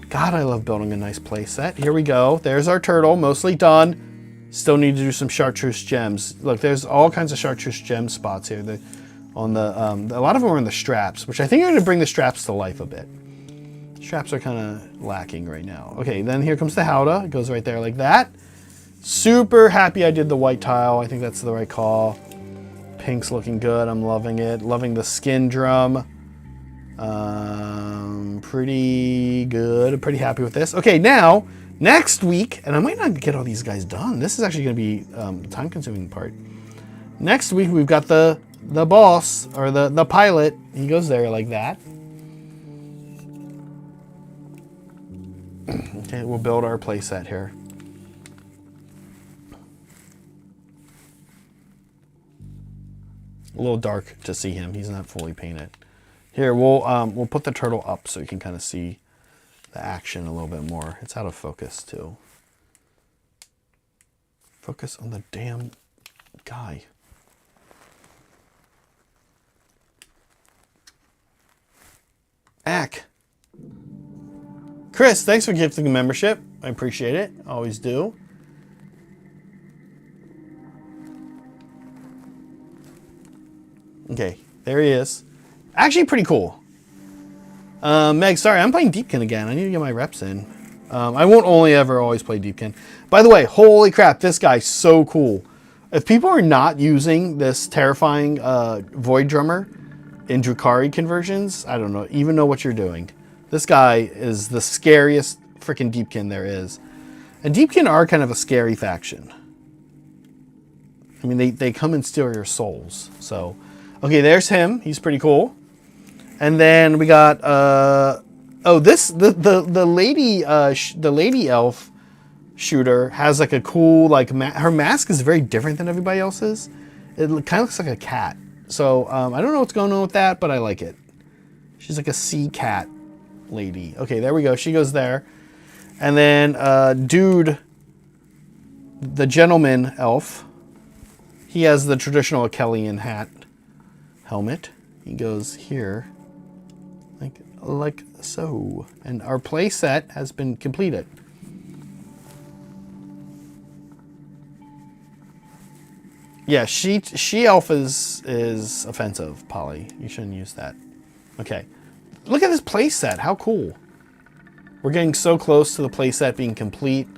God, I love building a nice play set. Here we go. There's our turtle, mostly done. Still need to do some chartreuse gems. Look, there's all kinds of chartreuse gem spots here. A lot of them are in the straps, which I think are going to bring the straps to life a bit. Straps are kind of lacking right now. Okay, then here comes the howdah. It goes right there like that. Super happy I did the white tile. I think that's the right call. Pink's looking good. I'm loving it. Loving the skin drum. Pretty good. I'm pretty happy with this. Okay, now, next week, and I might not get all these guys done. This is actually going to be the time-consuming part. Next week, we've got the boss, or the pilot. He goes there like that. Okay, we'll build our playset here. A little dark to see him. He's not fully painted. Here, we'll put the turtle up so you can kind of see the action a little bit more. It's out of focus too. Focus on the damn guy. Ack. Chris, thanks for gifting the membership. I appreciate it. Always do. Okay, there he is. Actually, pretty cool. Meg, sorry, I'm playing Deepkin again. I need to get my reps in. I won't only ever always play Deepkin. By the way, holy crap, this guy's so cool. If people are not using this terrifying Void Drummer in Drukhari conversions, I don't know, even know what you're doing. This guy is the scariest freaking Deepkin there is. And Deepkin are kind of a scary faction. I mean, they come and steal your souls. So, okay, there's him. He's pretty cool. And then we got the lady elf shooter has like a cool her mask is very different than everybody else's. It kind of looks like a cat. So I don't know what's going on with that, but I like it. She's like a sea cat lady. Okay, there we go. She goes there. And then dude, the gentleman elf, he has the traditional Achillean hat helmet. He goes here like so. And our play set has been completed. Yeah, she elf is offensive, Polly. You shouldn't use that. Okay. Look at this play set. How cool. We're getting so close to the play set being complete.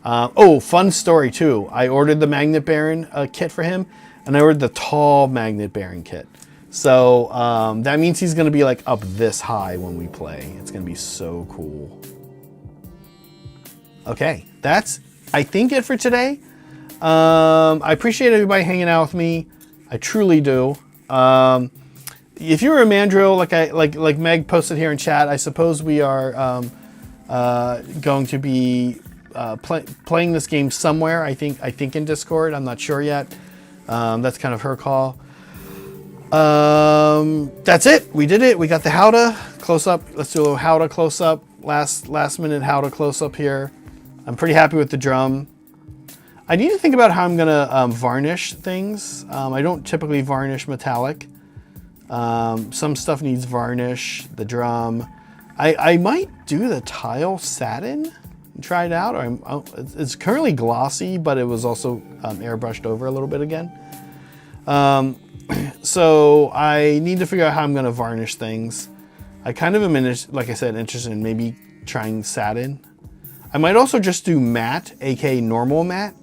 Oh, fun story too. I ordered the Magnet Baron kit for him, and I ordered the tall Magnet Baron kit. So that means he's going to be like up this high when we play. It's going to be so cool. Okay, that's, I think, it for today. I appreciate everybody hanging out with me. I truly do. If you're a Mandrill, like Meg posted here in chat, I suppose we are going to be playing this game somewhere. I think in Discord. I'm not sure yet. That's kind of her call. That's it. We did it. We got the howdah close up. Let's do a little howdah close up. Last minute howdah close up here. I'm pretty happy with the drum. I need to think about how I'm gonna varnish things. I don't typically varnish metallic. Some stuff needs varnish. The drum. I might do the tile satin and try it out. It's currently glossy, but it was also airbrushed over a little bit again. So I need to figure out how I'm gonna varnish things. I kind of am, like I said, interested in maybe trying satin. I might also just do matte, aka normal matte,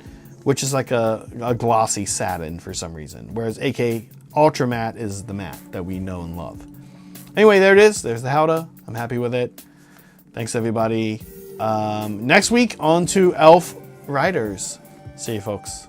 which is like a glossy satin for some reason, whereas aka ultra matte is the matte that we know and love. Anyway, there it is. There's the howdah. I'm happy with it. Thanks, everybody. Next week, on to Elf Riders. See you, folks.